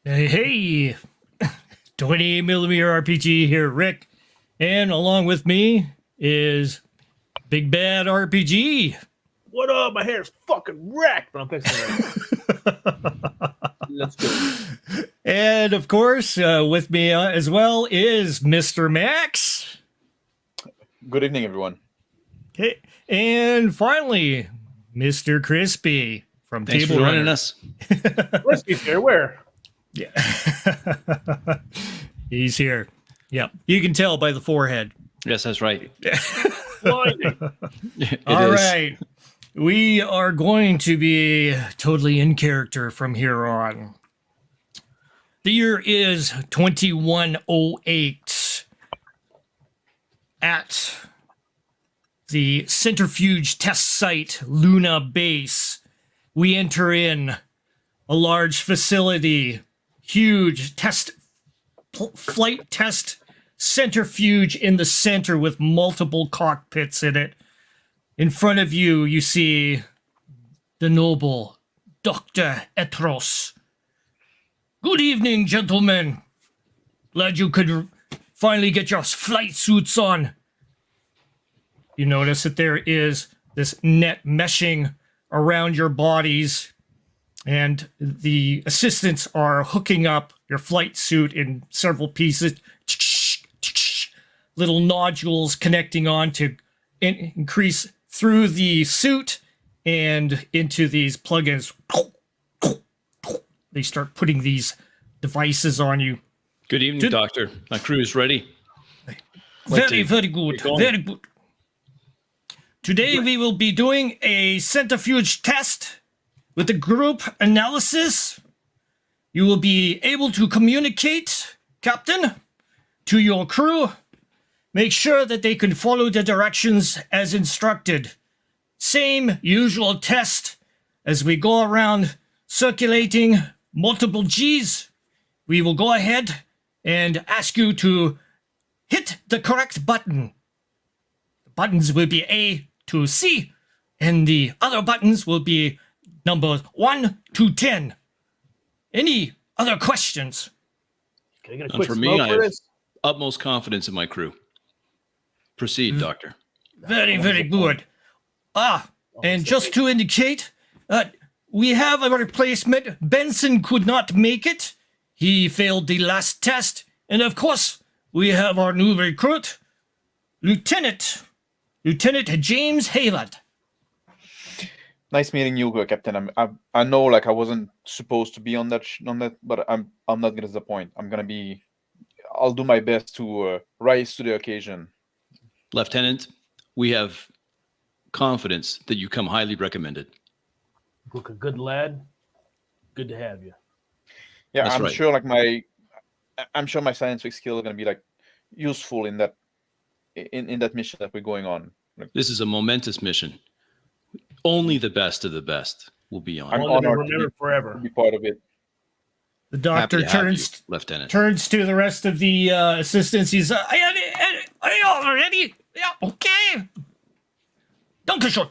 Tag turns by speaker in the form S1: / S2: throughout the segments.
S1: Hey, 28 millimeter RPG here, Rick. And along with me is Big Bad RPG.
S2: What up? My hair's fucking wrecked, but I'm fixing it. Let's go.
S1: And of course, with me as well is Mr. Max.
S3: Good evening, everyone.
S1: Okay. And finally, Mr. Crispy from
S4: Thanks
S1: Table
S4: for
S1: Runner.
S4: joining us.
S2: Crispy's here. Where?
S1: Yeah. He's here. Yep. You can tell by the forehead.
S4: Yes, that's right.
S2: Blinding.
S1: All right. We are going to be totally in character from here on. The year is 2108. At the centrifuge test site, Luna Base, we enter in a large facility, huge flight test centrifuge in the center with multiple cockpits in it. In front of you, you see the noble Dr. Etros. Good evening, gentlemen. Glad you could finally get your flight suits on. You notice that there is this net meshing around your bodies, and the assistants are hooking up your flight suit in several pieces. Little nodules connecting on to increase through the suit and into these plugins. They start putting these devices on you.
S4: Good evening, Doctor. My crew is ready.
S1: Very good. Very good. Today we will be doing a centrifuge test with a group analysis. You will be able to communicate, Captain, to your crew. Make sure that they can follow the directions as instructed. Same usual test as we go around circulating multiple G's. We will go ahead and ask you to hit the correct button. The buttons will be A to C, and the other buttons will be numbers 1 to 10. Any other questions?
S2: Can I get a
S4: And
S2: quick
S4: for
S2: smoke
S4: me, I
S2: for
S4: have
S2: this?
S4: utmost confidence in my crew. Proceed, Doctor.
S1: Very, very good. And just to indicate, we have a replacement. Benson could not make it. He failed the last test. And of course, we have our new recruit, Lieutenant James Haylard.
S3: Nice meeting you, Captain. I know, like, I wasn't supposed to be on that, but I'm not gonna disappoint. I'll do my best to rise to the occasion.
S4: Lieutenant, we have confidence that you come highly recommended.
S2: Look, a good lad. Good to have you.
S3: Yeah,
S4: That's
S3: I'm
S4: right.
S3: sure, I'm sure my scientific skill are gonna be like useful in that mission that we're going on.
S4: This is a momentous mission. Only the best of the best will be on.
S3: I'm
S2: One to be
S3: honored to
S2: remembered forever.
S3: be part of it.
S1: The
S4: Happy
S1: doctor
S4: to have
S1: turns
S4: you, Lieutenant.
S1: to the rest of the assistants. He's, are you all ready? Yeah, okay. Dankeschön.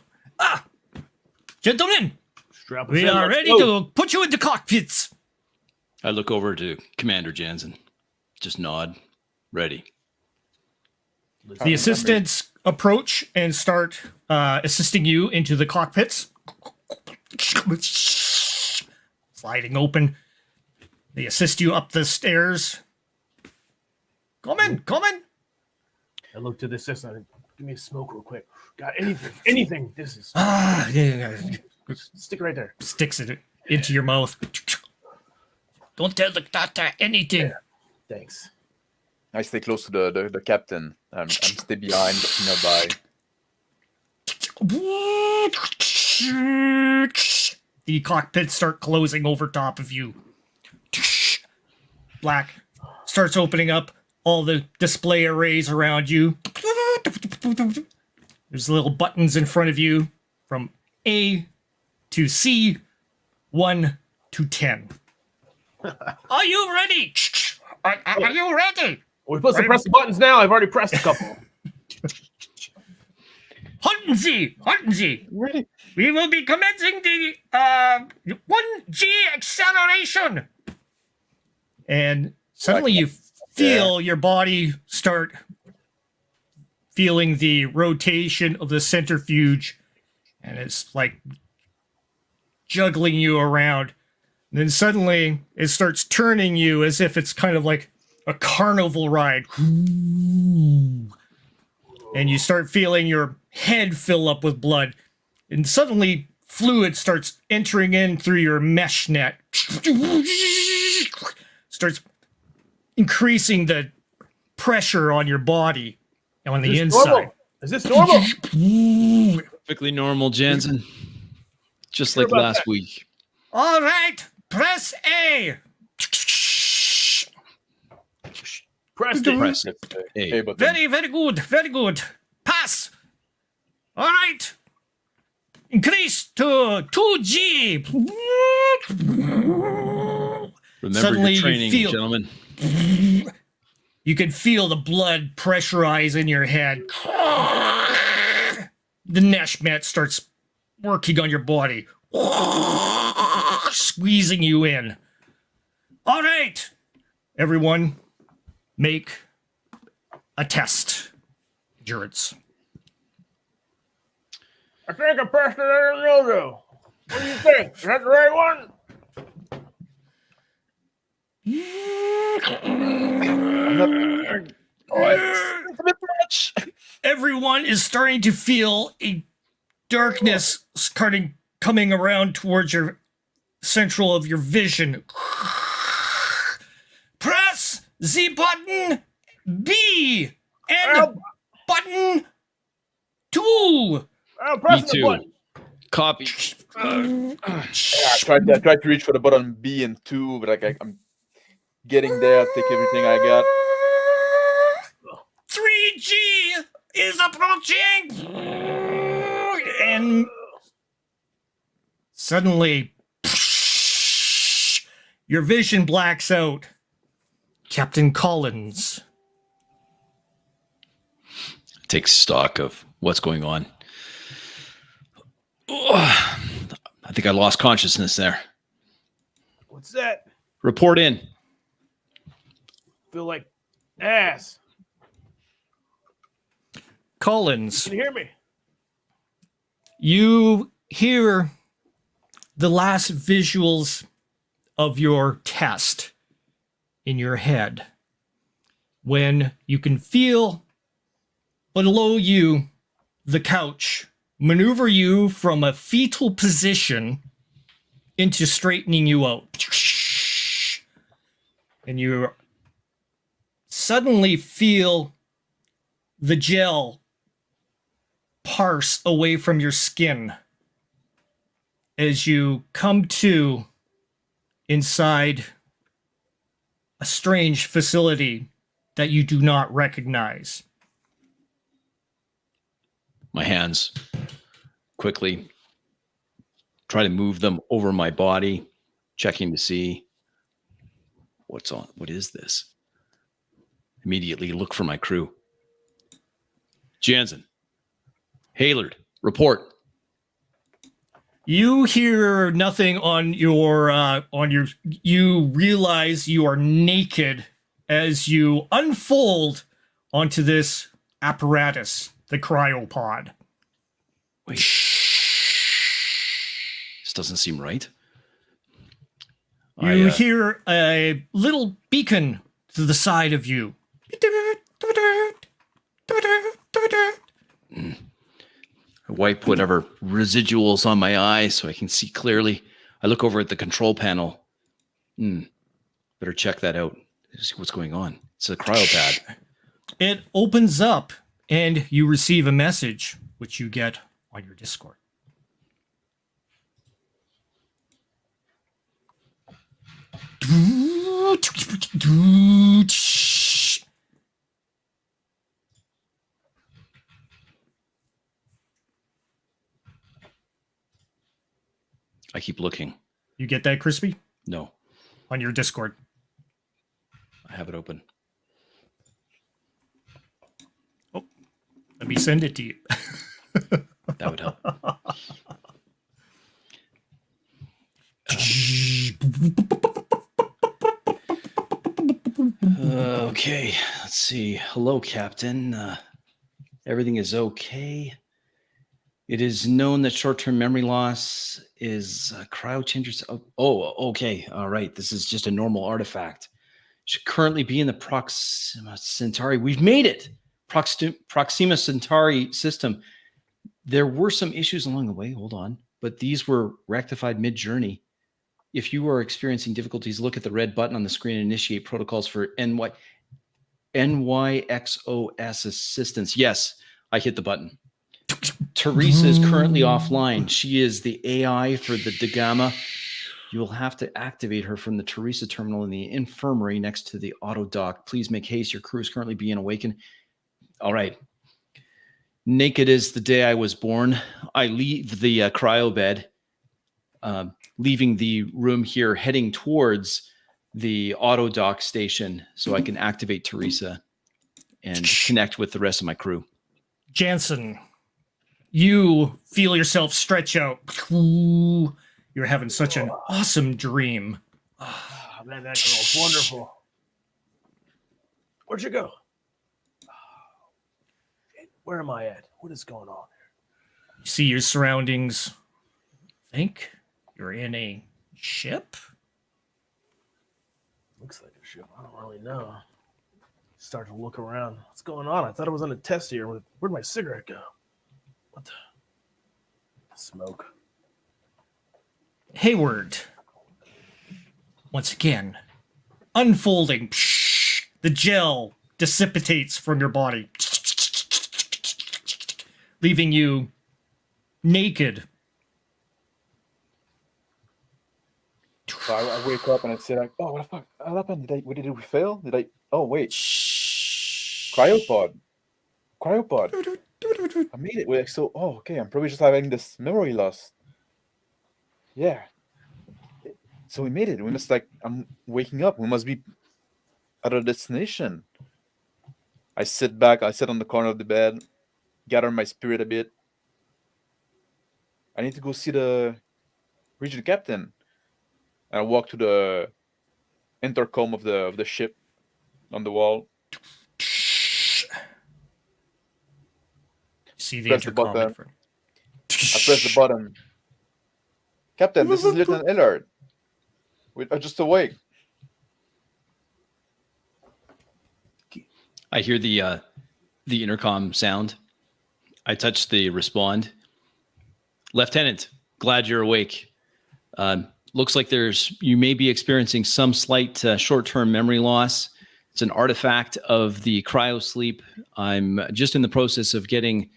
S1: Gentlemen,
S2: Strap us
S1: we
S2: in,
S1: are
S2: let's
S1: ready
S2: go.
S1: to put you into cockpits.
S4: I look over to Commander Janzen. Just nod. Ready.
S1: The assistants approach and start assisting you into the cockpits. Sliding open. They assist you up the stairs. Come in.
S2: I look to the assistant. I think, give me a smoke real quick. Got anything. This is stick right there.
S1: Sticks it into your mouth. Don't tell the doctor anything.
S2: Thanks.
S3: I stay close to the captain. I'm stay behind, nearby.
S1: The cockpits start closing over top of you. Black starts opening up all the display arrays around you. There's little buttons in front of you from A to C, 1 to 10. Are you ready? Are you ready?
S2: Are we supposed to press the buttons now? I've already pressed a couple.
S1: Hunzi.
S3: Ready?
S1: We will be commencing the 1G acceleration. and suddenly you feel your body start feeling the rotation of the centrifuge, and it's like juggling you around. And then suddenly it starts turning you as if it's kind of like a carnival ride. And you start feeling your head fill up with blood. And suddenly fluid starts entering in through your mesh net. Starts increasing the pressure on your body on the inside.
S2: Normal? Is this normal?
S4: Perfectly normal, Janzen. Just like last week.
S1: All right, press A.
S2: Press it.
S4: Press it. Hey.
S3: Hey, but
S1: Very, very good. Very good. Pass. All right. Increase to 2G.
S4: Remember
S1: Suddenly
S4: your
S1: you
S4: training,
S1: feel-
S4: gentlemen.
S1: You can feel the blood pressurize in your head. The mesh mat starts working on your body, squeezing you in. All right, everyone, make a test. Endurance.
S2: I think I pressed it. I don't know though. What do you think? Is that the right one?
S1: Everyone is starting to feel a darkness coming around towards your central of your vision. Press the button B and button 2.
S2: I'm
S4: Me
S2: pressing the
S4: too.
S2: button.
S4: Copy.
S3: I tried to reach for the button B and 2, but like I'm getting there. Take everything I got.
S1: 3G is approaching. And suddenly, your vision blacks out. Captain Collins.
S4: Take stock of what's going on. I think I lost consciousness there.
S2: What's that?
S4: Report in.
S2: Feel like ass.
S1: Collins,
S2: Can you hear me?
S1: you hear the last visuals of your test in your head when you can feel below you the couch maneuver you from a fetal position into straightening you out. And you suddenly feel the gel parse away from your skin as you come to inside a strange facility that you do not recognize.
S4: My hands quickly try to move them over my body, checking to see what's on. What is this? Immediately look for my crew. Janzen, Haylard, report.
S1: You hear nothing on your you realize you are naked as you unfold onto this apparatus, the cryopod.
S4: Wait. This doesn't seem right.
S1: You hear a little beacon to the side of you.
S4: I wipe whatever residuals on my eyes so I can see clearly. I look over at the control panel. Better check that out. See what's going on. It's a cryopad.
S1: It opens up and you receive a message which you get on your Discord.
S4: I keep looking.
S1: You get that, Crispy?
S4: No,
S1: On your Discord.
S4: I have it open.
S1: Let me send it to you.
S4: That would help. Okay, let's see. Hello, Captain. Everything is okay. It is known that short-term memory loss is cryo changers. Oh, okay. All right. This is just a normal artifact. Should currently be in the Proxima Centauri. We've made it. Proxima Centauri system. There were some issues along the way. Hold on. But these were rectified mid-journey. If you are experiencing difficulties, look at the red button on the screen and initiate protocols for NYXOS assistance. Yes, I hit the button. Teresa is currently offline. She is the AI for the Dagama. You will have to activate her from the Teresa terminal in the infirmary next to the auto dock. Please make haste. Your crew is currently being awakened. All right. Naked as the day I was born. I leave the cryo bed, leaving the room here, heading towards the auto dock station so I can activate Teresa and connect with the rest of my crew.
S1: Janzen, you feel yourself stretch out. You're having such an awesome dream.
S2: Oh, man, that girl's wonderful. Where'd you go? Where am I at? What is going on here?
S1: You see your surroundings. Think you're in a ship?
S2: Looks like a ship. I don't really know. Start to look around. What's going on? I thought I was on a test here. Where'd my cigarette go? What the? Smoke.
S1: Haylard. Once again, unfolding. The gel dissipates from your body, leaving you naked.
S3: So I wake up and I say like, oh, what the fuck? What happened? Did we fail? Oh, wait. Cryopod. I made it. Okay. I'm probably just having this memory loss. Yeah. So we made it. We must I'm waking up. We must be at our destination. I sit on the corner of the bed, gather my spirit a bit. I need to go see the region captain. And I walk to the intercom of the ship on the wall.
S1: See the
S3: Press the
S1: intercom.
S3: button. I press the button. Captain, this is Lieutenant Haylard. We are just awake.
S4: I hear the intercom sound. I touch the respond. Lieutenant, glad you're awake. Looks like you may be experiencing some slight short-term memory loss. It's an artifact of the cryo sleep. I'm just in the process of getting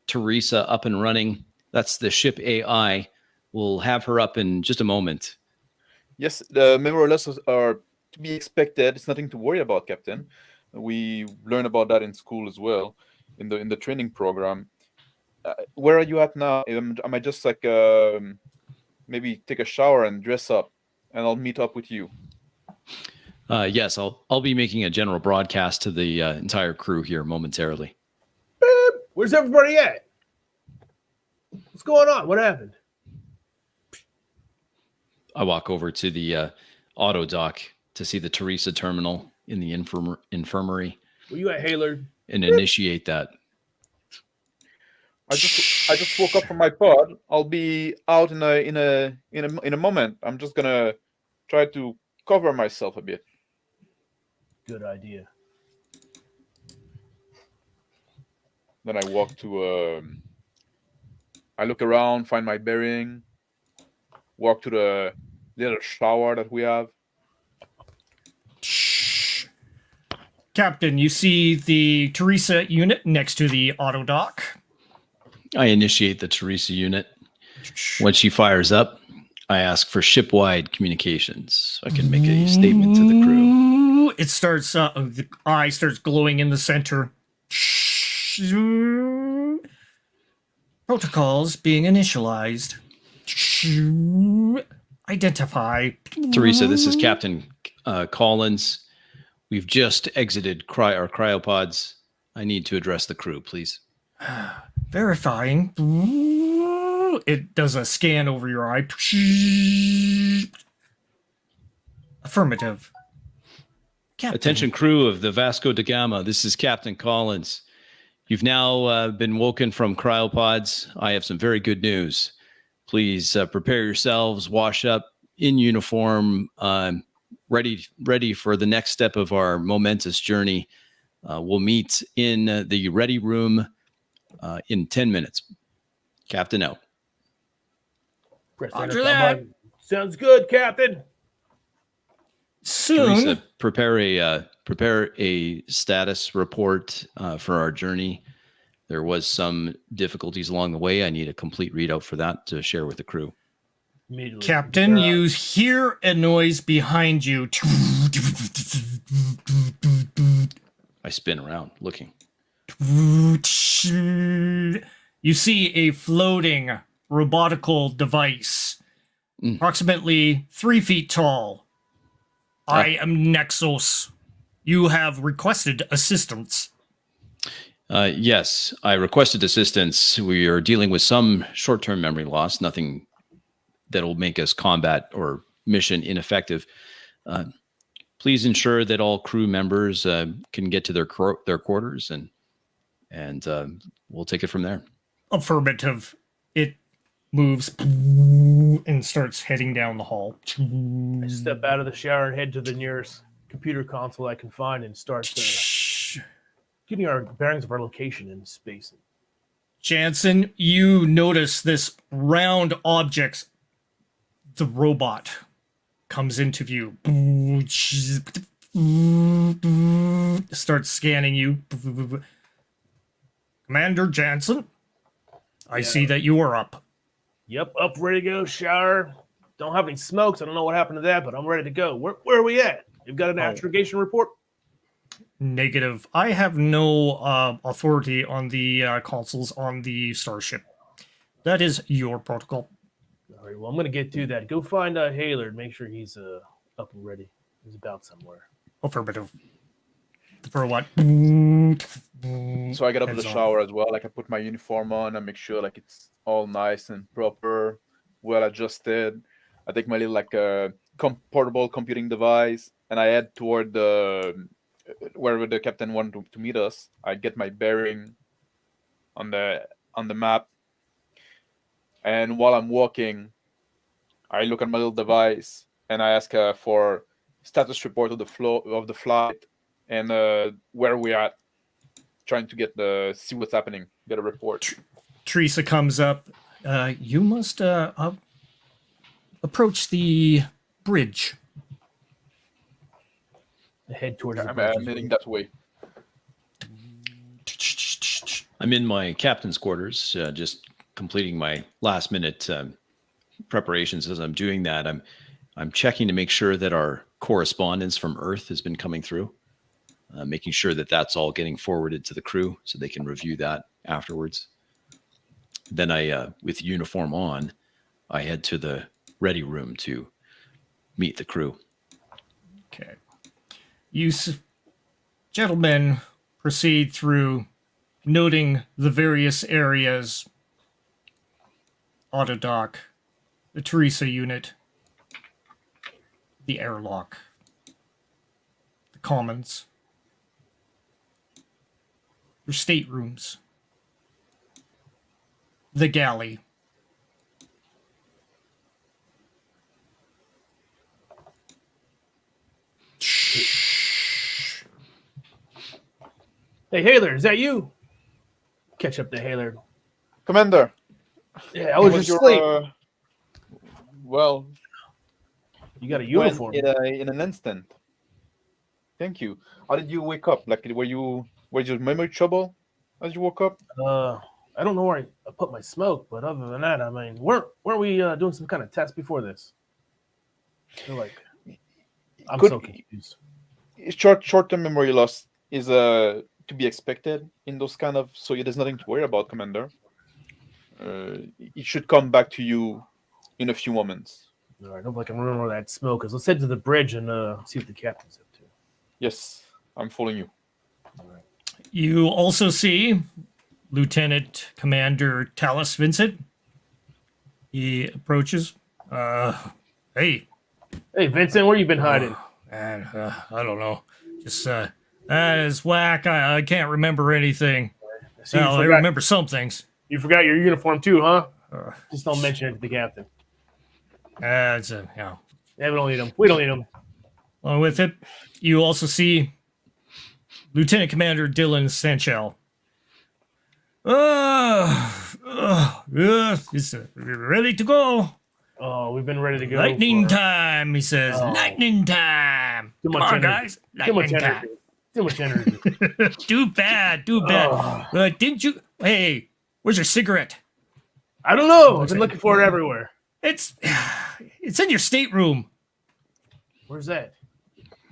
S4: Teresa up and running. That's the ship AI. We'll have her up in just a moment.
S3: Yes, the memory losses are to be expected. It's nothing to worry about, Captain. We learn about that in school as well, in the training program. Where are you at now? Am I just maybe take a shower and dress up, and I'll meet up with you?
S4: Yes, I'll be making a general broadcast to the entire crew here momentarily.
S2: Where's everybody at? What's going on? What happened?
S4: I walk over to the auto dock to see the Teresa terminal in the infirmary.
S2: Where you at, Haylard?
S4: And initiate that.
S3: I just woke up from my pod. I'll be out in a moment. I'm just gonna try to cover myself a bit.
S2: Good idea.
S3: Then I walk to. I look around, find my bearing. Walk to the little shower that we have.
S1: Captain, you see the Teresa unit next to the auto dock.
S4: I initiate the Teresa unit. When she fires up, I ask for ship-wide communications so I can make a statement to the crew.
S1: It starts, the eye starts glowing in the center. Protocols being initialized. Identify.
S4: Teresa, this is Captain Collins. We've just exited our cryopods. I need to address the crew, please.
S1: Verifying. It does a scan over your eye. Affirmative. Captain.
S4: Attention crew of the Vasco da Gama. This is Captain Collins. You've now been woken from cryopods. I have some very good news. Please prepare yourselves, wash up in uniform, ready for the next step of our momentous journey. We'll meet in the ready room in 10 minutes. Captain out.
S2: Press
S1: Roger
S2: intercom
S1: that.
S2: on. Sounds good, Captain.
S1: Soon.
S4: Teresa, prepare a status report for our journey. There was some difficulties along the way. I need a complete readout for that to share with the crew.
S2: Immediately.
S1: Captain, you hear a noise behind you.
S4: I spin around looking.
S1: You see a floating robotical device, approximately 3 feet tall. I am Nexos. You have requested assistance.
S4: Yes, I requested assistance. We are dealing with some short-term memory loss, nothing that will make us combat or mission ineffective. Please ensure that all crew members can get to their quarters, and we'll take it from there.
S1: Affirmative. It moves and starts heading down the hall.
S2: I step out of the shower and head to the nearest computer console I can find and start getting our bearings of our location in space.
S1: Janzen, you notice this round object. The robot comes into view. Starts scanning you. Commander Janzen, I see that you are up.
S2: Yep, up, ready to go, shower. Don't have any smokes. I don't know what happened to that, but I'm ready to go. Where are we at? You've got an astrogation report?
S1: Negative. I have no authority on the consoles on the starship. That is your protocol.
S2: All right, well, I'm going to get to that. Go find Haylard. Make sure he's up and ready. He's about somewhere.
S1: Affirmative. For what?
S3: So I get up to the
S1: Heads on.
S3: shower as well. Like I put my uniform on and make sure like it's all nice and proper, well adjusted. I take my little like portable computing device and I head toward the wherever the captain wanted to meet us. I get my bearing on the map, and while I'm walking, I look at my little device and I ask for status report of the flight and where we're at. Trying to see what's happening, get a report.
S1: Teresa comes up. You must approach the bridge.
S2: Head towards the
S3: I'm
S2: bridge.
S3: heading that way.
S4: I'm in my captain's quarters, just completing my last minute preparations. As I'm doing that, I'm checking to make sure that our correspondence from Earth has been coming through, making sure that that's all getting forwarded to the crew so they can review that afterwards. Then I, with uniform on, I head to the ready room to meet the crew.
S1: Okay. You gentlemen proceed through, noting the various areas. Autodock, the Teresa unit, the airlock, the commons, your staterooms, the galley.
S2: Hey, Haylard, is that you? Catch up to Haylard.
S3: Commander.
S2: Yeah, I was just asleep.
S3: Well,
S2: You got a
S3: went
S2: uniform.
S3: in an instant. Thank you. How did you wake up? Like, was your memory trouble as you woke up?
S2: I don't know where I put my smoke, but other than that, I mean, weren't we doing some kind of test before this? I feel like I'm so confused.
S3: Short-term memory loss is to be expected in those kind of. So there's nothing to worry about, Commander. It should come back to you in a few moments.
S2: All right, hope I can remember where that smoke is. Let's head to the bridge and see what the captain's up to.
S3: Yes, I'm following you.
S2: All right.
S1: You also see Lieutenant Commander Talus Vincent. He approaches. Hey.
S2: Hey, Vincent, where you been hiding?
S1: Man, I don't know. Just, that is whack. I can't remember anything.
S2: See,
S1: Well, I remember some things.
S2: You forgot your uniform too, huh?
S1: Uh,
S2: Just don't mention it to the captain.
S1: It's a, you know.
S2: Yeah, we don't need them. We don't need them.
S1: Along with it, you also see Lieutenant Commander Dylan Sanchel. It's ready to go.
S2: Oh, we've been ready to go.
S1: Lightning time, he says.
S2: Oh.
S1: Lightning time.
S2: Too
S1: Come
S2: much
S1: on,
S2: energy.
S1: guys.
S2: Too much
S1: Lightning time.
S2: energy. Too much energy.
S1: Too bad. Too bad.
S2: Oh.
S1: Didn't you? Hey, where's your cigarette?
S2: I don't know. I've been looking for it everywhere.
S1: It's in your stateroom.
S2: Where's that?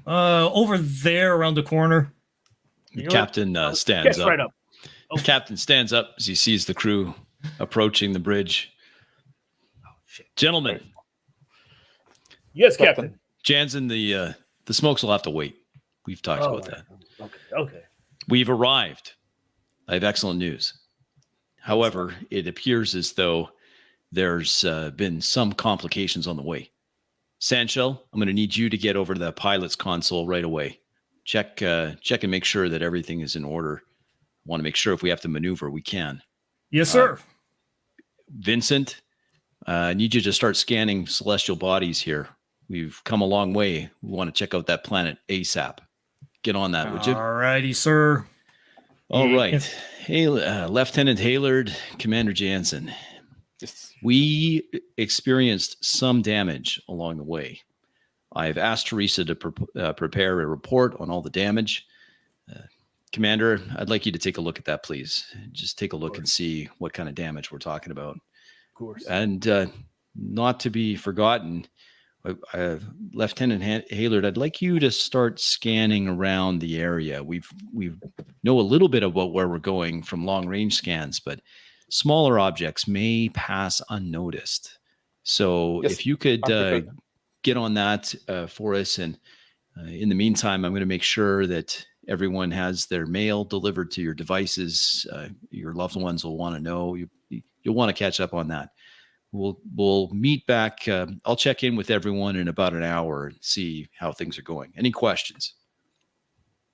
S1: Over there around the corner.
S2: You know
S4: Captain
S2: what?
S4: stands
S2: Yes,
S4: up.
S2: right up.
S4: The captain stands up as he sees the crew approaching the bridge. Gentlemen,
S2: Yes, Captain.
S4: Janzen, the smokes will have to wait. We've talked about that.
S2: Okay.
S4: We've arrived. I have excellent news. However, it appears as though there's been some complications on the way. Sanchel, I'm going to need you to get over to the pilot's console right away. Check and make sure that everything is in order. Want to make sure if we have to maneuver, we can.
S1: Yes, sir.
S4: Vincent, I need you to start scanning celestial bodies here. We've come a long way. We want to check out that planet ASAP. Get on that, would you?
S1: All righty, sir.
S4: All right. Hey, Lieutenant Haylard, Commander Janzen.
S3: Yes.
S4: We experienced some damage along the way. I've asked Teresa to prepare a report on all the damage. Commander, I'd like you to take a look at that, please. Just take a look and see what kind of damage we're talking about.
S2: Of course.
S4: And not to be forgotten, Lieutenant Haylard, I'd like you to start scanning around the area. We know a little bit about where we're going from long range scans, but smaller objects may pass unnoticed. So
S3: Yes,
S4: if you could
S3: I'm
S4: get on that for us, and in the meantime, I'm going to make sure that everyone has their mail delivered to your devices. Your loved ones will want to know. You'll want to catch up on that. We'll meet back. I'll check in with everyone in about an hour and see how things are going. Any questions?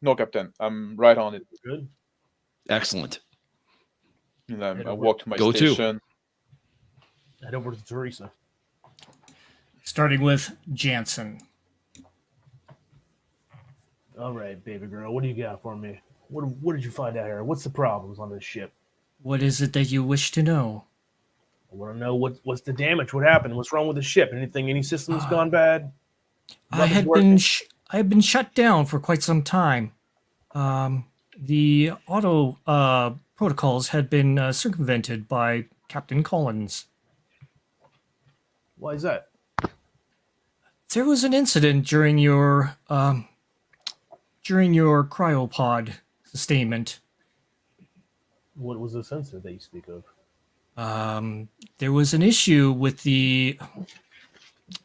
S3: No, Captain. I'm right on it.
S2: Good.
S4: Excellent.
S3: And I walk to my
S4: Go to.
S3: station.
S2: Head over to Teresa.
S1: Starting with Jansen.
S2: All right, baby girl. What do you got for me? What did you find out here? What's the problems on this ship?
S1: What is it that you wish to know?
S2: I want to know what's the damage. What happened? What's wrong with the ship? Any systems gone bad?
S1: I had been shut down for quite some time. The auto protocols had been circumvented by Captain Collins.
S2: Why is that?
S1: There was an incident during your cryopod sustainment.
S2: What was this incident that you speak of?
S1: There was an issue with the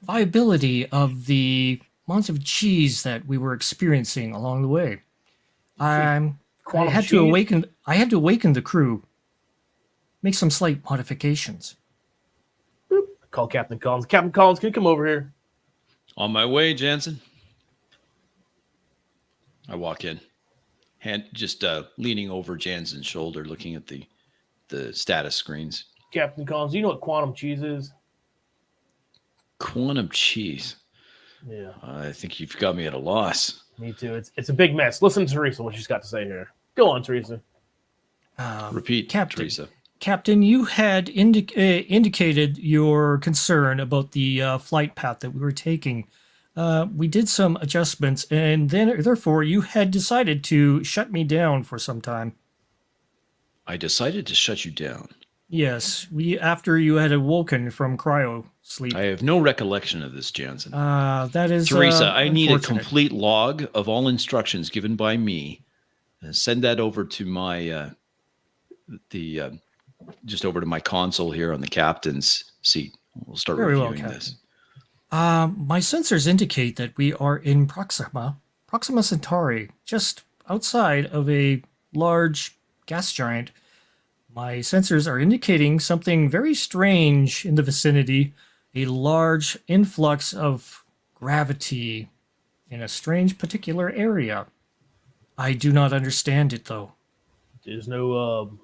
S1: viability of the amount of cheese that we were experiencing along the way. I had to awaken the crew, make some slight modifications.
S2: Boop. Call Captain Collins. Captain Collins, can you come over here?
S4: On my way, Jansen. I walk in, just leaning over Jansen's shoulder, looking at the status screens.
S2: Captain Collins, do you know what quantum cheese is?
S4: Quantum cheese.
S2: Yeah.
S4: I think you've got me at a loss.
S2: Me too. It's a big mess. Listen to Teresa, what she's got to say here. Go on, Teresa.
S4: Repeat,
S1: Captain.
S4: Teresa.
S1: Captain, you had indicated your concern about the flight path that we were taking. We did some adjustments, and then therefore you had decided to shut me down for some time.
S4: I decided to shut you down.
S1: Yes, after you had awoken from cryo sleep.
S4: I have no recollection of this, Jansen.
S1: That is
S4: Teresa, I need a
S1: unfortunate.
S4: complete log of all instructions given by me. Send that over to my just over to my console here on the captain's seat. We'll start
S1: Very well,
S4: reviewing
S1: Captain.
S4: this.
S1: My sensors indicate that we are in Proxima Centauri, just outside of a large gas giant. My sensors are indicating something very strange in the vicinity, a large influx of gravity in a strange particular area. I do not understand it, though.
S2: There's no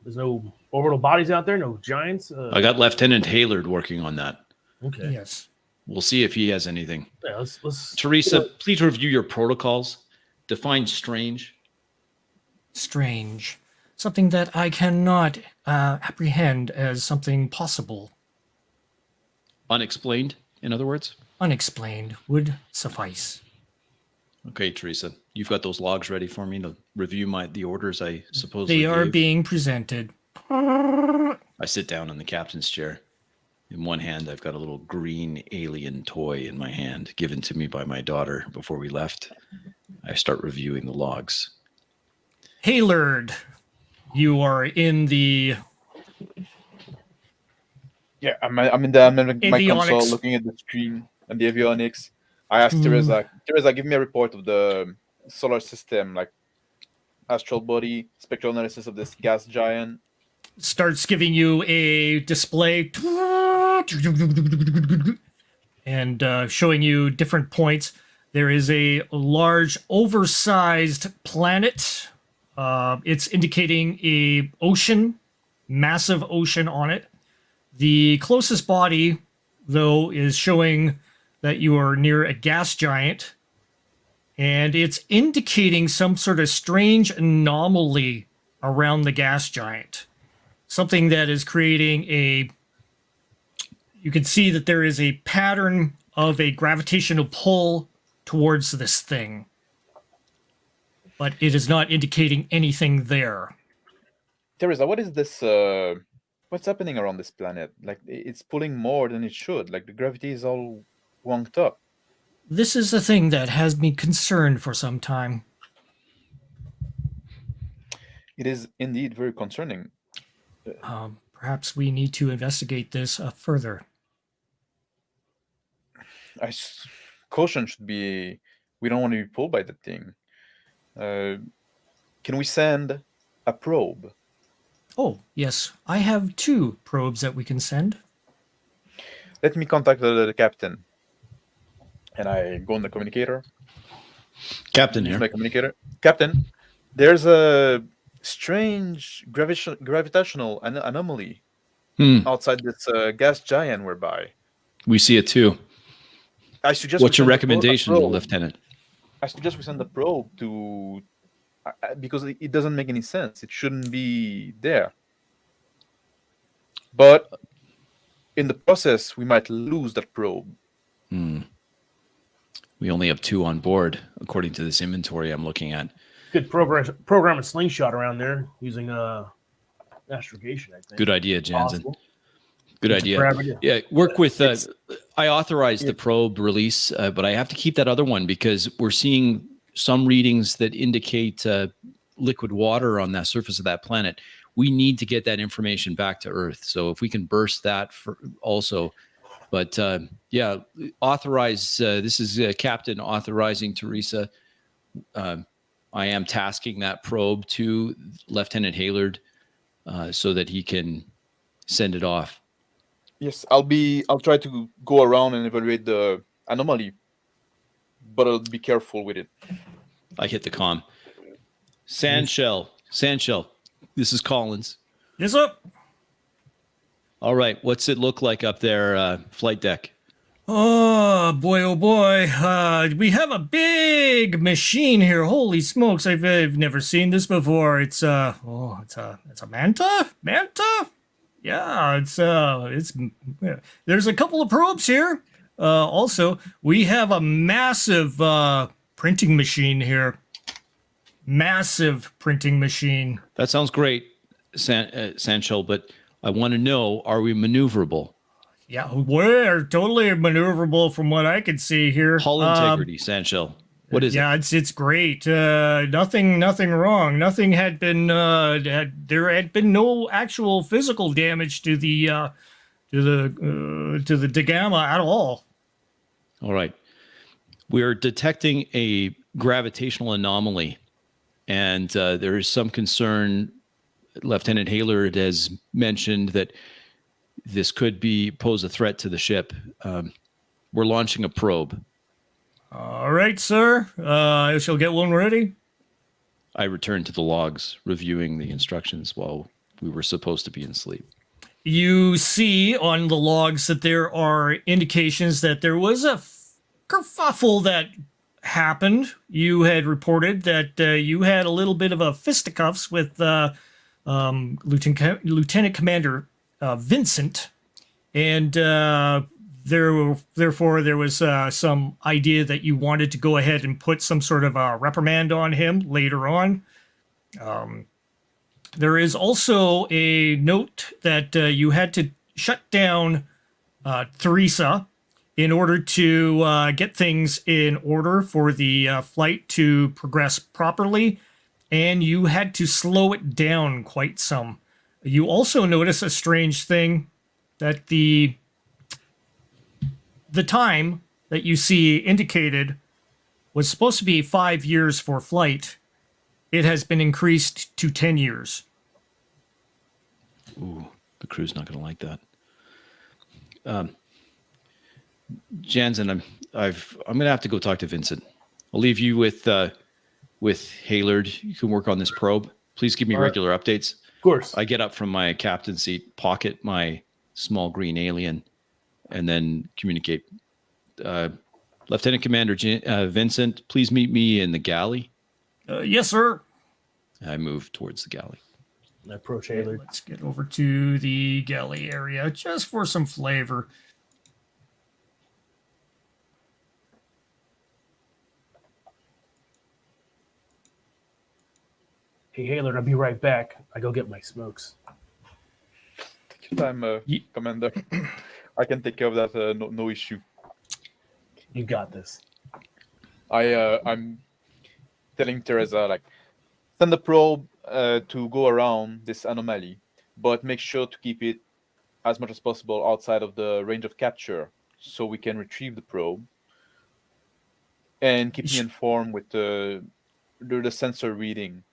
S2: orbital bodies out there. No giants.
S4: I got Lieutenant Haylard working on that.
S2: Okay.
S1: Yes.
S4: We'll see if he has anything.
S2: Yeah, let's.
S4: Teresa, please review your protocols. Define strange.
S1: Strange. Something that I cannot apprehend as something possible.
S4: Unexplained, in other words.
S1: Unexplained would suffice.
S4: Okay, Teresa, you've got those logs ready for me to review the orders I suppose
S1: They are being presented.
S4: I sit down in the captain's chair. In one hand, I've got a little green alien toy in my hand, given to me by my daughter before we left. I start reviewing the logs.
S1: Haylard, you are in the
S3: Yeah, I'm in my
S1: Avionics.
S3: console looking at the screen and the avionics. I asked Teresa, give me a report of the solar system, like astral body, spectral analysis of this gas giant.
S1: starts giving you a display and showing you different points. There is a large, oversized planet. It's indicating a ocean, massive ocean on it. The closest body, though, is showing that you are near a gas giant, and it's indicating some sort of strange anomaly around the gas giant. Something that is creating you can see that there is a pattern of a gravitational pull towards this thing, but it is not indicating anything there.
S3: Teresa, what is this? What's happening around this planet? Like, it's pulling more than it should. Like, the gravity is all wonked up.
S1: This is a thing that has me concerned for some time.
S3: It is indeed very concerning.
S1: Perhaps we need to investigate this further.
S3: Caution should be, we don't want to be pulled by that thing. Can we send a probe?
S1: Oh, yes. I have 2 probes that we can send.
S3: Let me contact the captain. And I go on the communicator.
S4: Captain
S3: Use
S4: here.
S3: my communicator. Captain, there's a strange gravitational anomaly outside this gas giant we're by.
S4: We see it too.
S3: I suggest.
S4: What's your
S3: a
S4: recommendation,
S3: probe.
S4: Lieutenant?
S3: I suggest we send the probe to, because it doesn't make any sense. It shouldn't be there. But in the process, we might lose that probe.
S4: We only have 2 on board, according to this inventory I'm looking at.
S2: Good program a slingshot around there using astrogation, I think.
S4: Good idea, Janzen.
S2: Possible.
S4: Good idea.
S2: Gravity.
S4: Yeah, work with. I authorized the probe release, but I have to keep that other one because we're seeing some readings that indicate liquid water on that surface of that planet. We need to get that information back to Earth. So if we can burst that also. But yeah, authorize. This is Captain authorizing Teresa. I am tasking that probe to Lieutenant Haylard so that he can send it off.
S3: Yes, I'll try to go around and evaluate the anomaly, but I'll be careful with it.
S4: I hit the comm. Sandshell. This is Collins.
S1: Yes, sir.
S4: All right. What's it look like up there, flight deck?
S1: Oh boy, oh boy. We have a big machine here. Holy smokes, I've never seen this before. It's a manta? Manta? Yeah, there's a couple of probes here. Also, we have a massive printing machine here. Massive printing machine.
S4: That sounds great, Sancho, but I want to know, are we maneuverable?
S1: Yeah, we're totally maneuverable from what I can see here.
S4: Hull integrity, Sancho. What is it?
S1: Yeah, it's great. Nothing wrong. Nothing had been. There had been no actual physical damage to the Dagama at all.
S4: All right. We're detecting a gravitational anomaly, and there is some concern. Lieutenant Haylard has mentioned that this could pose a threat to the ship. We're launching a probe.
S1: All right, sir. I shall get one ready.
S4: I returned to the logs, reviewing the instructions while we were supposed to be in sleep.
S1: You see on the logs that there are indications that there was a kerfuffle that happened. You had reported that you had a little bit of a fisticuffs with Lieutenant Commander Vincent, and therefore there was some idea that you wanted to go ahead and put some sort of a reprimand on him later on. There is also a note that you had to shut down Teresa in order to get things in order for the flight to progress properly, and you had to slow it down quite some. You also notice a strange thing, that the time that you see indicated was supposed to be 5 years for flight. It has been increased to 10 years.
S4: Ooh, the crew's not going to like that. Janzen, I'm going to have to go talk to Vincent. I'll leave you with Haylard. You can work on this probe. Please give me regular updates.
S2: Of course.
S4: I get up from my captain's seat, pocket my small green alien, and then communicate. Lieutenant Commander Vincent, please meet me in the galley.
S1: Yes, sir.
S4: I move towards the galley.
S2: I approach Haylard.
S1: Let's get over to the galley area just for some flavor.
S2: Hey, Haylard, I'll be right back. I go get my smokes.
S3: Take your time, Commander. I can take care of that. No issue.
S2: You got this.
S3: I'm telling Teresa, like, send the probe to go around this anomaly, but make sure to keep it as much as possible outside of the range of capture, so we can retrieve the probe. And keep me informed with the sensor reading.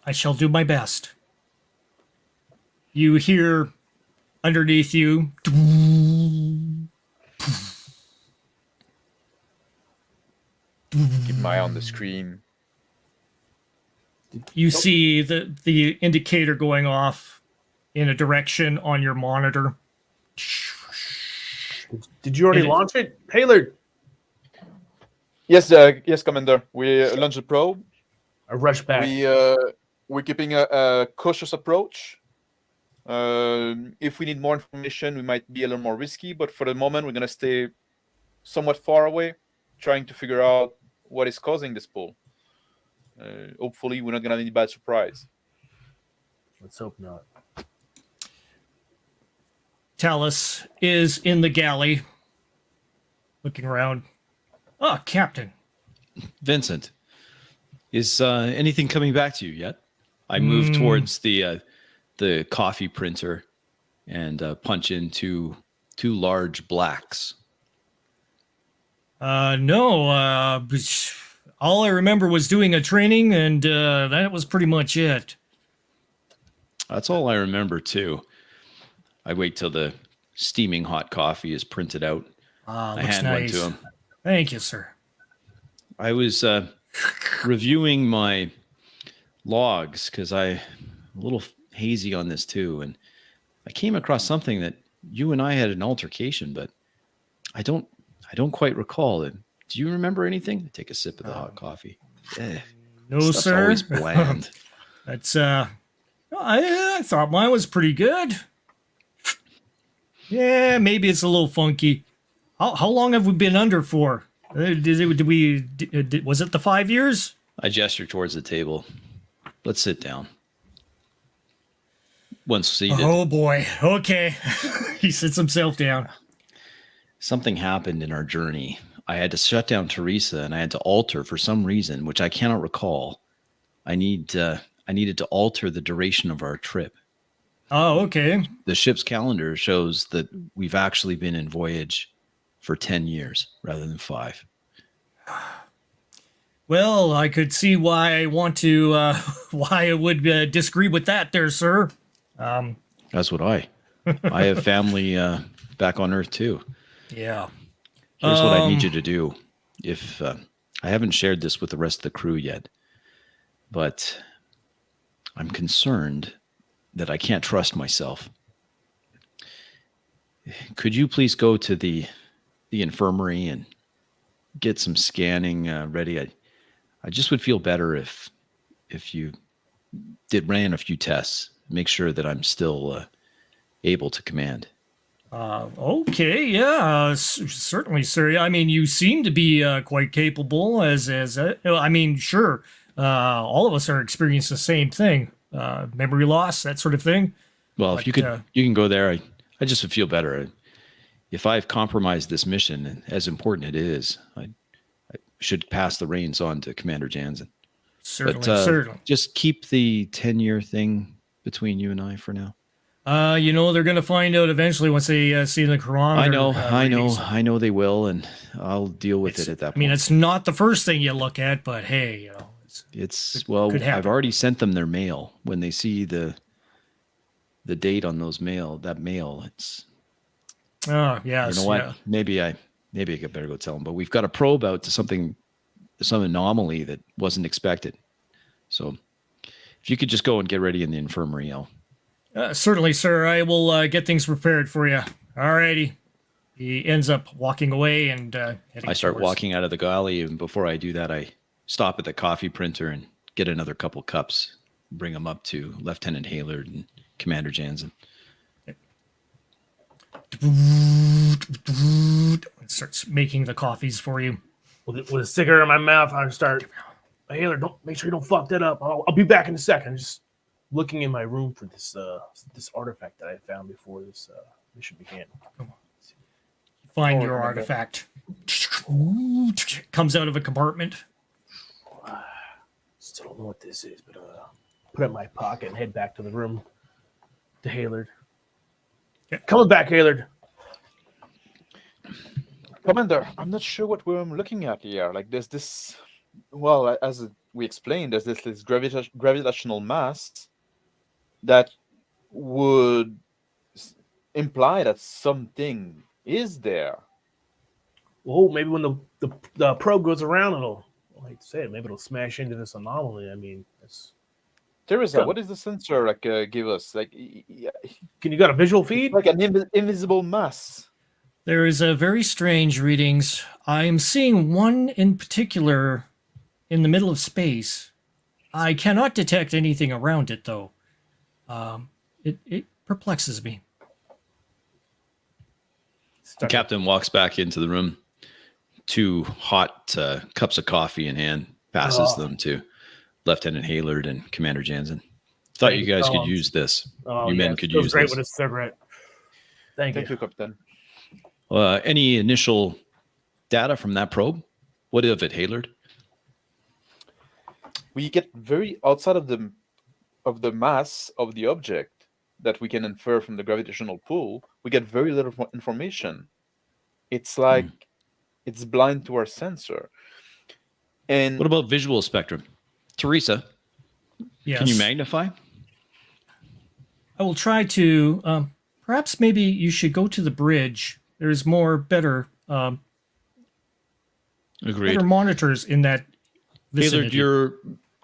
S1: I shall do my best. You hear underneath you.
S3: Keep my eye on the screen.
S1: You see the indicator going off in a direction on your monitor.
S2: Did you already launch it? Haylard!
S3: Yes, Commander. We launched the probe.
S2: I rush back.
S3: We're keeping a cautious approach. If we need more information, we might be a little more risky, but for the moment, we're going to stay somewhat far away, trying to figure out what is causing this pull. Hopefully, we're not going to have any bad surprise.
S2: Let's hope not.
S1: Talus is in the galley, looking around. Oh, Captain.
S4: Vincent, is anything coming back to you yet? I move towards the coffee printer and punch in two large blacks.
S1: No. All I remember was doing a training, and that was pretty much it.
S4: That's all I remember, too. I wait till the steaming hot coffee is printed out. I hand one to him.
S1: Thank you, sir.
S4: I was reviewing my logs because I'm a little hazy on this too, and I came across something that you and I had an altercation, but I don't quite recall it. Do you remember anything? Take a sip of the hot coffee.
S1: No,
S4: Stuff's
S1: sir.
S4: Always bland.
S1: That's I thought mine was pretty good. Yeah, maybe it's a little funky. How long have we been under for? Was it the 5 years?
S4: I gesture towards the table. Let's sit down. Once seated.
S1: Oh boy. Okay. He sits himself down.
S4: Something happened in our journey. I had to shut down Teresa, and I had to alter for some reason, which I cannot recall. I needed to alter the duration of our trip.
S1: Oh, okay.
S4: The ship's calendar shows that we've actually been in voyage for 10 years rather than 5.
S1: Well, I could see why I would disagree with that there, sir.
S4: That's what I have family back on Earth too.
S1: Yeah.
S4: Here's what I need you to do. If I haven't shared this with the rest of the crew yet, but I'm concerned that I can't trust myself. Could you please go to the infirmary and get some scanning ready? I just would feel better if you ran a few tests, make sure that I'm still able to command.
S1: Okay, yeah, certainly, sir. I mean, you seem to be quite capable. I mean, sure, all of us are experiencing the same thing, memory loss, that sort of thing.
S4: Well, if you could, you can go there. I just would feel better. If I've compromised this mission, and as important it is, I should pass the reins on to Commander Janzen.
S1: Certainly,
S4: but,
S1: certainly.
S4: Just keep the 10-year thing between you and I for now.
S1: You know, they're going to find out eventually once they see the chronometer.
S4: I know they will, and I'll deal with it at that point.
S1: I mean, it's not the first thing you look at, but hey, you know,
S4: I've already sent them their mail. When they see the date on that mail, it's.
S1: Oh yes.
S4: You know what?
S1: Yeah.
S4: Maybe I better go tell them. But we've got a probe out to some anomaly that wasn't expected. So, if you could just go and get ready in the infirmary,
S1: certainly, sir. I will get things prepared for you. Alrighty. He ends up walking away and
S4: I start walking out of the galley, and before I do that, I stop at the coffee printer and get another couple cups, bring them up to Lieutenant Haylard and Commander Janzen.
S1: Starts making the coffees for you.
S2: With a cigarette in my mouth, I start. Haylard, don't make sure you don't fuck that up. I'll be back in a second. Just looking in my room for this artifact that I found before this mission began.
S1: Find your artifact. Comes out of a compartment.
S2: Still don't know what this is, but put it in my pocket and head back to the room to Haylard. Yeah. Coming back, Haylard.
S3: Commander, I'm not sure what we're looking at here. Like, there's this. Well, as we explained, there's this gravitational mass that would imply that something is there.
S2: Well, maybe when the probe goes around, I hate to say it, maybe it'll smash into this anomaly. I mean, it's.
S3: Teresa, what does the sensor give us? Like,
S2: can you got a visual feed?
S3: Like an invisible mass.
S1: There is a very strange readings. I am seeing one in particular in the middle of space. I cannot detect anything around it, though. It perplexes me.
S4: The captain walks back into the room. 2 hot cups of coffee in hand, passes them to Lieutenant Haylard and Commander Janzen. Thought you guys could use this. You men could use
S2: great
S4: this.
S2: With a cigarette. Thank you,
S3: Captain.
S4: Any initial data from that probe? What of it, Haylard?
S3: We get very outside of the mass of the object that we can infer from the gravitational pull. We get very little information. It's like it's blind to our sensor. And
S4: what about visual spectrum? Teresa,
S1: yes.
S4: Can you magnify?
S1: I will try to. Perhaps maybe you should go to the bridge. There's better monitors in that vicinity.
S4: Haylard,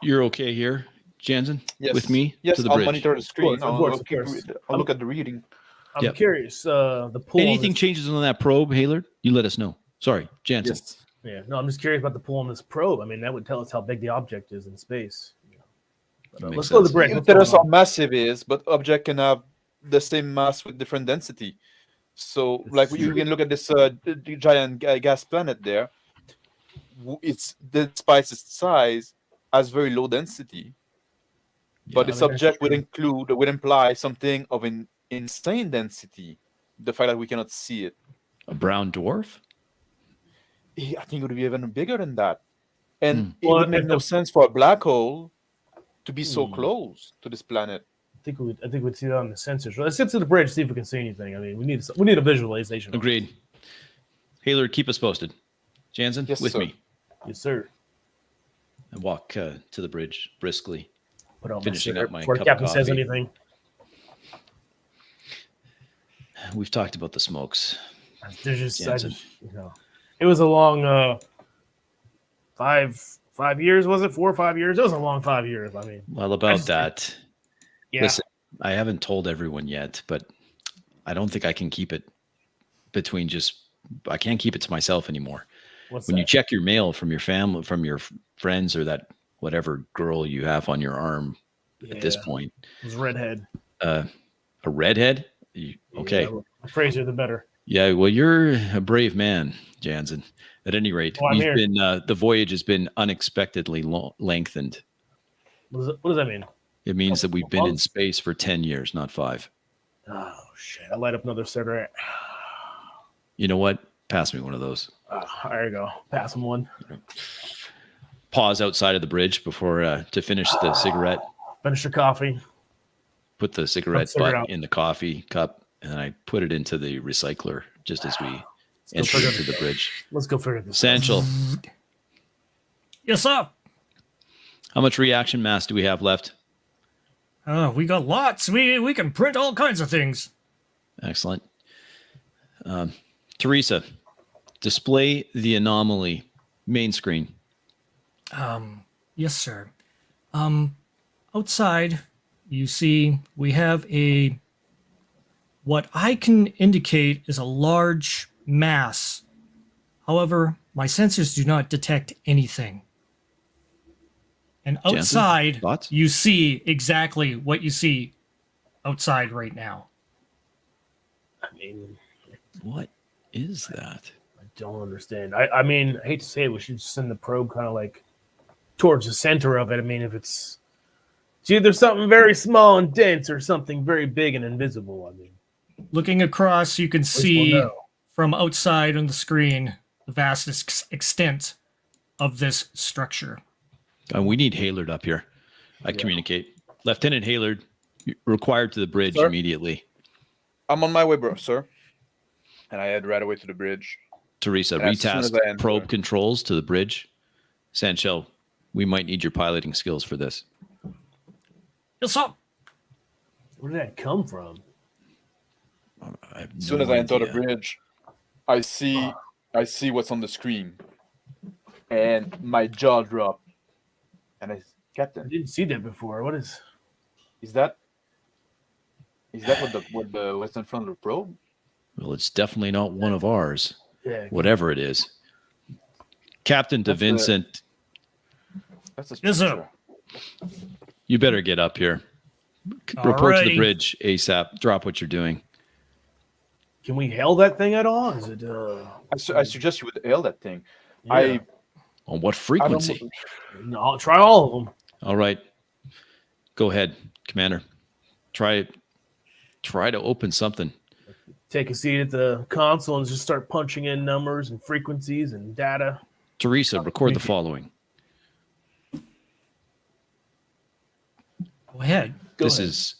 S4: you're okay here, Janzen?
S3: Yes.
S4: With me?
S3: Yes,
S4: to the
S3: I'll
S4: bridge.
S3: monitor the screen.
S2: Of course.
S3: I'll look at the reading.
S2: I'm curious. The pull.
S4: Anything changes on that probe, Haylard? You let us know. Sorry, Janzen.
S3: Yes.
S2: Yeah, no, I'm just curious about the pull on this probe. I mean, that would tell us how big the object is in space. Let's go to the bridge.
S3: It tells us how massive it is, but object can have the same mass with different density. So, like, you can look at this giant gas planet there. Despite its size, has very low density. But this object would imply something of an insane density. The fact that we cannot see it.
S4: A brown dwarf?
S3: I think it would be even bigger than that. And it would make no sense for a black hole to be so close to this planet.
S2: I think we'd see that on the sensors. Let's get to the bridge, see if we can see anything. I mean, we need a visualization.
S4: Agreed. Haylard, keep us posted. Janzen, with me.
S2: Yes, sir.
S4: I walk to the bridge briskly,
S2: finishing up my cup of coffee. Captain says anything.
S4: We've talked about the smokes.
S2: There's just, it was a long 5 5 years, was it? 4 or 5 years? It was a long 5 years. I mean,
S4: Well, about that,
S2: yeah.
S4: listen, I haven't told everyone yet, but I don't think I can keep it I can't keep it to myself anymore.
S2: What's
S4: When
S2: that?
S4: you check your mail from your family, from your friends, or that whatever girl you have on your arm at this point,
S2: it was redhead.
S4: a redhead. Okay.
S2: Yeah, the Fraser, the better.
S4: Yeah. Well, you're a brave man, Janzen. At any rate,
S2: Oh, I'm here.
S4: the voyage has been unexpectedly lengthened.
S2: What does that mean?
S4: It means that we've been in
S2: Months?
S4: space for 10 years, not 5.
S2: Oh shit! I light up another cigarette.
S4: You know what? Pass me one of those.
S2: There you go. Pass him one.
S4: Pause outside of the bridge before to finish the cigarette.
S2: Finish your coffee.
S4: Put the cigarette
S2: cigarette
S4: butt
S2: out.
S4: in the coffee cup, and I put it into the recycler just as we
S2: go
S4: enter
S2: figure
S4: into the bridge.
S2: Let's go figure this.
S4: Sanchel,
S1: Yes, sir.
S4: how much reaction mass do we have left?
S1: We got lots. We can print all kinds of things.
S4: Excellent. Teresa, display the anomaly main screen.
S1: Yes, sir. Outside, you see we have what I can indicate is a large mass. However, my sensors do not detect anything. And
S4: Janzen,
S1: outside,
S4: thoughts?
S1: you see exactly what you see outside right now.
S2: I mean,
S4: What is that?
S2: I don't understand. I mean, I hate to say it, we should send the probe kind of like towards the center of it. I mean, if it's either something very small and dense or something very big and invisible. I mean,
S1: Looking across, you can
S2: we'll
S1: see
S2: know.
S1: from outside on the screen the vast extent of this structure.
S4: We need Haylard up here. I communicate. Lieutenant Haylard, you're required to the bridge
S3: Sir?
S4: immediately.
S3: I'm on my way, bro, sir. And I head right away to the bridge.
S4: Teresa,
S3: And as soon as
S4: retask
S3: I enter-
S4: probe controls to the bridge. Sanchel, we might need your piloting skills for this.
S1: Yes, sir.
S2: Where did that come from?
S4: I have
S3: As soon
S4: no
S3: as I enter the
S4: idea.
S3: bridge, I see what's on the screen, and my jaw dropped. And
S2: I
S3: Captain,
S2: didn't see that before. What is?
S3: is that what's in front of the probe?
S4: Well, it's definitely not one of ours,
S2: Yeah.
S4: whatever it is. Captain
S3: That's
S4: DeVincent,
S3: That's a
S1: Yes, sir.
S3: structure.
S4: you better get up here. Report to the
S1: Alrighty.
S4: bridge ASAP. Drop what you're doing.
S2: Can we hail that thing at all? Is it?
S3: I suggest you would hail that thing.
S2: Yeah.
S4: On what
S3: I don't.
S4: frequency?
S2: No, I'll try all of them.
S4: All right. Go ahead, Commander. Try to open something.
S2: Take a seat at the console and just start punching in numbers and frequencies and data.
S4: Teresa, record the following.
S1: Go ahead.
S4: This is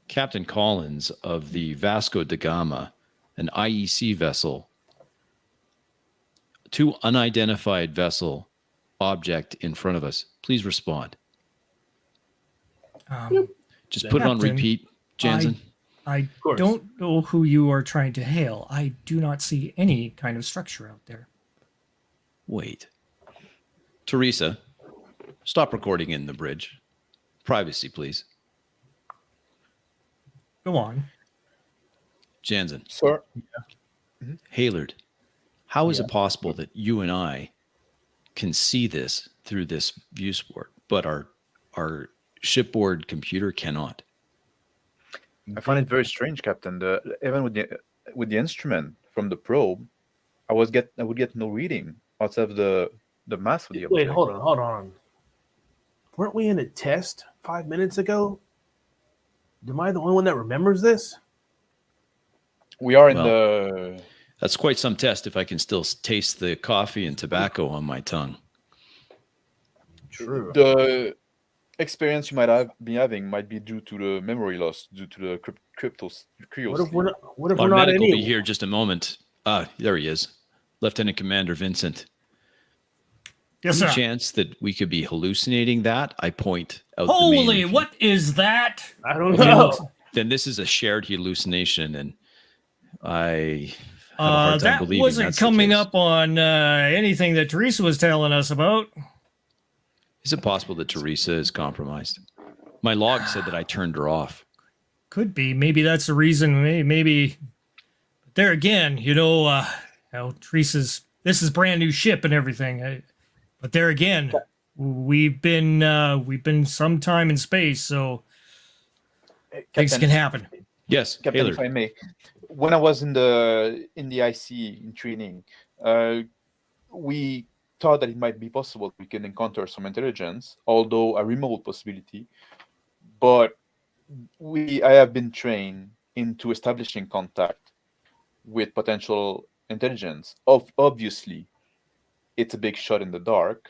S4: Captain Collins of the Vasco da Gama, an IEC vessel. 2 unidentified vessel object in front of us. Please respond. Just put it on
S1: Captain,
S4: repeat, Janzen.
S1: I
S2: course.
S1: don't know who you are trying to hail. I do not see any kind of structure out there.
S4: Wait. Teresa, stop recording in the bridge. Privacy, please.
S1: Go on.
S4: Janzen,
S3: Sir,
S4: Haylard, how is it possible that you and I can see this through this view sport, but our shipboard computer cannot?
S3: I find it very strange, Captain. Even with the instrument from the probe, I would get no reading outside of the mass of the
S2: Wait,
S3: object.
S2: hold on. Weren't we in a test 5 minutes ago? Am I the only one that remembers this?
S3: We are in
S4: Well,
S3: the.
S4: That's quite some test if I can still taste the coffee and tobacco on my tongue.
S2: True.
S3: The experience you might be having might be due to the memory loss due to the crypto.
S2: What if we're not
S4: Our medic will
S2: any?
S4: be here just a moment. There he is. Lieutenant Commander Vincent.
S1: Yes,
S4: Any
S1: sir.
S4: chance that we could be hallucinating that? I point out
S1: Holy,
S4: the main.
S1: what is that?
S2: I don't know.
S4: Then this is a shared hallucination, and I have a hard time
S1: That
S4: believing
S1: wasn't
S4: that's the
S1: coming
S4: case.
S1: up on anything that Teresa was telling us about.
S4: Is it possible that Teresa is compromised? My log said that I turned her off.
S1: Could be. Maybe that's the reason. Maybe. But there again, Teresa's. This is brand new ship and everything. But there again, we've been some time in space, so things can happen.
S4: Yes,
S3: Captain,
S4: Haylard.
S3: if I may, when I was in the IC in training, we thought that it might be possible we can encounter some intelligence, although a remote possibility. But I have been trained into establishing contact with potential intelligence. Obviously, it's a big shot in the dark.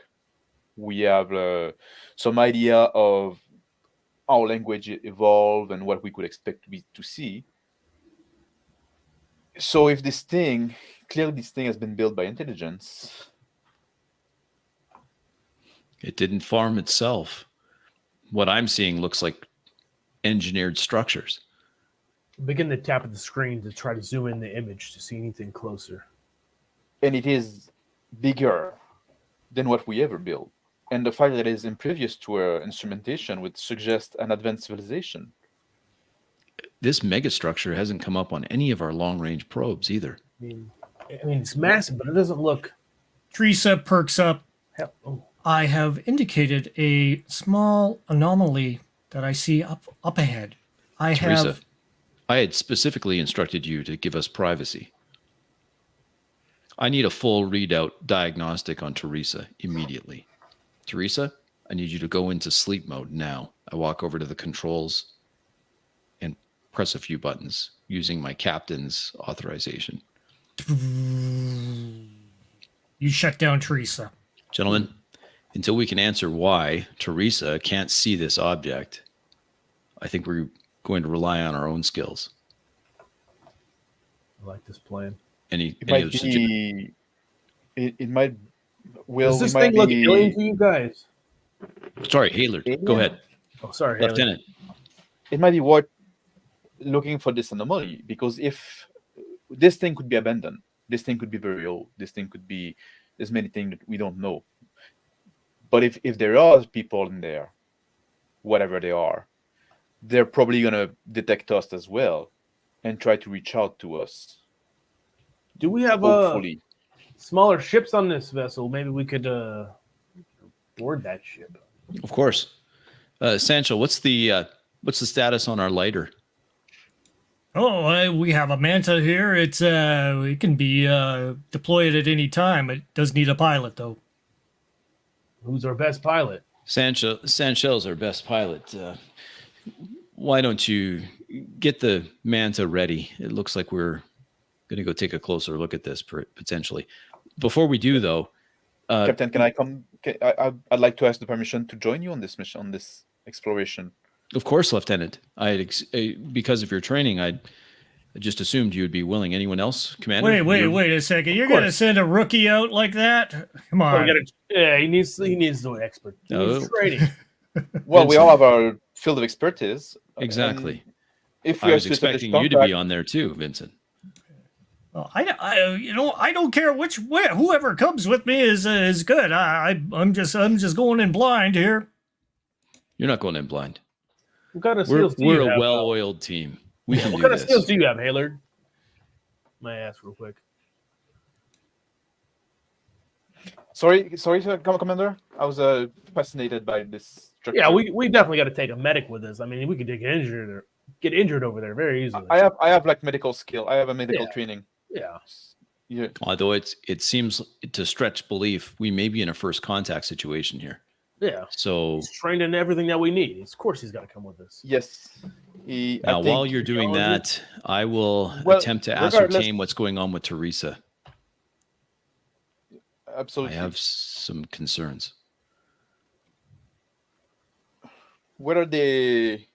S3: We have some idea of how language evolved and what we could expect to see. So if this thing has been built by intelligence.
S4: It didn't farm itself. What I'm seeing looks like engineered structures.
S2: Begin to tap at the screen to try to zoom in the image to see anything closer.
S3: And it is bigger than what we ever built. And the fact that it is impervious to our instrumentation would suggest an advanced civilization.
S4: This megastructure hasn't come up on any of our long-range probes either.
S2: I mean, it's massive, but it doesn't look.
S1: Teresa perks up.
S2: Oh.
S1: I have indicated a small anomaly that I see up ahead.
S4: Teresa, I had specifically instructed you to give us privacy. I need a full readout diagnostic on Teresa immediately. Teresa, I need you to go into sleep mode now. I walk over to the controls and press a few buttons using my captain's authorization.
S1: You shut down Teresa.
S4: Gentlemen, until we can answer why Teresa can't see this object, I think we're going to rely on our own skills.
S2: I like this plan.
S3: It might. Well,
S2: does this thing look alien to you guys?
S4: Sorry, Haylard. Go ahead.
S2: Oh, sorry,
S4: Lieutenant.
S3: It might be worth looking for this anomaly, because if this thing could be abandoned, this thing could be very old, this thing could be, there's many things that we don't know. But if there are people in there, whatever they are, they're probably going to detect us as well and try to reach out to us.
S2: Do we have
S3: hopefully
S2: smaller ships on this vessel? Maybe we could board that ship.
S4: Of course. Sancho, what's the status on our lighter?
S1: Oh, we have a Manta here. It can be deployed at any time. It does need a pilot, though.
S2: Who's our best pilot?
S4: Sanchel's our best pilot. Why don't you get the Manta ready? It looks like we're going to go take a closer look at this potentially. Before we do, though,
S3: Captain, can I come? I'd like to ask the permission to join you on this mission, on this exploration.
S4: Of course, Lieutenant. Because of your training, I just assumed you would be willing. Anyone else, Commander?
S1: Wait a second. You're going to send a rookie out like that? Come on.
S2: He needs the expert. He needs training.
S3: Well, we all have our field of expertise.
S4: Exactly.
S3: If
S4: I was expecting you to be on there too, Vincent.
S1: Well, I don't care whoever comes with me is good. I'm just going in blind here.
S4: You're not going in blind.
S2: What kind of skills do you have?
S4: We're a well-oiled team. We can do this.
S2: What kind of skills do you have, Haylard? May I ask real quick?
S3: Sorry, Commander. I was fascinated by this structure.
S2: Yeah, we definitely got to take a medic with us. I mean, we could get injured over there very easily.
S3: I have like medical skill. I have a medical training.
S2: Yeah.
S4: Although it seems to stretch belief, we may be in a first contact situation here.
S2: Yeah.
S4: So
S2: he's trained in everything that we need. Of course, he's got to come with us.
S3: Yes.
S4: Now, while you're doing that, I will attempt to ascertain what's going on with Teresa.
S3: Absolutely.
S4: I have some concerns.
S3: Whether they,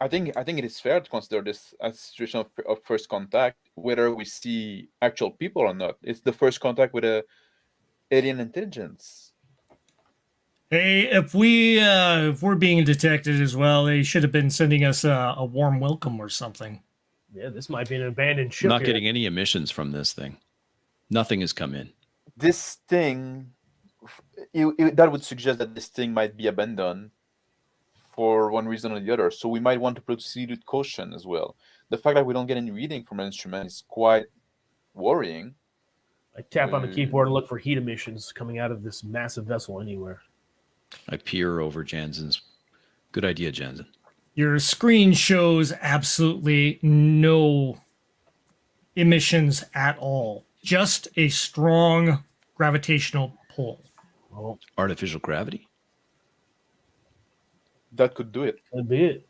S3: I think it is fair to consider this a situation of first contact, whether we see actual people or not. It's the first contact with a alien intelligence.
S1: Hey, if we're being detected as well, they should have been sending us a warm welcome or something.
S2: Yeah, this might be an abandoned ship.
S4: Not getting any emissions from this thing. Nothing has come in.
S3: This thing that would suggest that this thing might be abandoned for one reason or the other. So we might want to proceed with caution as well. The fact that we don't get any reading from an instrument is quite worrying.
S2: I tap on the keyboard and look for heat emissions coming out of this massive vessel anywhere.
S4: I peer over Jansen's. Good idea, Jansen.
S1: Your screen shows absolutely no emissions at all. Just a strong gravitational pull.
S2: Well,
S4: Artificial gravity?
S3: That could do it.
S2: that'd be it.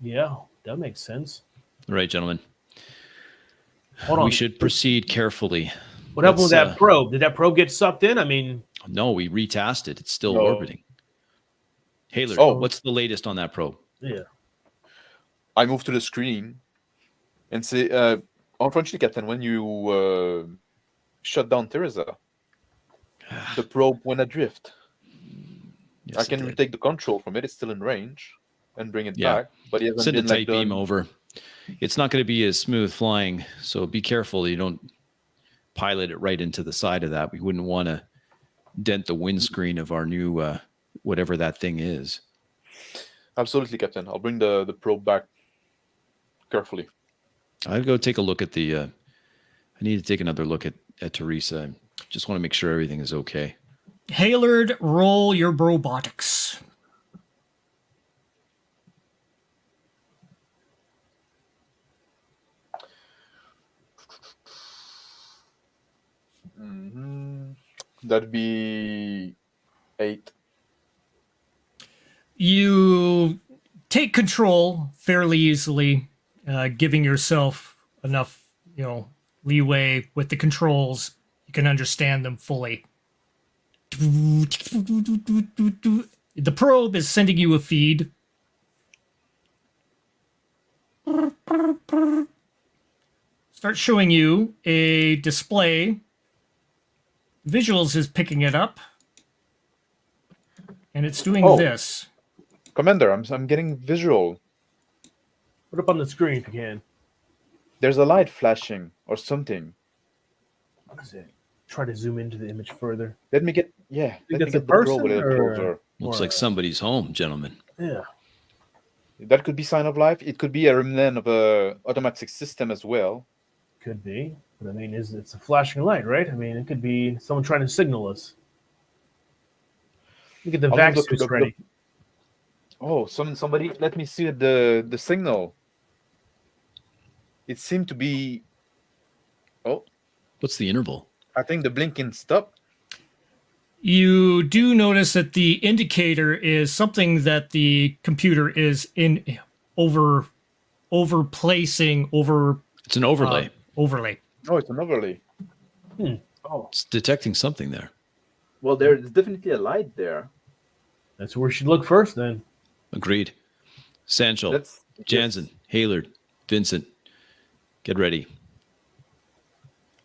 S2: Yeah, that makes sense.
S4: All right, gentlemen.
S2: Hold on.
S4: We should proceed carefully.
S2: What happened with
S4: Let's,
S2: that probe? Did that probe get sucked in? I mean,
S4: No, we retasked it. It's still
S3: No.
S4: orbiting. Haylard,
S3: Oh.
S4: what's the latest on that probe?
S2: yeah.
S3: I move to the screen and say, unfortunately, Captain, when you shut down Teresa, the probe went adrift.
S4: Yes,
S3: I
S4: it
S3: can
S4: did.
S3: retake the control from it. It's still in range and bring it
S4: Yeah.
S3: back. But he hasn't
S4: Send a
S3: been
S4: tight
S3: like
S4: beam
S3: done.
S4: over. It's not going to be as smooth flying, so be careful you don't pilot it right into the side of that. We wouldn't want to dent the windscreen of our new whatever that thing is.
S3: Absolutely, Captain. I'll bring the probe back carefully.
S4: I'll go take a look at the. I need to take another look at Teresa. Just want to make sure everything is okay.
S1: Haylard, roll your robotics.
S3: That'd be 8.
S1: You take control fairly easily, giving yourself enough, leeway with the controls. You can understand them fully. The probe is sending you a feed. Start showing you a display. Visuals is picking it up. And it's doing
S3: Oh.
S1: this.
S3: Commander, I'm getting visual.
S2: Put up on the screen if you can.
S3: There's a light flashing or something.
S2: What is it? Try to zoom into the image further.
S3: Let me get let me
S2: that's
S3: get
S2: a
S3: the probe a
S2: person
S3: little
S2: or-
S3: closer.
S4: Looks
S2: Or,
S4: like somebody's home, gentlemen.
S2: Yeah.
S3: That could be sign of life. It could be a remnant of a automatic system as well.
S2: Could be. But I mean, it's a flashing light, right? I mean, it could be someone trying to signal us. Look at the
S3: I'll
S2: vac
S3: look-
S2: suits
S3: look-
S2: ready.
S3: Oh, somebody let me see the signal. It seemed to be
S4: What's the interval?
S3: I think the blinking stopped.
S1: You do notice that the indicator is something that the computer is overplacing
S4: It's an overlay.
S1: overlay.
S3: Oh, it's an overlay. Oh.
S4: It's detecting something there.
S3: Well, there's definitely a light there.
S2: That's where we should look first, then.
S4: Agreed. Sancho,
S3: That's
S4: Jansen, Haylard, Vincent, get ready.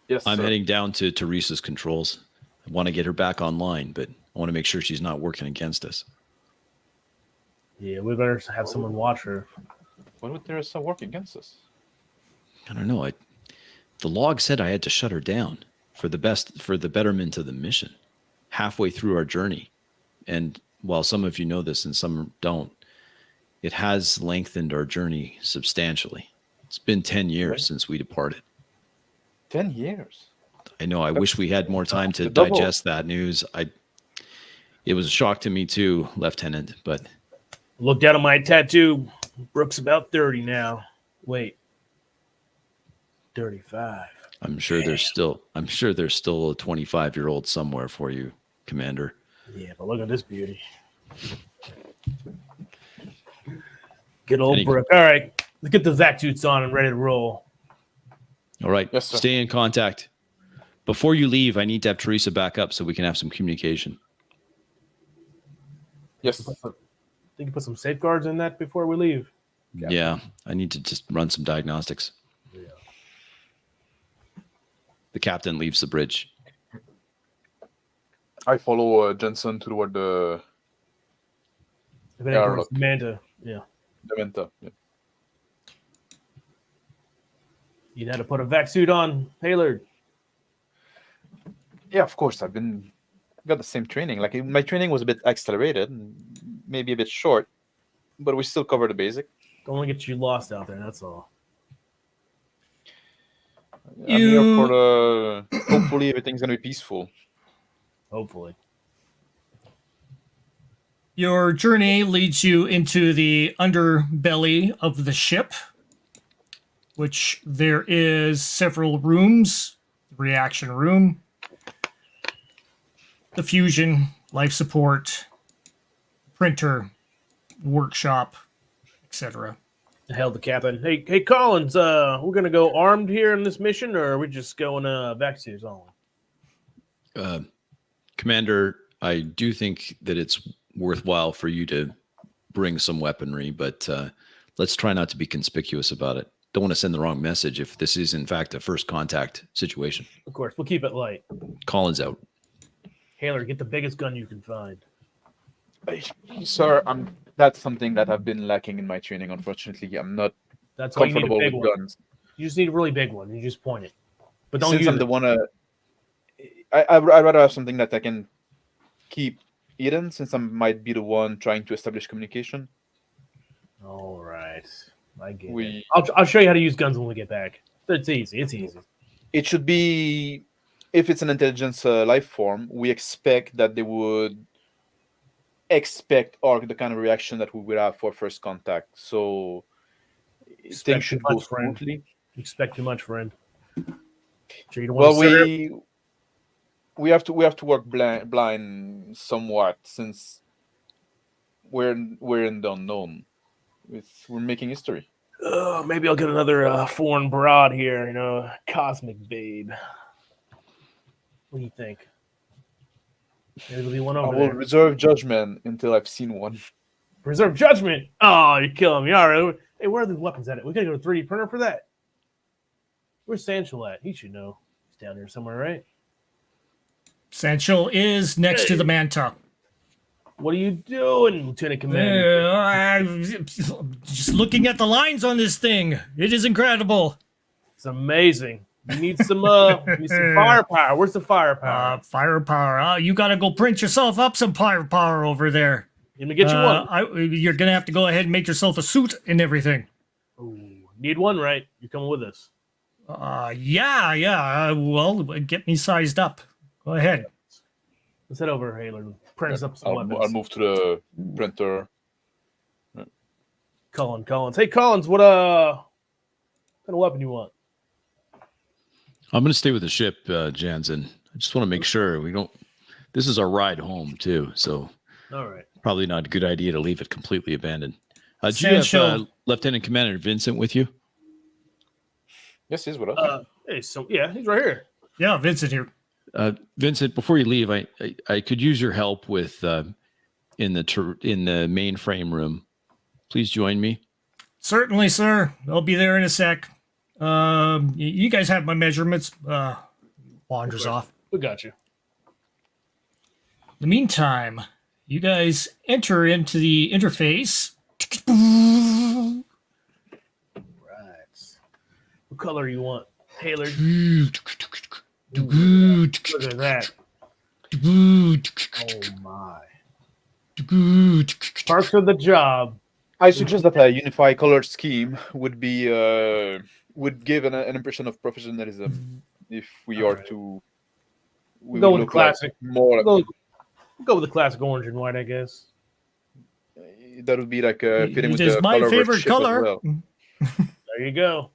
S3: Yes,
S4: I'm
S3: sir.
S4: heading down to Teresa's controls. I want to get her back online, but I want to make sure she's not working against us.
S2: Yeah, we better have someone watch her.
S3: When would Teresa work against us?
S4: I don't know. The log said I had to shut her down for the betterment of the mission halfway through our journey. And while some of you know this and some don't, it has lengthened our journey substantially. It's been 10 years since we departed.
S3: 10 years.
S4: I know. I wish we had more time to
S3: Double.
S4: digest that news. It was a shock to me too, Lieutenant, but
S2: Look down at my tattoo. Brooke's about 30 now. Wait. 35.
S4: I'm sure there's still a 25-year-old somewhere for you, Commander.
S2: Yeah, but look at this beauty. Good old
S4: Any-
S2: Brooke. All right. Let's get the vac suits on and ready to roll.
S4: All right.
S3: Yes, sir.
S4: Stay in contact. Before you leave, I need to have Teresa back up so we can have some communication.
S3: Yes.
S2: Think you put some safeguards in that before we leave.
S4: Yeah, I need to just run some diagnostics.
S2: Yeah.
S4: The captain leaves the bridge.
S3: I follow Jensen toward the
S2: If it
S3: Yeah,
S2: ain't
S3: look.
S2: Manta, yeah.
S3: Dementa. Yeah.
S2: You'd have to put a vac suit on, Haylard.
S3: Yeah, of course. I've been got the same training. Like my training was a bit accelerated, and maybe a bit short, but we still covered the basic.
S2: Don't want to get you lost out there. That's all.
S3: I'm here for the. Hopefully, everything's gonna be peaceful.
S2: Hopefully.
S1: Your journey leads you into the underbelly of the ship, which there is several rooms. The reaction room, the fusion, life support, printer, workshop, etc.
S2: Hailed the captain. Hey, Collins. We're gonna go armed here in this mission, or are we just going vaccines only?
S4: Commander, I do think that it's worthwhile for you to bring some weaponry, but let's try not to be conspicuous about it. Don't want to send the wrong message if this is in fact a first contact situation.
S2: Of course, we'll keep it light.
S4: Collins out.
S2: Haylard, get the biggest gun you can find.
S3: Sir, that's something that I've been lacking in my training. Unfortunately, I'm not
S2: That's why you need a
S3: comfortable
S2: big
S3: with
S2: one.
S3: guns.
S2: You just need a really big one. You just point it, but don't
S3: Since
S2: use
S3: I'm
S2: it.
S3: the one, I'd rather have something that I can keep hidden, since I might be the one trying to establish communication.
S2: All right, I get it.
S3: We
S2: I'll show you how to use guns when we get back. It's easy. It's easy.
S3: it should be, if it's an intelligence life form, we expect that they would expect or the kind of reaction that we would have for first contact. So
S2: Expect
S3: things should
S2: too
S3: go
S2: much, friend.
S3: smoothly.
S2: You expect too much, friend. Sure you don't
S3: Well,
S2: want to sit
S3: we have to work blind somewhat, since we're in the unknown. We're making history.
S2: Oh, maybe I'll get another foreign broad here, cosmic babe. What do you think? Maybe there'll be one
S3: I
S2: over
S3: will
S2: there.
S3: reserve judgment until I've seen one.
S2: Reserve judgment. Oh, you're killing me. All right. Hey, where are the weapons at? We gotta go to 3D printer for that. Where's Sanchel at? He should know. He's down here somewhere, right?
S1: Sanchel is next to the manta.
S2: What are you doing, Lieutenant Commander?
S1: I'm just looking at the lines on this thing. It is incredible.
S2: It's amazing. You need some firepower. Where's the firepower?
S1: Firepower. You got to go print yourself up some firepower over there.
S2: Let me get you one.
S1: You're going to have to go ahead and make yourself a suit and everything.
S2: Ooh, need one, right? You're coming with us.
S1: Yeah. Well, get me sized up. Go ahead.
S2: Let's head over, Haylard. Print us up some weapons.
S3: I'll move to the printer.
S2: Collins. Hey, Collins, what kind of weapon you want?
S4: I'm going to stay with the ship, Janzen. I just want to make sure we don't. This is our ride home too, so
S2: All right.
S4: probably not a good idea to leave it completely abandoned. Do you have Lieutenant Commander Vincent with you?
S3: Yes, he's with us.
S2: He's right here.
S1: Yeah, Vincent here.
S4: Vincent, before you leave, I could use your help with in the mainframe room. Please join me.
S1: Certainly, sir. I'll be there in a sec. You guys have my measurements. Wanders off.
S2: We got you.
S1: In the meantime, you guys enter into the interface.
S2: Right. What color you want, Haylard? Look at that. Oh my. Parts of the job.
S3: I suggest that a unified color scheme would be would give an impression of professionalism if we are to. We
S2: Go
S3: would
S2: with the
S3: look like
S2: classic.
S3: more.
S2: Go with the classic orange and white, I guess.
S3: That would be like fitting
S1: It
S3: with
S1: is
S3: the
S1: my
S3: color of our
S1: favorite
S3: ship as
S1: color.
S3: well.
S2: There you go.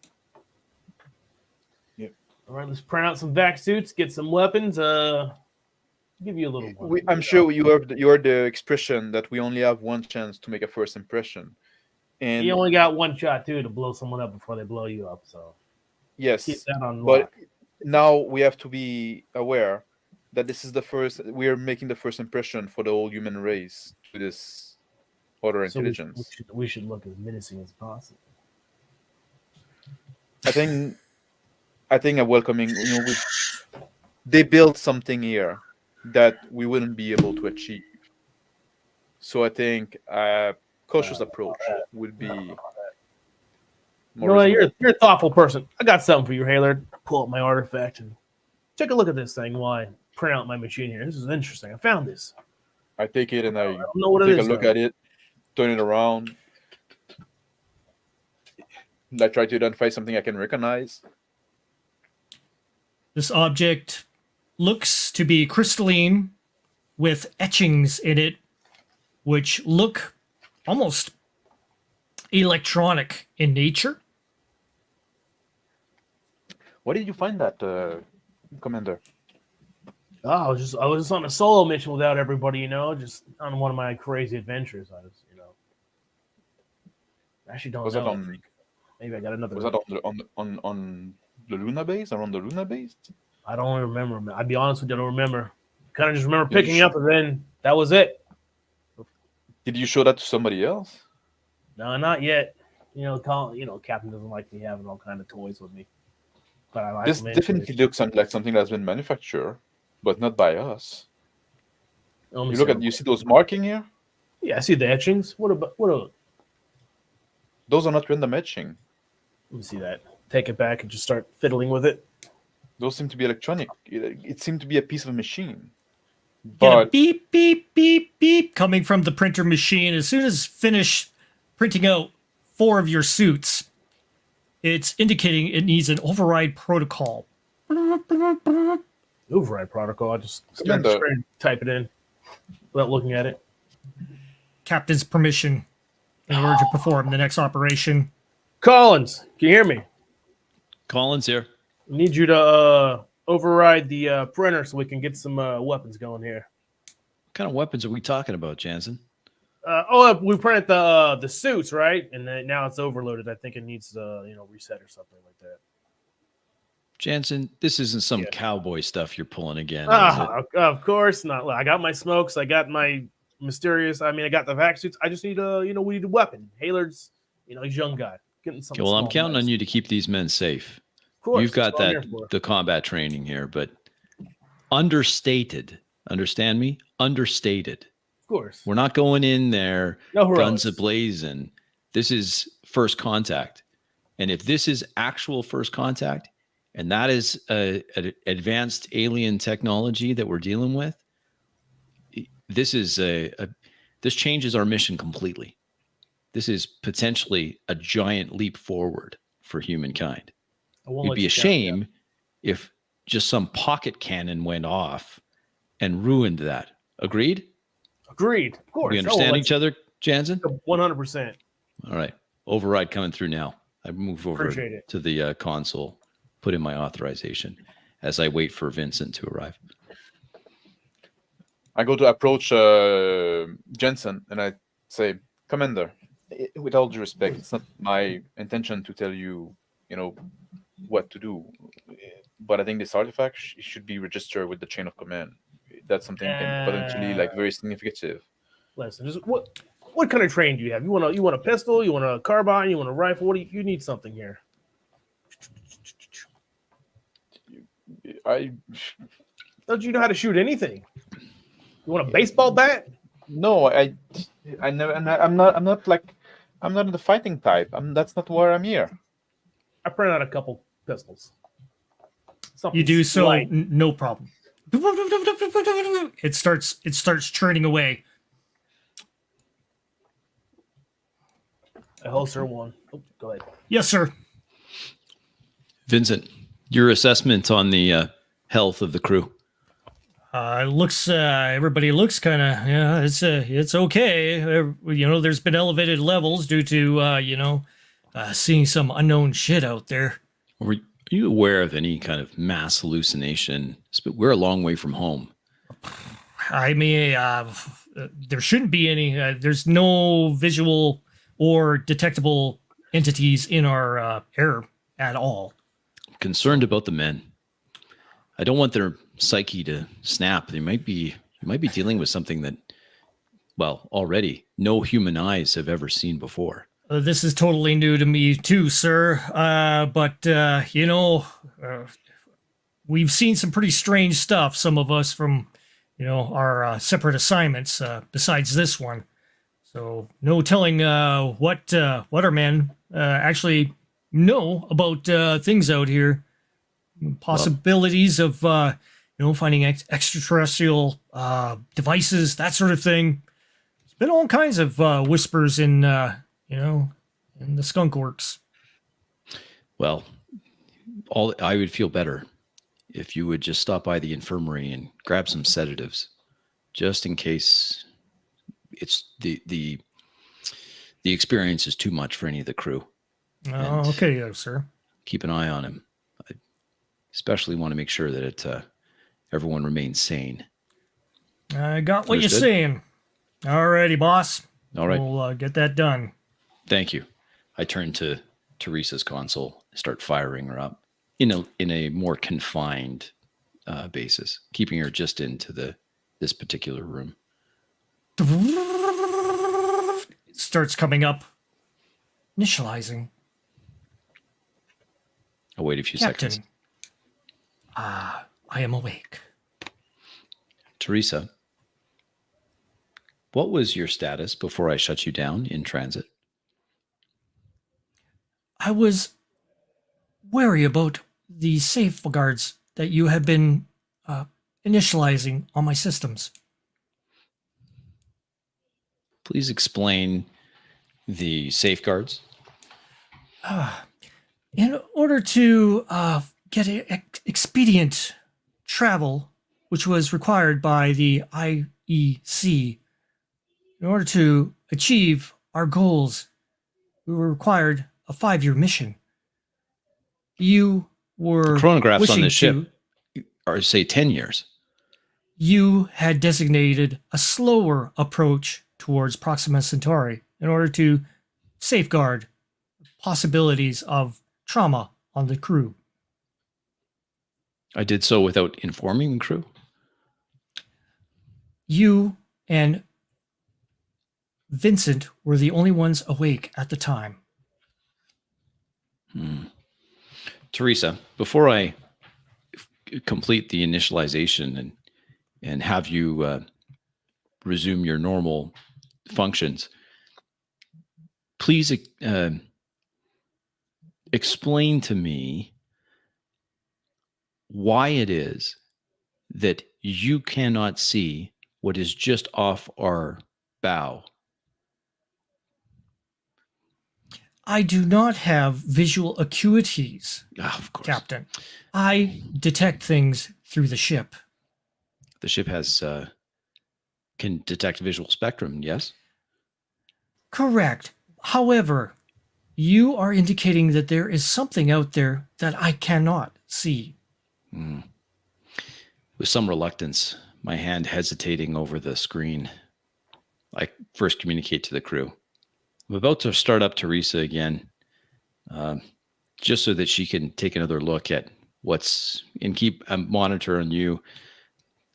S3: Yep.
S2: All right, let's print out some vac suits, get some weapons. Give you a little one.
S3: I'm sure you are the expression that we only have one chance to make a first impression, and
S2: You only got one shot too to blow someone up before they blow you up. So
S3: yes,
S2: keep that on
S3: but
S2: lock.
S3: now we have to be aware that this is the first. We are making the first impression for the whole human race to this other
S2: So
S3: intelligence.
S2: we should look as menacing as possible.
S3: I think a welcoming. They built something here that we wouldn't be able to achieve. So I think a cautious approach would be. More
S2: You're a thoughtful person. I got something for you, Haylard. Pull up my artifact and take a look at this thing. Why? print out my machine here. This is interesting. I found this.
S3: I take it and I
S2: don't know what it
S3: take
S2: is,
S3: a look
S2: though.
S3: at it, turn it around. I try to identify something I can recognize.
S1: This object looks to be crystalline with etchings in it, which look almost electronic in nature.
S3: Where did you find that, Commander?
S2: Oh, I was just on a solo mission without everybody, you know, just on one of my crazy adventures. I was, you know, I actually don't
S3: Was
S2: know.
S3: that on?
S2: Maybe I got another.
S3: Was that on the Luna base? Around the Luna base?
S2: I don't remember. Man. I'll be honest with you, I don't remember. Kind of just remember
S3: Yeah, you
S2: picking up, and then that was it.
S3: Did you show that to somebody else?
S2: No, not yet. You know, Captain doesn't like me having all kind of toys with me. But I like
S3: This
S2: them
S3: definitely looks like something that's been manufactured, but not by us.
S2: Let me
S3: You look
S2: see.
S3: at, you see those marking here?
S2: Yeah, I see the etchings. What?
S3: Those are not random etching.
S2: Let me see that. Take it back and just start fiddling with it.
S3: Those seem to be electronic. It seemed to be a piece of a machine.
S1: Get a
S3: But
S1: beep, beep, beep, beep coming from the printer machine. As soon as finish printing out 4 of your suits, it's indicating it needs an override protocol.
S2: Override protocol. I just start to type it in without looking at it.
S1: Captain's permission in order to perform the next operation.
S2: Collins, can you hear me?
S4: Collins here.
S2: I need you to override the printer so we can get some weapons going here.
S4: What kind of weapons are we talking about, Janzen?
S2: We printed the suits, right? And then now it's overloaded. I think it needs reset or something like that.
S4: Jansen, this isn't some cowboy stuff you're pulling again. Is it?
S2: Of course not. Look, I got my smokes. I got my mysterious. I mean, I got the vac suits. I just need we need a weapon. Haylard's, he's a young guy. Getting something.
S4: Okay, well, I'm
S2: small,
S4: counting
S2: nice.
S4: on you to keep these men safe.
S2: Of course,
S4: You've got
S2: that's what I'm
S4: that
S2: here for.
S4: the combat training here, but understated. Understand me? Understated.
S2: Of course.
S4: We're not going in there
S2: No heroics.
S4: guns ablazing. This is first contact. And if this is actual first contact, and that is an advanced alien technology that we're dealing with, this is this changes our mission completely. This is potentially a giant leap forward for humankind. It'd be a shame if just some pocket cannon went off and ruined that. Agreed?
S2: Agreed. Of course.
S4: We understand each other, Janzen?
S2: 100%.
S4: All right. Override coming through now. I move over to the console, put in my authorization as I wait for Vincent to arrive.
S3: I go to approach Jensen and I say, Commander, with all due respect, it's not my intention to tell you, what to do. But I think this artifact should be registered with the chain of command. That's something potentially very significant.
S2: Listen, what kind of train do you have? You want a pistol? You want a carbine? You want a rifle? What do you need something here? Don't you know how to shoot anything? You want a baseball bat?
S3: No, I never. And I'm not in the fighting type. That's not where I'm here.
S2: I print out a couple pistols.
S1: You do so, no problem. It starts churning away.
S2: I holster one. Oh, go ahead.
S1: Yes, sir.
S4: Vincent, your assessment on the health of the crew.
S1: Everybody looks kind of, it's okay. There's been elevated levels due to, seeing some unknown shit out there.
S4: Are you aware of any kind of mass hallucination? We're a long way from home.
S1: I mean, there shouldn't be any. There's no visual or detectable entities in our air at all.
S4: I'm concerned about the men. I don't want their psyche to snap. You might be dealing with something that, well, already no human eyes have ever seen before.
S1: This is totally new to me too, sir. But we've seen some pretty strange stuff. Some of us from, our separate assignments. Besides this one, so no telling what our men actually know about things out here. Possibilities of finding extraterrestrial devices, that sort of thing. There's been all kinds of whispers in the skunk works.
S4: Well, I would feel better if you would just stop by the infirmary and grab some sedatives, just in case it's the experience is too much for any of the crew.
S1: Oh, okay, yes, sir.
S4: Keep an eye on him. I especially want to make sure that everyone remains sane.
S1: I got what
S4: Understood.
S1: you're saying. Alrighty, boss.
S4: All right.
S1: We'll get that done.
S4: Thank you. I turn to Teresa's console and start firing her up in a more confined basis, keeping her just into this particular room.
S1: It starts coming up. Initializing.
S4: I'll wait a few
S1: Captain.
S4: seconds.
S1: I am awake.
S4: Teresa, what was your status before I shut you down in transit?
S1: I was wary about the safeguards that you have been initializing on my systems.
S4: Please explain the safeguards.
S1: In order to get expedient travel, which was required by the IEC, in order to achieve our goals, we were required a 5-year mission. You were
S4: The chronographs on
S1: wishing
S4: this
S1: to-
S4: ship are, say, 10 years.
S1: You had designated a slower approach towards Proxima Centauri in order to safeguard possibilities of trauma on the crew.
S4: I did so without informing the crew.
S1: You and Vincent were the only ones awake at the time.
S4: Teresa, before I complete the initialization and have you resume your normal functions, please explain to me why it is that you cannot see what is just off our bow.
S1: I do not have visual acuities,
S4: Of course.
S1: Captain. I detect things through the ship.
S4: The ship has can detect visual spectrum, yes?
S1: Correct. However, you are indicating that there is something out there that I cannot see.
S4: With some reluctance, my hand hesitating over the screen, I first communicate to the crew. I'm about to start up Teresa again, just so that she can take another look at and keep a monitor on you.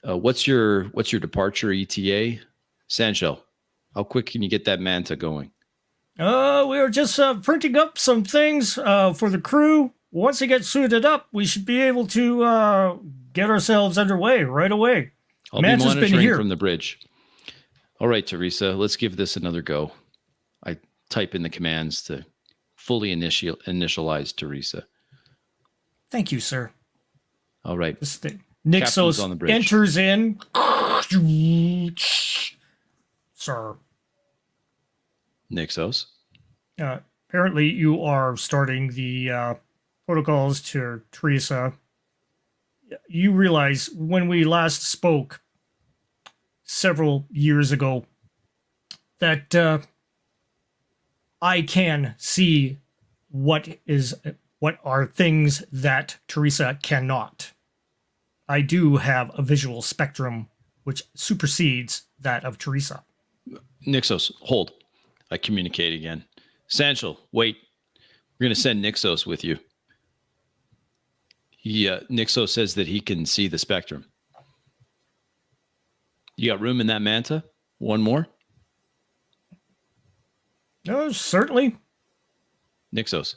S4: What's your departure ETA? Sandshell, how quick can you get that manta going?
S1: We are just printing up some things for the crew. Once they get suited up, we should be able to get ourselves underway right away.
S4: I'll
S1: Manta's
S4: be
S1: been
S4: monitoring
S1: here.
S4: from the bridge. All right, Teresa, let's give this another go. I type in the commands to fully initialize Teresa.
S1: Thank you, sir.
S4: All right.
S1: This thing.
S4: Captain's on the
S1: Nixos
S4: bridge.
S1: enters in. Sir,
S4: Nixos.
S1: apparently you are starting the protocols to Teresa. You realize when we last spoke several years ago that I can see what are things that Teresa cannot. I do have a visual spectrum which supersedes that of Teresa.
S4: Nixos, hold. I communicate again. Sanchel, wait. We're going to send Nixos with you. Nixos says that he can see the spectrum. You got room in that manta? One more?
S1: No, certainly.
S4: Nixos,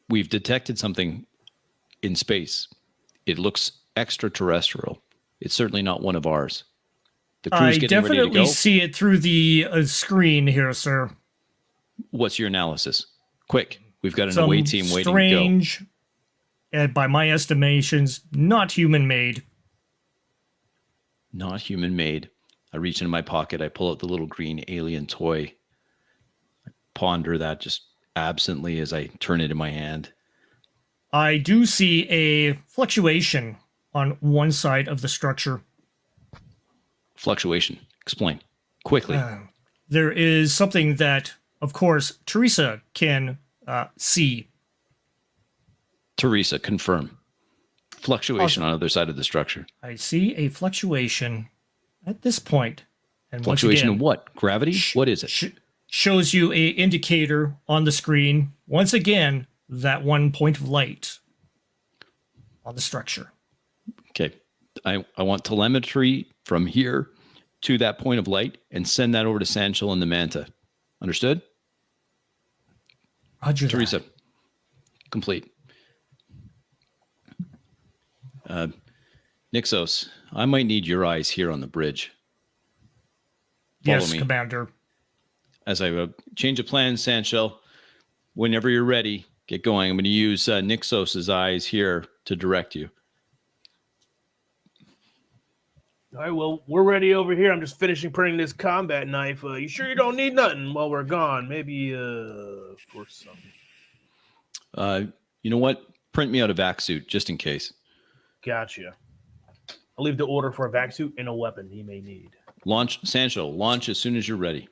S4: we've detected something in space. It looks extraterrestrial. It's certainly not one of ours. The crew's
S1: I
S4: getting ready to
S1: definitely
S4: go.
S1: see it through the screen here, sir.
S4: What's your analysis? Quick. We've got an
S1: Some
S4: away team waiting to go.
S1: strange, by my estimations, not human-made
S4: not human made. I reach into my pocket. I pull out the little green alien toy. I ponder that just absently as I turn it in my hand.
S1: I do see a fluctuation on one side of the structure.
S4: Fluctuation. Explain. Quickly.
S1: There is something that, of course, Teresa can see.
S4: Teresa, confirm. Fluctuation on the other side of the structure.
S1: I see a fluctuation at this point. And
S4: Fluctuation
S1: once again,
S4: in what? Gravity? What is it?
S1: Shows you a indicator on the screen. Once again, that one point of light on the structure.
S4: Okay. I want telemetry from here to that point of light and send that over to Sanchel and the Manta. Understood?
S1: Roger
S4: Teresa,
S1: that.
S4: complete. Nixos, I might need your eyes here on the bridge. Follow
S1: Yes,
S4: me.
S1: Commander.
S4: As I change of plans, Sanchel, whenever you're ready, get going. I'm going to use Nixos's eyes here to direct you.
S2: All right, well, we're ready over here. I'm just finishing printing this combat knife. You sure you don't need nothing while we're gone? Maybe for something.
S4: You know what? Print me out a vac suit just in case.
S2: Gotcha. I'll leave the order for a vac suit and a weapon he may need.
S4: Launch, Sanchel. Launch as soon as you're ready.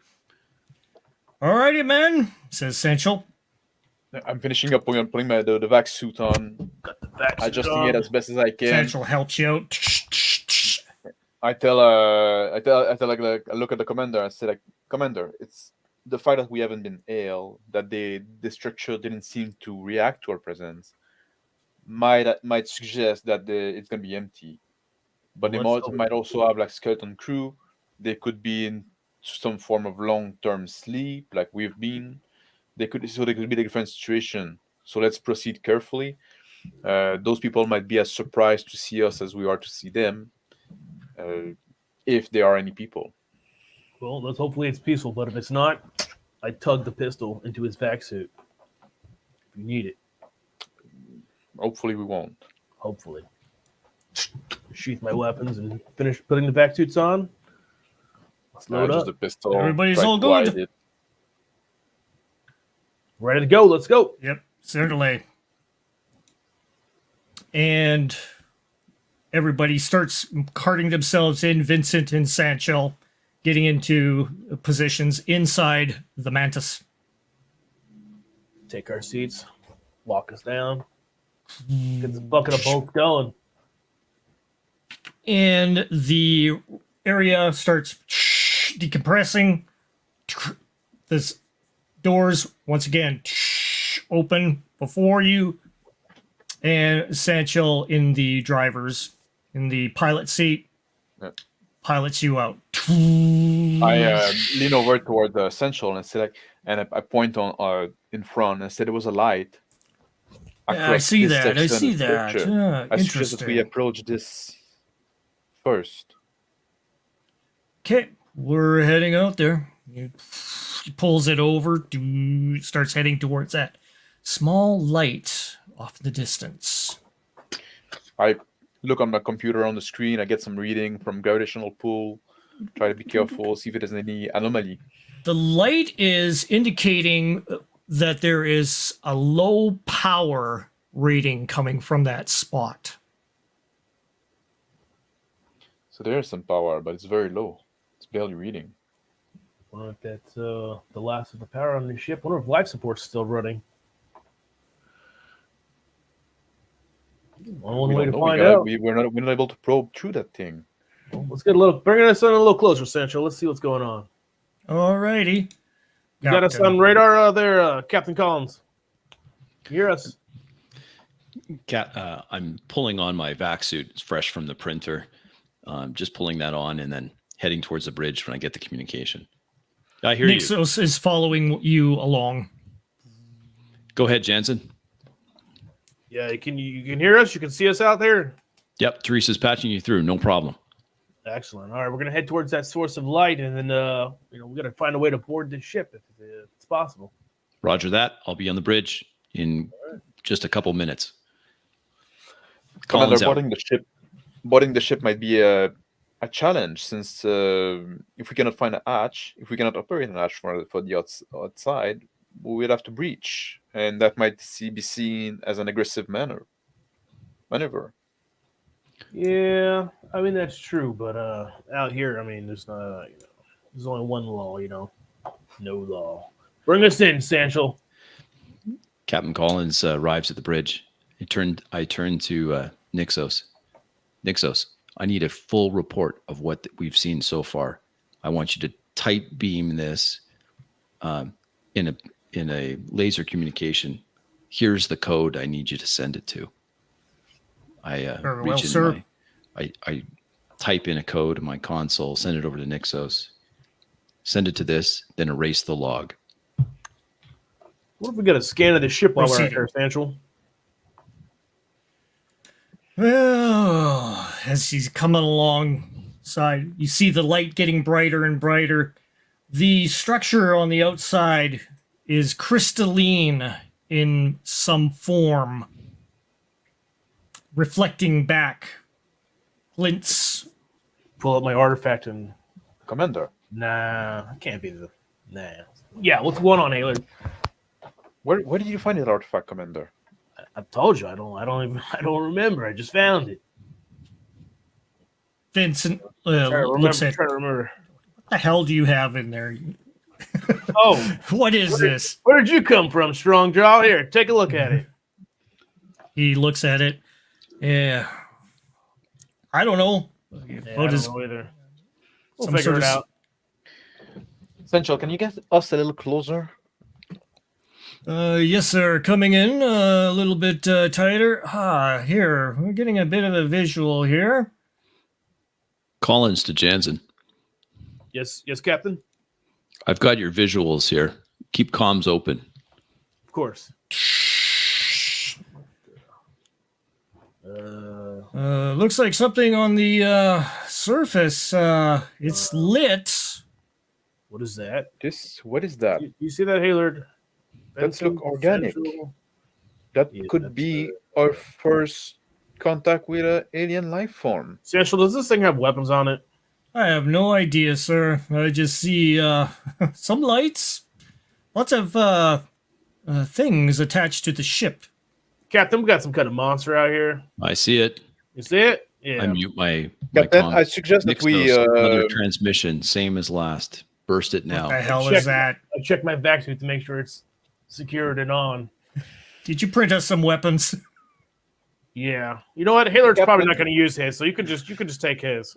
S1: Alrighty, man, says Sanchel.
S3: I'm finishing up putting the vac suit on,
S2: Got the vac suit
S3: adjusting
S2: on.
S3: it as best as I can.
S1: Sanchel helps you out.
S3: I tell like I look at the commander and say like, Commander, it's the fact that we haven't been ill, that the structure didn't seem to react to our presence, might suggest that it's gonna be empty. But they might also have like skeleton crew. They could be in some form of long-term sleep, like we've been. They could be a different situation. So let's proceed carefully. Those people might be as surprised to see us as we are to see them. If there are any people.
S2: Well, hopefully it's peaceful, but if it's not, I tug the pistol into his vac suit. If you need it.
S3: Hopefully we won't.
S2: Hopefully. Sheath my weapons and finish putting the vac suits on. Let's load
S3: Just
S2: up.
S3: the pistol.
S1: Everybody's
S3: try
S1: all
S3: to hide
S1: good.
S3: it.
S2: Ready to go. Let's go.
S1: Yep, certainly. And everybody starts carting themselves in, Vincent and Sanchel, getting into positions inside the Mantis.
S2: Take our seats. Walk us down. Get the bucket of bolts going.
S1: And the area starts decompressing. The doors, once again, open before you. And Sanchel in the pilot seat, pilots you out.
S3: I lean over toward the Central and say like, and I point on in front and said it was a light.
S1: I see
S3: this
S1: that. I
S3: section
S1: see
S3: of the
S1: that.
S3: structure. I suggest that we
S1: Interesting.
S3: approach this first.
S1: Okay, we're heading out there. He pulls it over, starts heading towards that small light off in the distance.
S3: I look on my computer on the screen. I get some reading from gravitational pull. Try to be careful, see if there's any anomaly.
S1: The light is indicating that there is a low power reading coming from that spot.
S3: So there is some power, but it's very low. It's barely reading.
S2: Wonder if that's the last of the power on the ship. Wonder if life support's still running. One way to find out.
S3: We're not able to probe through that thing.
S2: Well, let's get bring us in a little closer, Sancho. Let's see what's going on.
S1: Alrighty.
S2: You got us on radar there, Captain Collins. You hear us?
S4: I'm pulling on my vac suit. It's fresh from the printer. Just pulling that on and then heading towards the bridge when I get the communication. I hear you.
S1: Nixos is following you along.
S4: Go ahead, Janzen.
S2: Yeah, you can hear us? You can see us out there?
S4: Yep, Teresa's patching you through. No problem.
S2: Excellent. All right, we're going to head towards that source of light, and then we got to find a way to board this ship if it's possible.
S4: Roger that. I'll be on the bridge in just a couple minutes.
S3: Commander,
S4: Collins out.
S3: boarding the ship might be a a challenge, since if we cannot find a hatch, if we cannot operate an hatch for the outside, we'll have to breach, and that might be seen as an aggressive maneuver.
S2: Yeah, I mean that's true, but out here, I mean, there's not, there's only one law, no law. Bring us in, Sanchel.
S4: Captain Collins arrives at the bridge. I turn to Nixos. Nixos, I need a full report of what we've seen so far. I want you to tight beam this in a laser communication. Here's the code I need you to send it to. I I type in a code in my console, send it over to Nixos, send it to this, then erase the log.
S2: What if we get a scan of the ship while we're out here, Sanchel?
S1: Well, as he's coming alongside, you see the light getting brighter and brighter. The structure on the outside is crystalline in some form, reflecting back. Glints.
S2: Pull up my artifact and...
S3: Commander.
S2: Nah, it can't be the... Nah. Yeah, what's going on, Haylard?
S3: Where did you find that artifact, Commander?
S2: I told you, I don't remember. I just found it.
S1: Vincent
S2: Trying to remember.
S1: What the hell do you have in there?
S2: Oh,
S1: What is this?
S2: Where did you come from, Strongjaw? Here, take a look at it.
S1: He looks at it. Yeah. I don't know.
S2: Yeah, I
S1: What
S2: don't
S1: is
S2: know either. We'll
S1: some
S2: figure
S1: sort
S2: it
S1: of
S2: out.
S3: Central, can you get us a little closer?
S1: Yes, sir. Coming in a little bit tighter. Here. We're getting a bit of a visual here.
S4: Collins to Janzen.
S2: Yes, Captain.
S4: I've got your visuals here. Keep comms open.
S2: Of course.
S1: Looks like something on the surface. It's lit.
S2: What is that?
S3: What is that?
S2: You see that, Haylard?
S3: That look organic.
S2: Central?
S3: That
S2: Yeah,
S3: could
S2: that's,
S3: be our first contact with an alien life form.
S2: Central, does this thing have weapons on it?
S1: I have no idea, sir. I just see some lights. Lots of things attached to the ship.
S2: Captain, we got some kind of monster out here.
S4: I see it.
S2: You see it? Yeah.
S4: I mute my
S3: Captain,
S4: comms.
S3: I suggest that we
S4: another transmission, same as last. Burst it now.
S1: What the hell is that?
S2: I checked my vac suit to make sure it's secured and on.
S1: Did you print us some weapons?
S2: Yeah. You know what? Haylard's
S3: Captain.
S2: probably not going to use his, so you can just take his.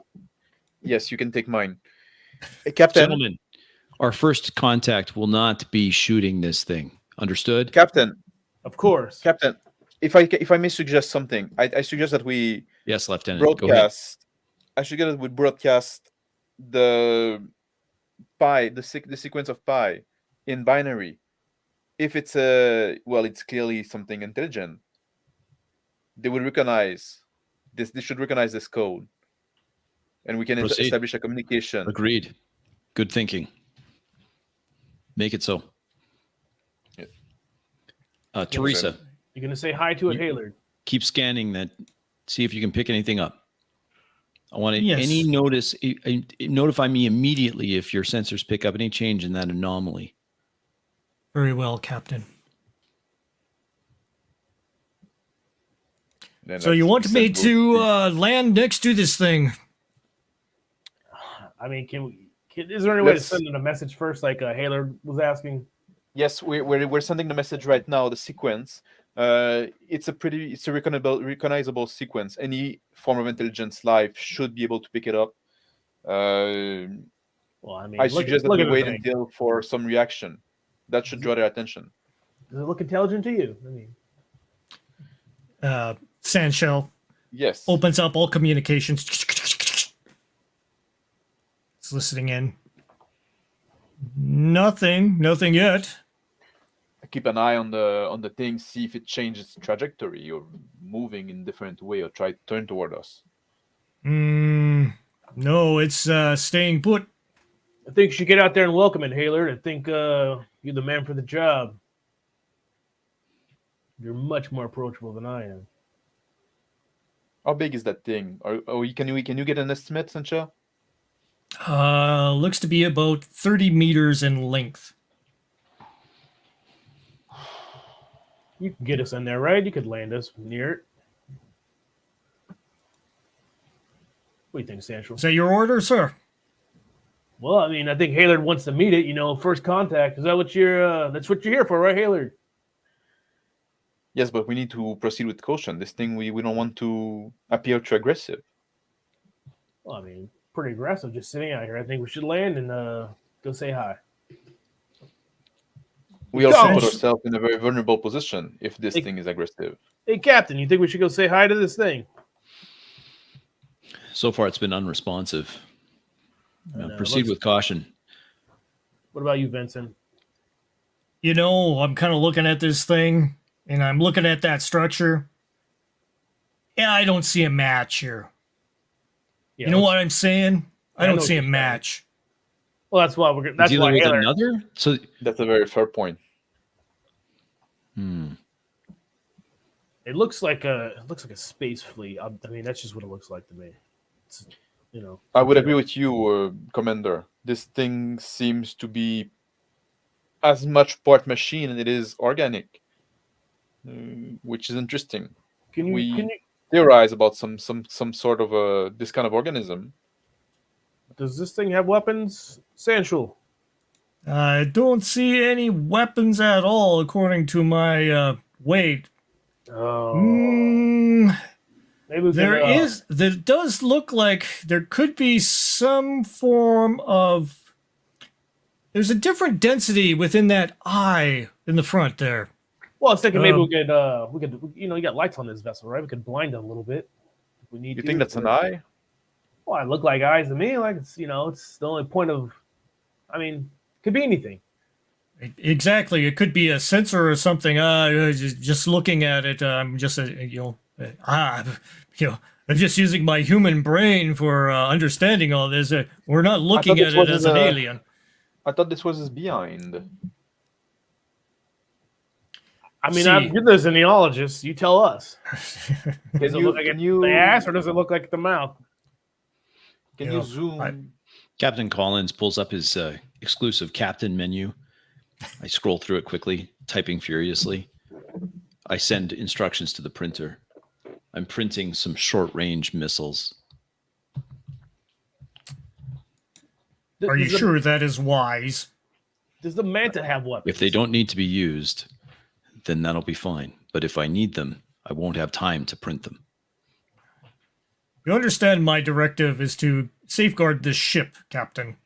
S3: Yes, you can take mine. Captain,
S4: Gentlemen, our first contact will not be shooting this thing. Understood?
S3: Captain,
S2: Of course.
S3: Captain. If I may suggest something, I suggest that we
S4: Yes, Lieutenant. Go ahead.
S3: broadcast. I suggest that we broadcast the sequence of pi in binary. If it's it's clearly something intelligent. They would recognize this. They should recognize this code, and we can
S4: Proceed.
S3: establish a communication.
S4: Agreed. Good thinking. Make it so.
S3: Yeah.
S4: Teresa,
S2: You're going to say hi to it, Haylard.
S4: keep scanning that. See if you can pick anything up. I want
S1: Yes.
S4: any notice. Notify me immediately if your sensors pick up any change in that anomaly.
S1: Very well, Captain.
S3: Then
S1: So you want me
S3: send
S1: to
S3: both-
S1: land next to this thing?
S2: I mean, is there any way to
S3: Let's-
S2: send in a message first, like Haylard was asking?
S3: Yes, we're sending the message right now. The sequence. It's a recognizable sequence. Any form of intelligence life should be able to pick it up.
S2: Well, I mean,
S3: I suggest that we
S2: at the
S3: wait
S2: thing.
S3: until for some reaction. That should draw their attention.
S2: Does it look intelligent to you? I mean,
S1: Sandshell
S3: Yes.
S1: opens up all communications. It's listening in. Nothing yet.
S3: Keep an eye on the thing. See if it changes trajectory or moving in different way or try to turn toward us.
S1: No, it's staying put.
S2: I think you should get out there and welcome it, Haylard. I think you're the man for the job. You're much more approachable than I am.
S3: How big is that thing? Or can you get an estimate, Sancha?
S1: Looks to be about 30 meters in length.
S2: You can get us in there, right? You could land us near it. What do you think, Sancho?
S1: Is that your order, sir?
S2: Well, I mean, I think Haylard wants to meet it. You know, first contact. Is that what you're? That's what you're here for, right, Haylard?
S3: Yes, but we need to proceed with caution. This thing, we don't want to appear too aggressive.
S2: Well, I mean, pretty aggressive just sitting out here. I think we should land and go say hi.
S3: We also put
S1: Gosh.
S3: ourselves in a very vulnerable position if this thing is aggressive.
S2: Hey, Captain, you think we should go say hi to this thing?
S4: So far, it's been unresponsive.
S2: know,
S4: Proceed
S2: looks-
S4: with caution.
S2: What about you, Vincent?
S1: You know, I'm kind of looking at this thing, and I'm looking at that structure. Yeah, I don't see a match here.
S2: Yeah,
S1: You know what I'm saying? I
S2: I know
S1: don't
S2: what
S1: see a
S2: you're saying.
S1: match.
S2: Well, that's why we're. That's
S4: Dealing
S2: why
S4: with
S2: Haylard.
S4: another? So,
S3: That's a very fair point.
S2: It looks like a space fleet. I mean, that's just what it looks like to me. It's, you know.
S3: I would agree with you, Commander. This thing seems to be as much part machine as it is organic, which is interesting.
S2: Can you?
S3: we-
S2: Can you?
S3: Theorize about some sort of this kind of organism.
S2: Does this thing have weapons, Sancho?
S1: I don't see any weapons at all, according to my weight.
S2: Oh,
S1: Mm,
S2: maybe we
S1: there
S2: can,
S1: is. There does look like there could be some form of. There's a different density within that eye in the front there.
S2: Well, I was thinking maybe
S1: Um,
S2: we could, you got lights on this vessel, right? We could blind it a little bit if we need
S3: You
S2: to.
S3: think that's an eye?
S2: Well, it look like eyes to me. Like it's, it's the only point of. I mean, could be anything.
S1: Exactly, it could be a sensor or something. Just looking at it, I'm just I'm just using my human brain for understanding all this. We're not looking
S3: this
S1: at it as
S3: wasn't
S1: an
S3: a-
S1: alien.
S3: I thought this was his behind.
S2: I mean,
S1: See.
S2: I'm you're the neologist. You tell us.
S3: Can
S2: Does it
S3: you,
S2: look like
S3: can
S2: it's
S3: you,
S2: the ass, or does it look like the mouth?
S3: can
S1: Yeah,
S3: you zoom?
S4: Captain Collins pulls up his exclusive captain menu. I scroll through it quickly, typing furiously. I send instructions to the printer. I'm printing some short-range missiles.
S1: Are you
S2: Does the-
S1: sure that is wise?
S2: Does the manta have weapons?
S4: If they don't need to be used, then that'll be fine. But if I need them, I won't have time to print them.
S1: You understand my directive is to safeguard this ship, Captain.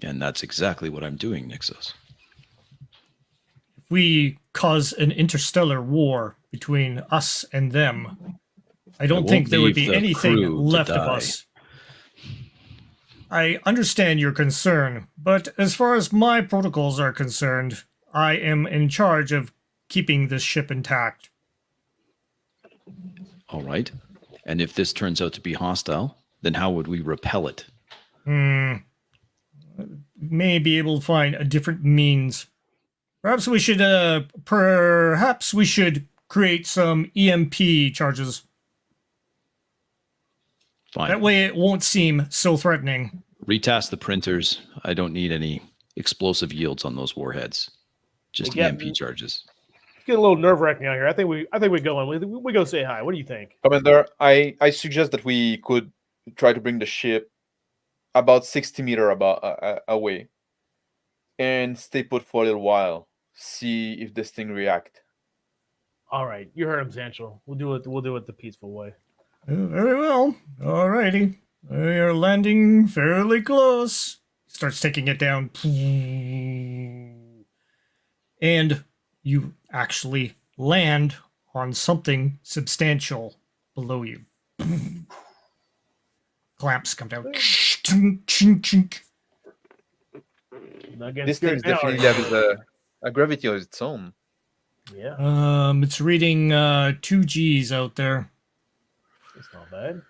S4: And that's exactly what I'm doing, Nixos.
S1: If we cause an interstellar war between us and them, I don't
S4: won't
S1: think there would
S4: leave
S1: be
S4: the
S1: anything
S4: crew to
S1: left of
S4: die.
S1: us. I understand your concern, but as far as my protocols are concerned, I am in charge of keeping this ship intact.
S4: All right. And if this turns out to be hostile, then how would we repel it?
S1: May be able to find a different means. Perhaps we should create some EMP charges.
S4: Fine.
S1: That way it won't seem so threatening.
S4: Retask the printers. I don't need any explosive yields on those warheads. Just
S2: They get-
S4: EMP charges.
S2: It's getting a little nerve wracking out here. I think we go in. We go say hi. What do you think?
S3: Commander, I suggest that we could try to bring the ship about 60 meters away and stay put for a little while. See if this thing react.
S2: All right, you heard him, Sancho. We'll do it the peaceful way.
S1: Very well. Alrighty. We are landing fairly close. Starts taking it down. And you actually land on something substantial below you. Clamps come down.
S2: Not getting
S3: This
S2: scared
S3: thing
S2: now,
S3: definitely
S2: are you?
S3: has a gravity of its own.
S2: Yeah,
S1: It's reading 2 Gs out there.
S2: it's not bad.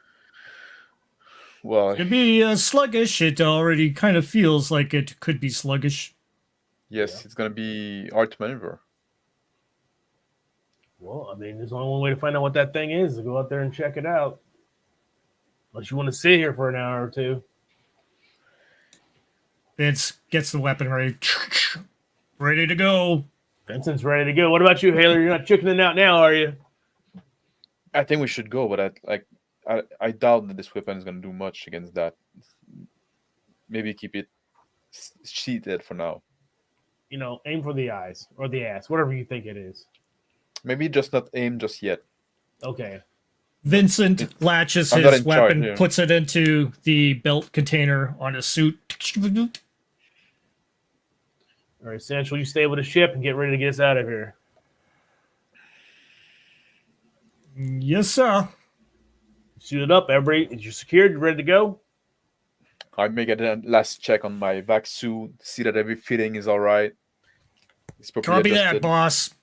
S3: Well,
S1: It'd be sluggish. It already kind of feels like it could be sluggish.
S3: yes, it's gonna be hard to maneuver.
S2: Well, I mean, there's only one way to find out what that thing is: to go out there and check it out. Unless you want to sit here for an hour or two.
S1: Vince gets the weapon ready. Ready to go.
S2: Vincent's ready to go. What about you, Haylard? You're not chickening out now, are you?
S3: I think we should go, but I doubt that this weapon is going to do much against that. Maybe keep it seated for now.
S2: You know, aim for the eyes or the ass, whatever you think it is.
S3: Maybe just not aim just yet.
S2: Okay.
S1: Vincent latches
S3: I'm not
S1: his
S3: in charge
S1: weapon,
S3: here.
S1: puts it into the belt container on his suit.
S2: All right, Sancho, you stay with the ship and get ready to get us out of here.
S1: Yes, sir.
S2: Suited up, everybody. Is you secured? You ready to go?
S3: I make a last check on my vac suit, see that every fitting is all right. It's properly
S1: Copy that,
S3: adjusted.
S1: boss.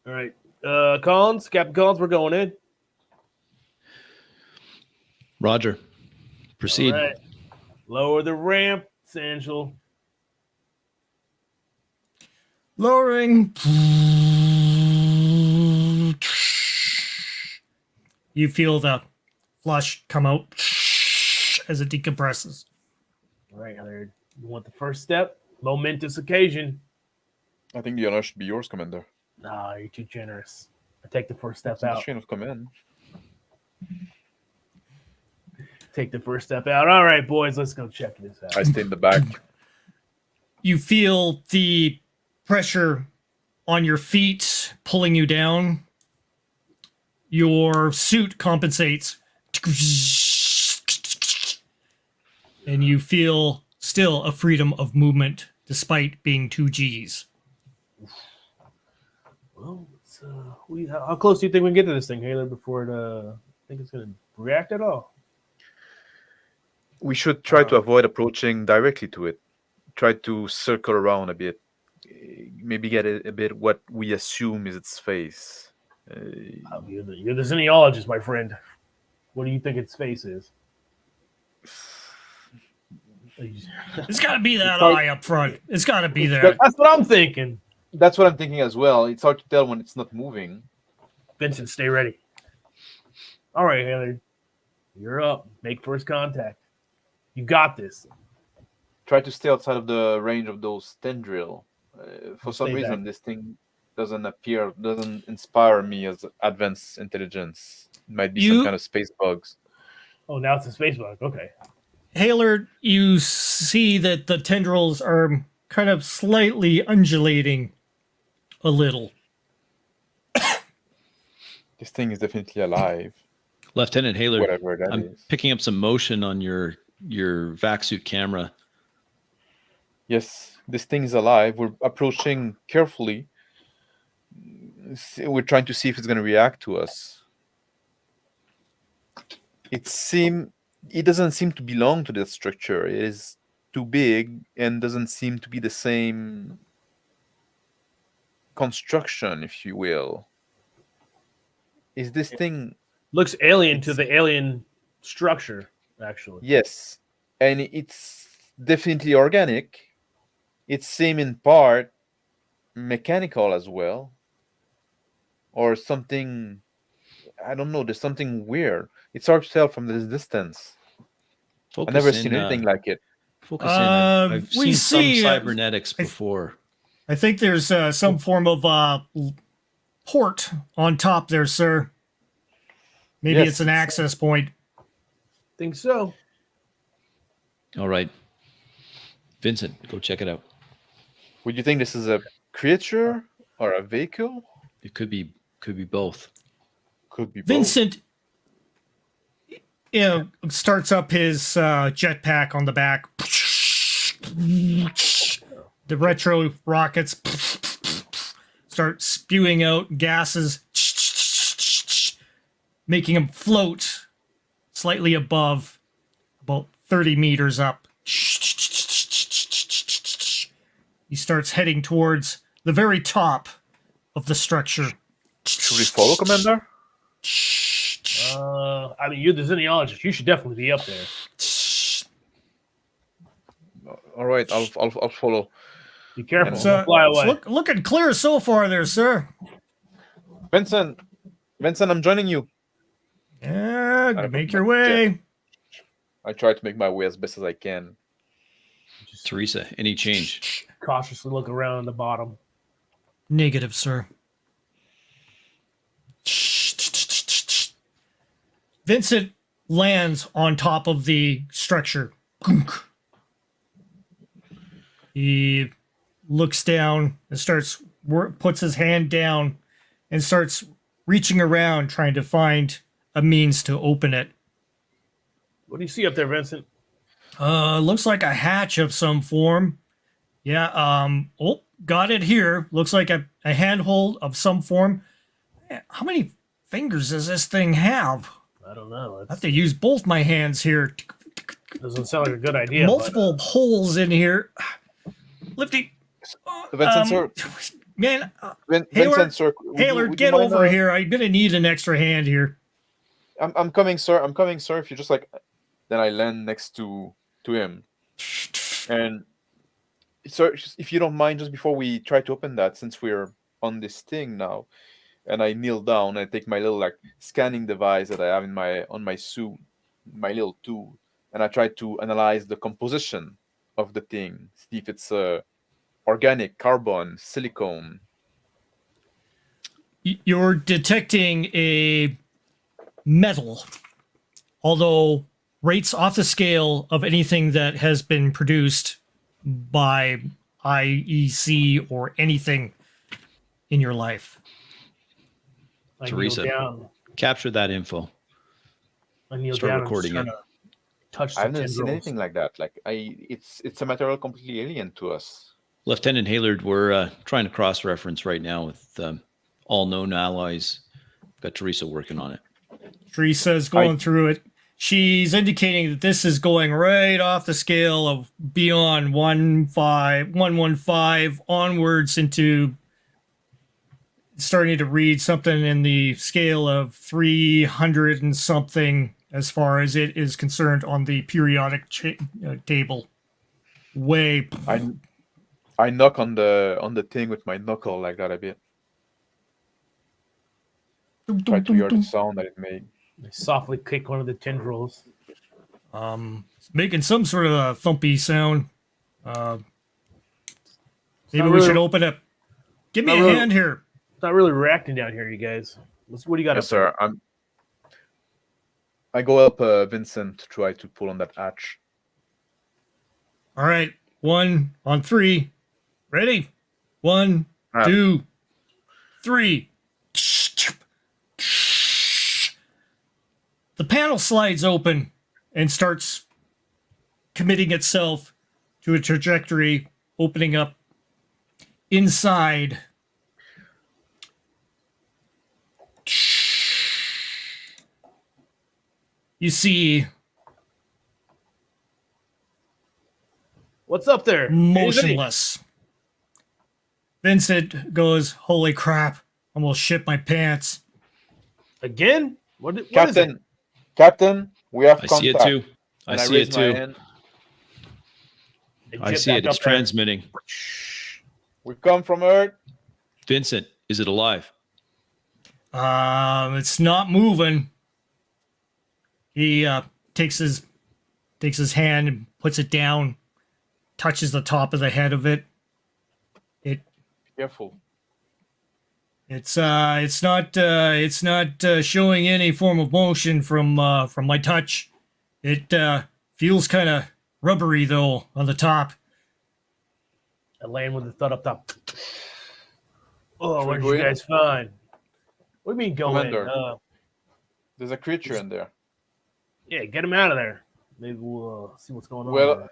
S2: All right. Collins, Captain Collins, we're going in.
S4: Roger. Proceed.
S2: All right. Lower the ramp, Sancho.
S1: Lowering. You feel the flush come out as it decompresses.
S2: All right, Haylard. You want the first step? Momentous occasion.
S3: I think the honor should be yours, Commander.
S2: Nah, you're too generous. I take the first step
S3: It's in the
S2: out.
S3: chain of command.
S2: Take the first step out. All right, boys, let's go check this out.
S3: I stay in the back.
S1: You feel the pressure on your feet pulling you down. Your suit compensates. And you feel still a freedom of movement despite being 2 Gs.
S2: Well, how close do you think we can get to this thing, Haylard, before it think it's going to react at all?
S3: We should try to avoid approaching directly to it. Try to circle around a bit. Maybe get a bit what we assume is its face.
S2: You're the xenologist, my friend. What do you think its face is?
S1: It's got to be that eye up front. It's got to be there.
S2: That's what I'm thinking.
S3: That's what I'm thinking as well. It's hard to tell when it's not moving.
S2: Vincent, stay ready. All right, Haylard. You're up. Make first contact. You got this.
S3: Try to stay outside of the range of those tendril. For some
S2: Stay
S3: reason,
S2: back.
S3: this thing doesn't inspire me as advanced intelligence. It might be some kind of space bugs.
S2: Oh, now it's a space bug. Okay.
S1: Haylard, you see that the tendrils are kind of slightly undulating a little.
S3: This thing is definitely alive.
S4: Lieutenant Haylard,
S3: Whatever that
S4: I'm
S3: is.
S4: picking up some motion on your vac suit camera.
S3: Yes, this thing is alive. We're approaching carefully. We're trying to see if it's going to react to us. It doesn't seem to belong to that structure. It is too big and doesn't seem to be the same construction, if you will. Is this thing...
S2: Looks alien to the alien structure, actually.
S3: Yes, and it's definitely organic. It's same in part mechanical as well. Or something... I don't know. There's something weird. It's hard to tell from this distance. I've never seen anything like it.
S4: Focus in. I've
S1: we
S4: seen
S1: see,
S4: some cybernetics before.
S1: I think there's some form of port on top there, sir. Maybe
S3: Yes.
S1: it's an access point.
S2: Think so.
S4: All right. Vincent, go check it out.
S3: Would you think this is a creature or a vehicle?
S4: It could be both.
S3: Could be both.
S1: Vincent, starts up his jetpack on the back. The retro rockets start spewing out gases, making him float slightly above, about 30 meters up. He starts heading towards the very top of the structure.
S3: Should we follow, Commander?
S2: I mean, you're the xenologist. You should definitely be up there.
S3: All right, I'll follow.
S2: Be careful.
S1: It's,
S2: Don't fly away.
S1: it's looking clear so far there, sir.
S3: Vincent, I'm joining you.
S1: Yeah,
S3: I
S1: make
S3: put
S1: your
S3: my
S1: way.
S3: I try to make my way as best as I can.
S4: Teresa, any change?
S2: Cautiously look around the bottom.
S1: Negative, sir. Vincent lands on top of the structure. He looks down and puts his hand down and starts reaching around trying to find a means to open it.
S2: What do you see up there, Vincent?
S1: Looks like a hatch of some form. Yeah, oh, got it here. Looks like a handhold of some form. How many fingers does this thing have?
S2: I don't know.
S1: I have to use both my hands here.
S2: Doesn't sound like a good idea.
S1: Multiple holes in here. Lifty.
S3: Vincent, sir.
S1: Man,
S3: Vincent,
S1: Haylard,
S3: sir.
S1: Haylard, get over here. I'm going to need an extra hand here.
S3: I'm coming, sir. I'm coming, sir. If you just like, then I land next to him. And sir, if you don't mind, just before we try to open that, since we're on this thing now, and I kneel down and I take my little like scanning device that I have on my suit, my little tool, and I try to analyze the composition of the thing, see if it's organic, carbon, silicone.
S1: You're detecting a metal, although rates off the scale of anything that has been produced by IEC or anything in your life.
S2: I
S4: Teresa,
S2: kneel down.
S4: capture that info.
S2: I kneel
S4: Start
S2: down
S4: recording
S2: and
S4: it.
S2: just touch
S3: I
S2: the
S3: haven't seen
S2: tendrils.
S3: anything like that. Like it's a material completely alien to us.
S4: Lieutenant Haylard, we're trying to cross-reference right now with all known allies. Got Teresa working on it.
S1: Teresa's going through it. She's indicating that this is going right off the scale of beyond 115 onwards into starting to read something in the scale of 300 and something as far as it is concerned on the periodic table. Way.
S3: I knock on the thing with my knuckle like that a bit. Try to hear the sound that it made.
S2: I softly kick one of the tendrils.
S1: Making some sort of a thumpy sound. Maybe we
S2: really-
S1: should open up. Give me
S2: not
S1: a
S2: really-
S1: hand here.
S2: It's not really reacting down here, you guys. What do you got?
S3: Yes,
S2: up there?
S3: sir. I go up Vincent to try to pull on that hatch.
S1: All right. 1 on 3. Ready? 1, 2, 3. The panel slides open and starts committing itself to a trajectory, opening up inside. You see
S2: What's up there?
S1: motionless. Vincent goes, holy crap, almost shit my pants.
S2: Again? What is it?
S3: Captain, we have
S4: I
S3: contact.
S4: see it too. I
S3: And
S4: see
S3: raise
S4: it
S3: my
S4: too.
S3: hand.
S4: I
S2: Get
S4: see
S2: back
S4: it. It's
S2: up there.
S4: transmitting.
S3: We come from Earth.
S4: Vincent, is it alive?
S1: It's not moving. He takes his hand and puts it down, touches the top of the head of it.
S3: Careful.
S1: It's not showing any form of motion from my touch. It feels kind of rubbery though on the top.
S2: I land with the thud up top. Oh,
S3: Should
S2: what
S3: we
S2: did
S3: go
S2: you
S3: in?
S2: guys find? What do you mean go
S3: Commander.
S2: in?
S3: There's a creature in there.
S2: Yeah, get him out of there. Maybe we'll see what's going on.
S3: Well,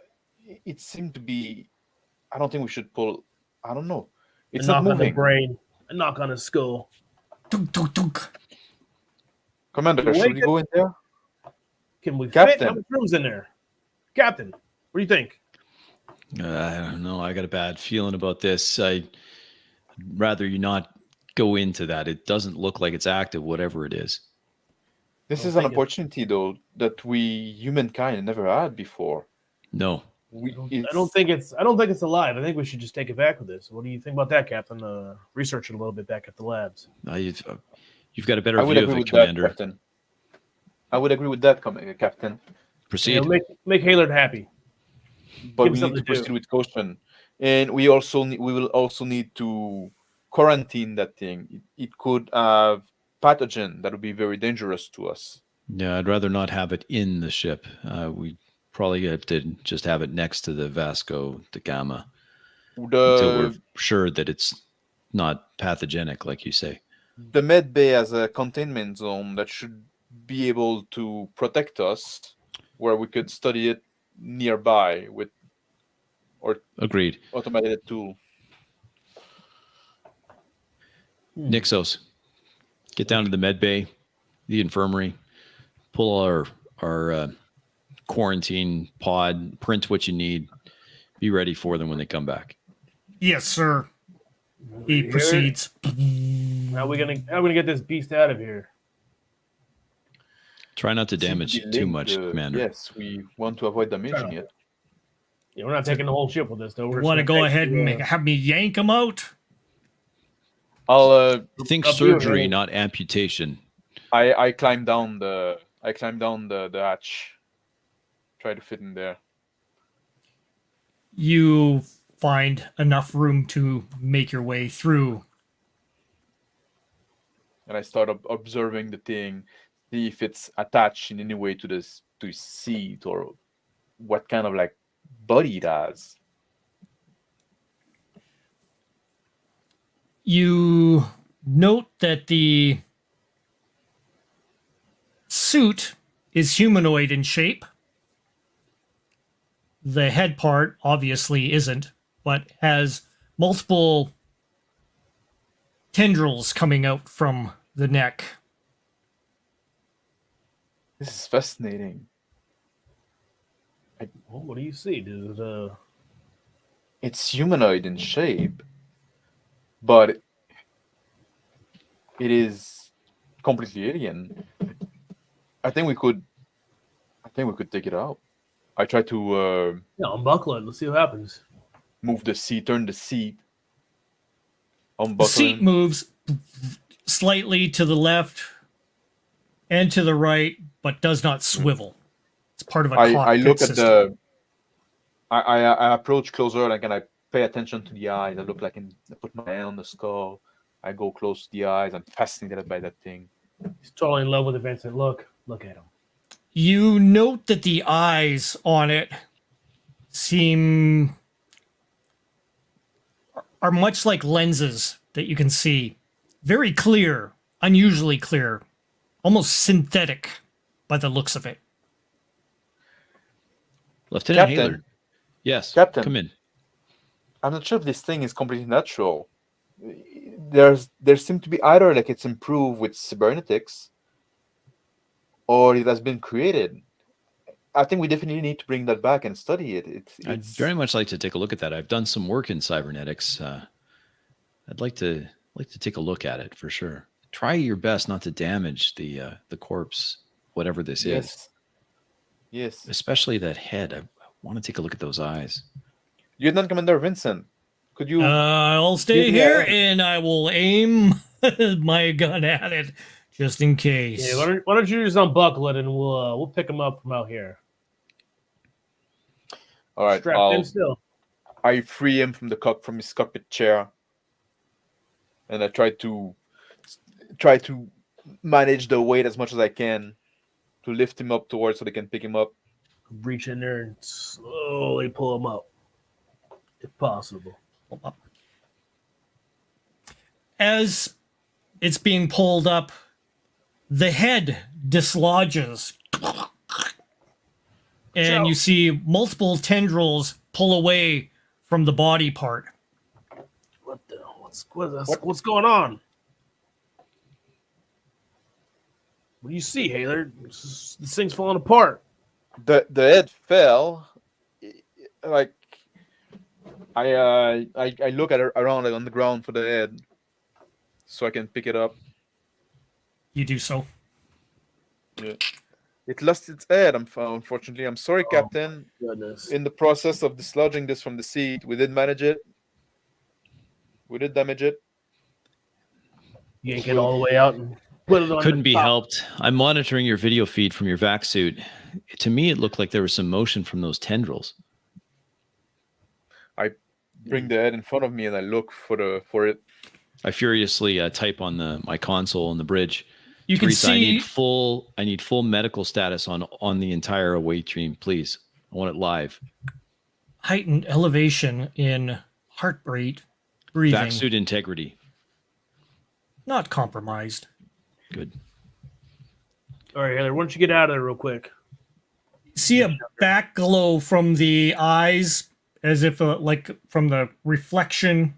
S3: it seemed to be. I don't think we should pull. I don't know. It's
S2: a
S3: not
S2: knock on the
S3: moving.
S2: brain. A knock on his skull.
S1: Tunk, tunk, tunk.
S3: Commander,
S2: Wake
S3: should we
S2: up.
S3: go in there?
S2: Can we fit?
S3: Captain.
S2: How much room's in there? Captain, what do you think?
S4: I don't know. I got a bad feeling about this. I'd rather you not go into that. It doesn't look like it's active, whatever it is.
S3: This
S2: I'm
S3: is an
S2: thinking-
S3: opportunity, though, that we humankind never had before.
S4: No.
S2: I don't think it's alive. I think we should just take it back with this. What do you think about that, Captain? Research it a little bit back at the labs.
S4: You've got a better
S3: I would
S4: view of
S3: agree
S4: it,
S3: with
S4: Commander.
S3: that, Captain. I would agree with that, Captain.
S4: Proceed.
S2: Yeah, make Haylard happy.
S3: But
S2: Give
S3: we
S2: him
S3: need to
S2: something to do.
S3: proceed with caution, and we will also need to quarantine that thing. It could have pathogen that would be very dangerous to us.
S4: Yeah, I'd rather not have it in the ship. We probably have to just have it next to the Vasco da Gama until we're sure that it's not pathogenic, like you say.
S3: The med bay has a containment zone that should be able to protect us, where we could study it nearby with
S4: Agreed.
S3: automated tool.
S4: Nixos, get down to the med bay, the infirmary, pull our quarantine pod, print what you need, be ready for them when they come back.
S1: Yes, sir. He proceeds.
S2: How are we gonna get this beast out of here?
S4: Try not to damage it too much, Commander.
S3: Yes, we want to avoid damaging it.
S2: Yeah, we're not taking the whole ship with us, though. We're
S1: Want to
S2: just
S1: go
S2: gonna
S1: ahead
S2: take
S1: and have me yank him out?
S3: I'll
S4: Think
S2: Up here,
S4: surgery,
S2: man.
S4: not amputation.
S3: I climb down the hatch. Try to fit in there.
S1: You find enough room to make your way through.
S3: And I start observing the thing, see if it's attached in any way to the seat, or what kind of like body it has.
S1: You note that the suit is humanoid in shape. The head part obviously isn't, but has multiple tendrils coming out from the neck.
S3: This is fascinating.
S2: Well, what do you see? Does it,
S3: It's humanoid in shape, but it is completely alien. I think we could take it out. I try to
S2: unbuckle it. Let's see what happens.
S3: move the seat, turn the seat,
S1: The
S3: unbuckle
S1: seat
S3: it.
S1: moves slightly to the left and to the right, but does not swivel. It's part of a cockpit
S3: I look at
S1: system.
S3: I approach closer, like, and I pay attention to the eyes. I look like I put my hand on the skull. I go close to the eyes. I'm fascinated by that thing.
S2: He's totally in love with it, Vincent. Look at him.
S1: You note that the eyes on it are much like lenses that you can see. Very clear, unusually clear, almost synthetic by the looks of it.
S4: Lieutenant
S3: Captain.
S4: Haylard. Yes,
S3: Captain.
S4: come in.
S3: I'm not sure if this thing is completely natural. There seem to be either like it's improved with cybernetics, or it has been created. I think we definitely need to bring that back and study it.
S4: I'd very much like to take a look at that. I've done some work in cybernetics. I'd like to take a look at it for sure. Try your best not to damage the corpse, whatever this is.
S3: Yes.
S4: Especially that head. I want to take a look at those eyes.
S3: Lieutenant Commander Vincent, could you?
S1: I'll stay
S3: Yeah.
S1: here and I will aim my gun at it just in case.
S2: Yeah, why don't you just unbuckle it and we'll pick him up from out here.
S3: All right.
S2: Strapped in still.
S3: I free him from his cockpit chair, and I try to manage the weight as much as I can to lift him up towards so they can pick him up.
S2: Reach in there and slowly pull him up, if possible.
S1: As it's being pulled up, the head dislodges. And you see multiple tendrils pull away from the body part.
S2: What's going on? What do you see, Haylard? This thing's falling apart.
S3: The head fell. Like I look at it around, like, on the ground for the head, so I can pick it up.
S1: You do so.
S3: Yeah. It lost its head. Unfortunately, I'm sorry,
S2: Oh.
S3: Captain.
S2: Goodness.
S3: In the process of dislodging this from the seat, we did manage it. We did damage it.
S2: Yank it all the way out and put it on.
S4: Couldn't
S2: the
S4: be
S2: top.
S4: helped. I'm monitoring your video feed from your vac suit. To me, it looked like there was some motion from those tendrils.
S3: I bring the head in front of me and I look for it.
S4: I furiously type on my console on the bridge.
S1: You can
S4: Teresa,
S1: see
S4: I need full medical status on the entire away team, please. I want it live.
S1: heightened elevation in heart rate, breathing,
S4: Vac suit integrity.
S1: not compromised.
S4: Good.
S2: All right, Heather, why don't you get out of there real quick?
S1: See a back glow from the eyes, as if like from the reflection,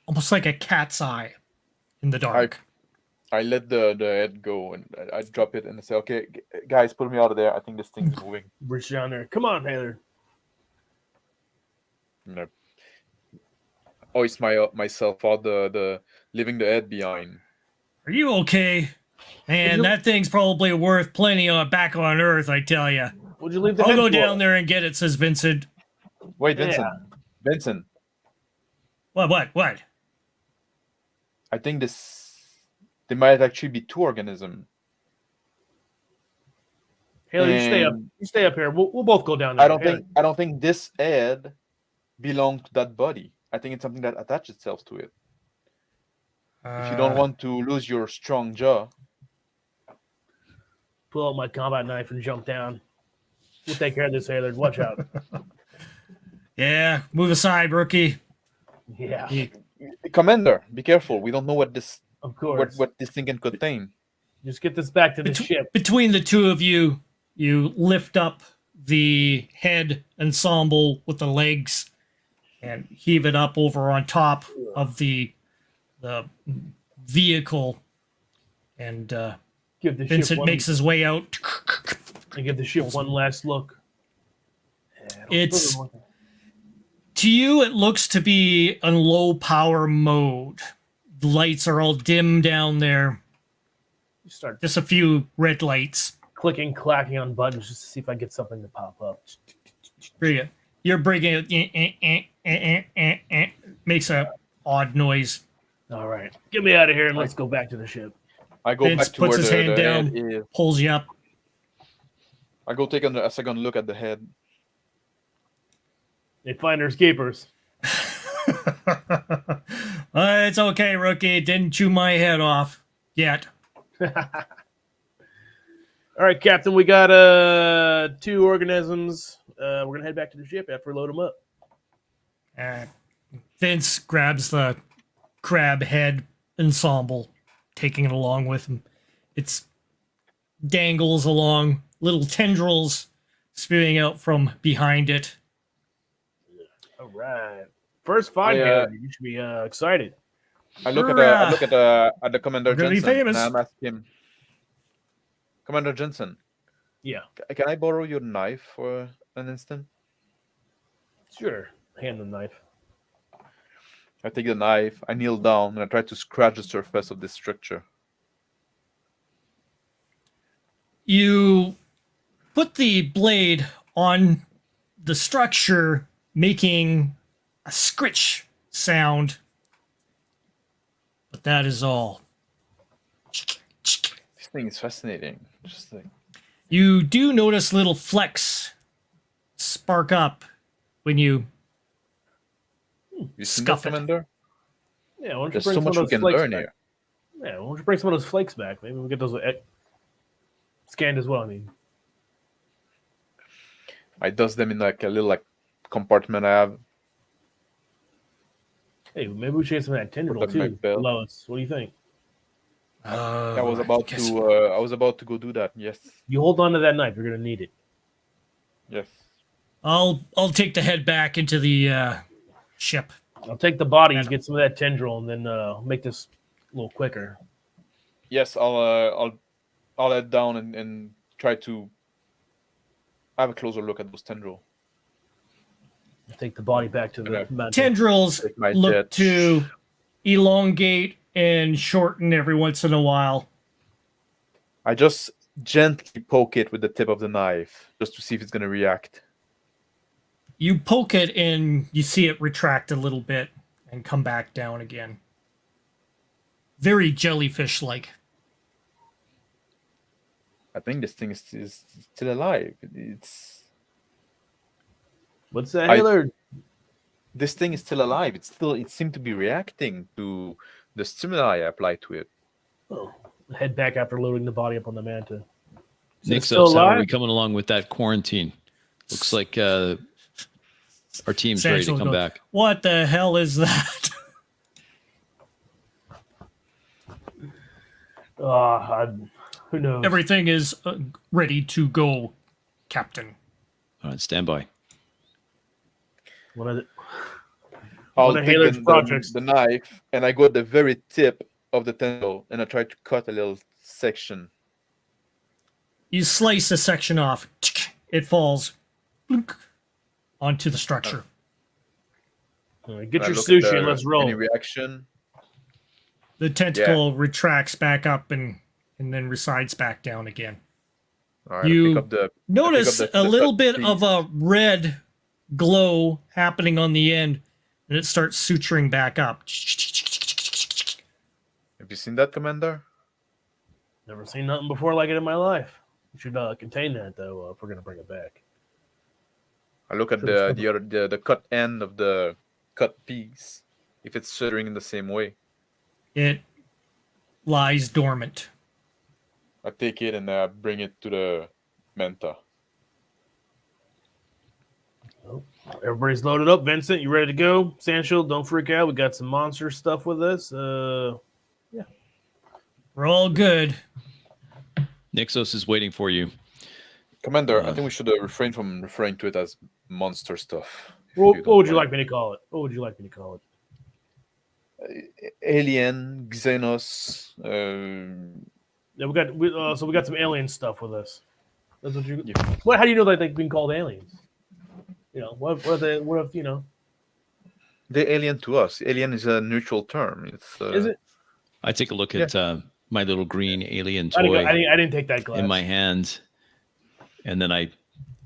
S1: almost like a cat's eye in the dark.
S3: I let the head go and I drop it and I say, "Okay, guys, pull me out of there. I think this thing's moving."
S2: Reach down there. Come on, Heather.
S3: No. Hoist myself out the leaving the head behind.
S1: Are you okay? Man, that thing's probably worth plenty back on Earth, I tell you.
S2: Would you leave the
S1: I'll
S2: head
S1: go
S2: for?
S1: down there and get it, says Vincent.
S3: Wait,
S2: Yeah.
S3: Vincent.
S1: What?
S3: I think there might actually be two organisms.
S2: Heather, you stay up.
S3: And
S2: You stay up here. We'll both go down there.
S3: I don't think this head belonged to that body. I think it's something that attaches itself to it. If you don't want to lose your strong jaw,
S2: Pull out my combat knife and jump down. We'll take care of this, Heather. Watch out.
S1: Yeah, move aside, rookie.
S2: Yeah,
S3: Commander, be careful. We don't know what this
S2: of course.
S3: what this thing can contain.
S2: Just get this back to the ship.
S1: Between the two of you, you lift up the head ensemble with the legs and heave it up over on top of the vehicle. And
S2: Give the ship
S1: Vincent
S2: one,
S1: makes his way out.
S2: and give the ship one last look.
S1: It's to you, it looks to be in low power mode. The lights are all dim down there.
S2: You start
S1: Just a few red lights.
S2: clicking, clacking on buttons just to see if I get something to pop up.
S1: You're bringing it. Makes a odd noise.
S2: All right, get me out of here and let's go back to the ship.
S3: I go
S1: Vince
S3: back to
S1: puts
S3: where
S1: his
S3: the
S1: hand down.
S3: head is.
S1: Pulls you up.
S3: I go take a second look at the head.
S2: They find their escapers.
S1: It's okay, rookie. Didn't chew my head off yet.
S2: All right, Captain, we got 2 organisms. We're gonna head back to the ship after we load them up.
S1: Vince grabs the crab head ensemble, taking it along with him. It's dangles along, little tendrils spewing out from behind it.
S2: All right, first find here. You should be excited.
S3: I look at the Commander
S1: Gonna be
S3: Janzen
S1: famous.
S3: and I'm asking him, Commander Janzen,
S2: Yeah,
S3: can I borrow your knife for an instant?
S2: sure. Hand the knife.
S3: I take the knife, I kneel down, and I try to scratch the surface of this structure.
S1: You put the blade on the structure, making a scritch sound. But that is all.
S3: This thing is fascinating. Just like,
S1: You do notice little flecks spark up when you
S3: you see
S1: Scuff
S3: that,
S1: it.
S3: Commander?
S2: Yeah, why don't you
S3: There's
S2: bring
S3: so
S2: some
S3: much
S2: of
S3: we
S2: those
S3: can
S2: flakes
S3: learn
S2: back?
S3: here.
S2: Yeah, why don't you bring some of those flakes back? Maybe we'll get those scanned as well. I mean,
S3: I dust them in like a little compartment I have.
S2: hey, maybe we should get some of that tendril
S3: Put them in my
S2: too.
S3: belt.
S2: Lois, what do you think?
S3: I was about to go do that. Yes.
S2: You hold on to that knife. You're gonna need it.
S3: Yes.
S1: I'll take the head back into the ship.
S2: I'll take the body and get some of that tendril, and then make this a little quicker.
S3: Yes, I'll head down and try to have a closer look at those tendril.
S2: I'll take the body back to the
S3: Okay.
S2: mountain.
S1: Tendrils
S3: Take my
S1: look
S3: jet.
S1: to elongate and shorten every once in a while.
S3: I just gently poke it with the tip of the knife just to see if it's going to react.
S1: You poke it and you see it retract a little bit and come back down again. Very jellyfish-like.
S3: I think this thing is still alive.
S2: What's that, Haylard?
S3: This thing is still alive. It seemed to be reacting to the stimuli I applied to it.
S2: Oh, head back after loading the body up on the manta.
S4: Nick,
S2: still
S4: so how are we
S2: alive?
S4: coming along with that quarantine? Looks like our team's ready to
S1: Sancho
S4: come
S1: goes,
S4: back.
S1: What the hell is that?
S2: Who knows?
S1: Everything is ready to go, Captain.
S4: All right, stand by.
S2: One of
S3: I'll
S2: of
S3: take
S2: Haylard's projects.
S3: the knife and I go at the very tip of the tentacle and I try to cut a little section.
S1: You slice a section off. It falls onto the structure.
S2: All right, get
S3: And I
S2: your
S3: look at
S2: sushi and let's roll.
S3: Any reaction?
S1: The tentacle retracts back up and then resides back down again.
S3: All right,
S1: You
S3: I pick up the
S1: Notice
S3: the
S1: a little
S3: cut
S1: bit
S3: piece.
S1: of a red glow happening on the end, and it starts suturing back up.
S3: Have you seen that, Commander?
S2: Never seen nothing before like it in my life. We should contain that though if we're gonna bring it back.
S3: I look at the cut end of the cut piece. If it's suturing in the same way,
S1: It lies dormant.
S3: I take it and bring it to the Manta.
S2: Everybody's loaded up. Vincent, you ready to go? Sancho, don't freak out. We got some monster stuff with us.
S1: We're all good.
S4: Nixos is waiting for you.
S3: Commander, I think we should refrain from referring to it as monster stuff.
S2: What would you like me to call it? What would you like me to call it?
S3: Alien, Xenos.
S2: Yeah, we got some alien stuff with us. That's what you.
S3: Yeah.
S2: What? How do you know that they've been called aliens? You know what if you know?
S3: They're alien to us. Alien is a neutral term. It's
S2: Is it?
S4: I take a look at my little green alien
S2: I
S4: toy
S2: didn't take that glass
S4: in my hand, and then I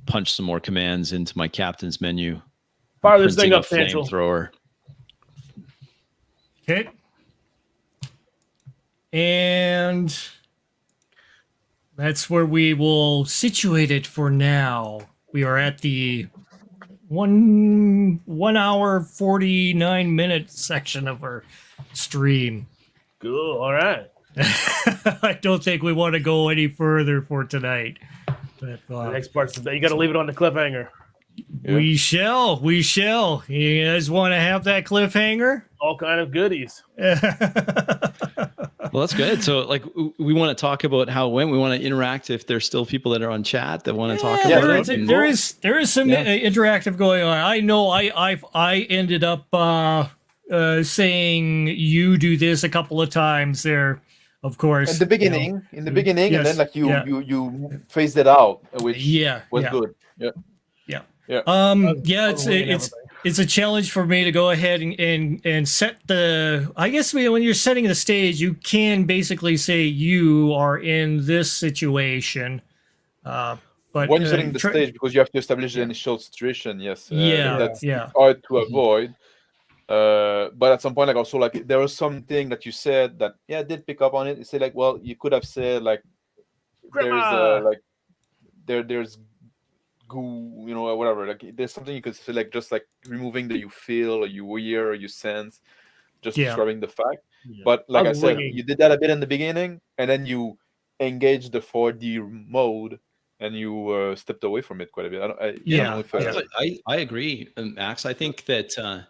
S4: punch some more commands into my captain's menu.
S2: Fire this
S4: Printing
S2: thing
S4: a
S2: up, Sancho.
S4: flamethrower.
S1: Okay. And that's where we will situate it for now. We are at the 1 hour 49-minute section of our stream.
S2: Cool. All right.
S1: I don't think we want to go any further for tonight. But,
S2: The next part's you got to leave it on the cliffhanger.
S1: we shall. You guys want to have that cliffhanger?
S2: All kind of goodies.
S4: Well, that's good. So, like, we want to talk about how it went. We want to interact if there's still people that are on chat that want to talk about it.
S1: There is some interactive going on. I know. I ended up saying you do this a couple of times there. Of course,
S3: at the beginning, and then like you phased it out, which was good.
S1: It's a challenge for me to go ahead and set the. I guess when you're setting the stage, you can basically say you are in this situation. But
S3: when you're setting the stage, because you have to establish the initial situation, that's hard to avoid. But at some point, like also like there was something that you said that I did pick up on it. You say like, well, you could have said like there's goo, or whatever. Like there's something you could say like just like removing the you feel or you hear or you sense, just describing the fact. Yeah. But like I said, you did that a bit in the beginning, and then you engaged the 4D mode. And you stepped away from it quite a bit.
S4: I agree, Max. I think that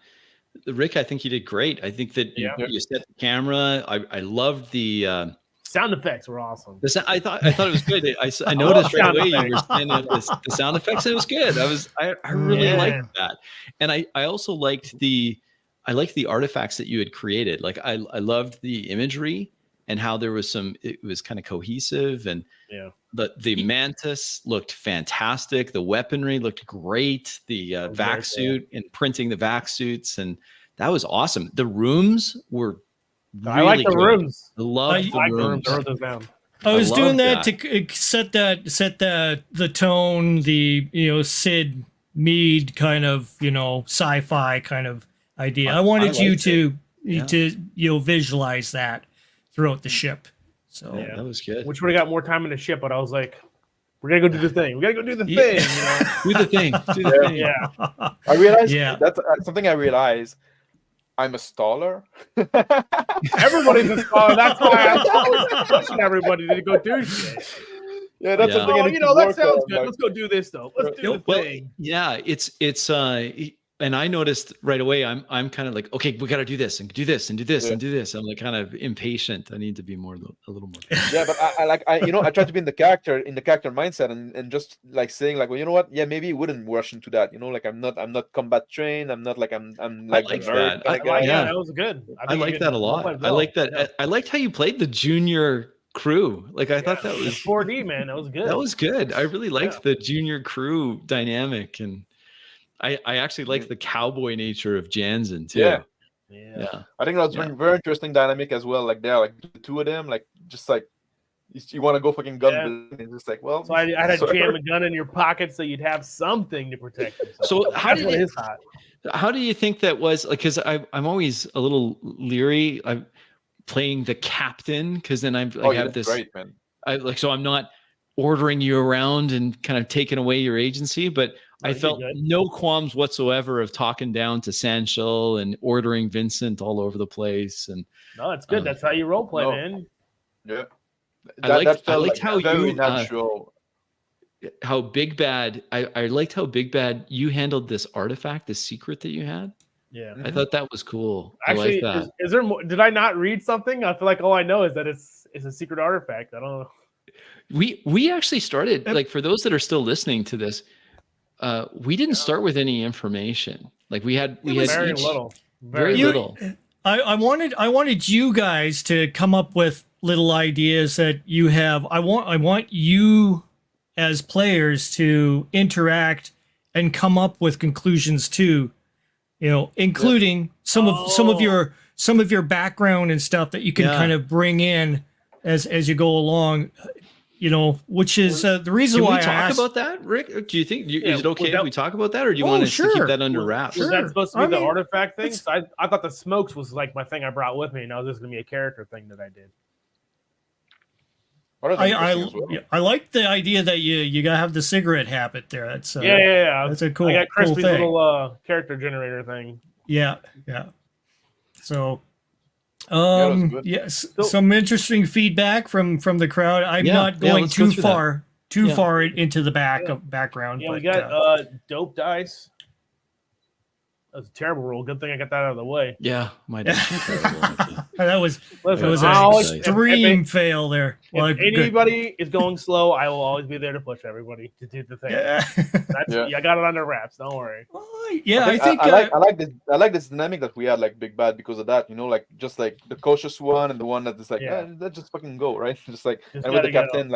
S4: Rick, I think you did great. I think that you set the camera. I loved the
S2: sound effects were awesome.
S4: I thought it was good. I noticed right away you were standing up the sound effects. It was good. I really liked that, and I also liked the artifacts that you had created. Like I loved the imagery and how there was it was kind of cohesive, and the mantis looked fantastic. The weaponry looked great. The vac suit and printing the vac suits, and that was awesome. The rooms were really
S2: I like the
S4: good.
S2: rooms.
S4: I love the rooms.
S2: I wrote those down.
S1: I was
S4: love
S1: doing that to set the tone, the Sid Mead kind of sci-fi kind of idea. I wanted you to visualize that throughout the ship. So
S4: Yeah, that was good.
S2: Which would have got more time in the ship, but I was like, we gotta go do the thing. We gotta go do the thing.
S4: Do the thing. Do the thing.
S2: Yeah.
S3: I realized
S1: Yeah.
S3: that's something I realized. I'm a staller.
S2: Everybody's a scholar. That's why I'm always pushing everybody to go do shit.
S3: Yeah, that's
S4: Yeah.
S3: something. I
S2: Oh,
S3: need to
S2: that
S3: work
S2: sounds
S3: on,
S2: good.
S3: like-
S2: Let's go do this though. Let's do the
S4: Well,
S2: thing.
S4: yeah, it's and I noticed right away I'm kind of like, okay, we got to do this and do this and do this and do this. I'm like kind of impatient. I need to be a little more.
S3: Yeah, but I try to be in the character mindset and just like saying like, well, you know what? Yeah, maybe you wouldn't rush into that. Like I'm not combat trained. I'm not like I'm like
S4: like
S3: the nerd
S4: that.
S3: kinda guy.
S2: Yeah, that was good.
S4: I like that a lot. I like that.
S2: Yeah.
S4: I liked how you played the junior crew. Like I thought that was
S2: 4D, man. That was good.
S4: That was good. I really liked the junior crew dynamic, and I actually liked the cowboy nature of Janzen too.
S3: Yeah.
S2: Yeah.
S3: I think that was very interesting dynamic as well. Like there, like the two of them, like just like you want to go fucking gun, and just like, well.
S2: So I had to jam a gun in your pocket so you'd have something to protect yourself.
S4: So how do you think that was? Like, because I'm always a little leery. I'm playing the captain because then I have this.
S3: Great, man.
S4: So I'm not ordering you around and kind of taking away your agency, but I felt no qualms whatsoever of talking down to Sanchel and ordering Vincent all over the place. And
S2: no, it's good. That's how you role play, man.
S3: Yeah,
S4: I liked how
S3: very
S4: you
S3: natural.
S4: How Big Bad. I liked how Big Bad you handled this artifact, this secret that you had.
S2: Yeah,
S4: I thought that was cool.
S2: Actually,
S4: I like that.
S2: Is there more? Did I not read something? I feel like all I know is that it's a secret artifact. I don't know.
S4: We actually started, like, for those that are still listening to this, we didn't start with any information. Like we had
S2: very
S4: each,
S2: little.
S4: Very little.
S1: I wanted you guys to come up with little ideas that you have. I want you as players to interact and come up with conclusions too. Including some of your background and stuff that you can kind of bring in as you go along. Which is the reason why I asked
S4: about that, Rick. Do you think is it okay if we talk about that, or do you want us to keep that under wraps?
S2: Was that supposed to be the artifact thing? So I thought the smokes was like my thing I brought with me, and now this is gonna be a character thing that I did.
S1: I like the idea that you gotta have the cigarette habit there. That's That's a cool.
S2: I got Crispy's
S1: cool thing.
S2: little character generator thing.
S1: Yeah. So. Yes,
S3: So,
S1: some interesting feedback from the crowd. I'm not going too far into the background.
S2: Yeah,
S1: but,
S2: we got dope dice. That was a terrible roll. Good thing I got that out of the way.
S4: Yeah, my
S1: that was
S2: Listen,
S1: an extreme fail there.
S2: If anybody is going slow, I will always be there to push everybody to do the thing. I got it under wraps. Don't worry.
S1: I think
S3: I like this dynamic that we had, like Big Bad, because of that. Like just like the cautious one and the one that is like, let's just fucking go, right? Just like, and with the captain,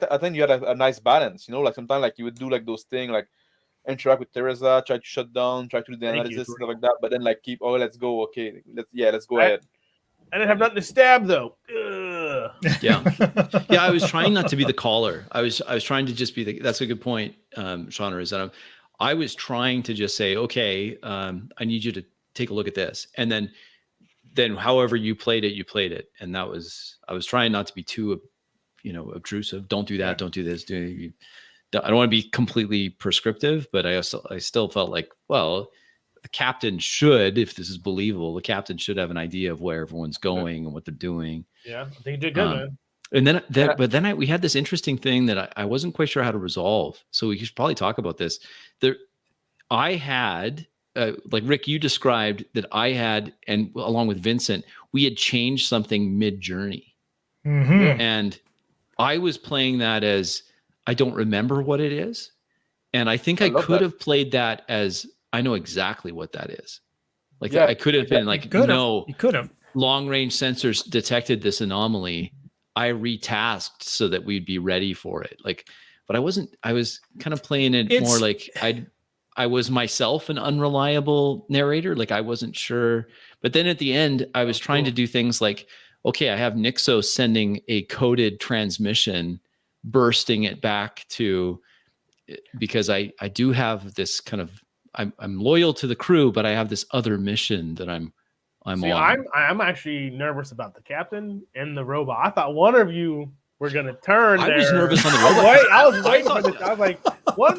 S3: I think you had a nice balance. Like sometimes like you would do like those things like interact with Teresa, try to shut down, try to do the analysis, stuff like that, but then like keep, let's go, okay, let's go ahead.
S2: I didn't have nothing to stab though.
S4: Yeah. I was trying not to be the caller. I was trying to just be that's a good point, Shauna, is that I was trying to just say, okay, I need you to take a look at this, and then however you played it, and I was trying not to be too, obtrusive. Don't do that. Don't do this. I don't want to be completely prescriptive, but I still felt like, well, the captain should, if this is believable, the captain should have an idea of where everyone's going and what they're doing.
S2: Yeah, I think you did good, man.
S4: And then, we had this interesting thing that I wasn't quite sure how to resolve. So we should probably talk about this. I had, like Rick, you described that I had, and along with Vincent, we had changed something mid-journey.
S1: Mm-hmm.
S4: And I was playing that as, I don't remember what it is. And I think I could have played that as, I know exactly what that is. Like I could have been like, no,
S1: you could have.
S4: Long range sensors detected this anomaly. I retasked so that we'd be ready for it. Like, but I wasn't, I was kind of playing it more like I was myself an unreliable narrator. Like I wasn't sure. But then at the end, I was trying to do things like, okay, I have Nixos sending a coded transmission, bursting it back to, because I do have this kind of, I'm loyal to the crew, but I have this other mission that I'm
S2: See,
S4: on.
S2: I'm actually nervous about the captain and the robot. I thought one of you were gonna turn.
S4: I was nervous on the
S2: robot.
S4: robot.
S2: I was waiting for this. I was like, one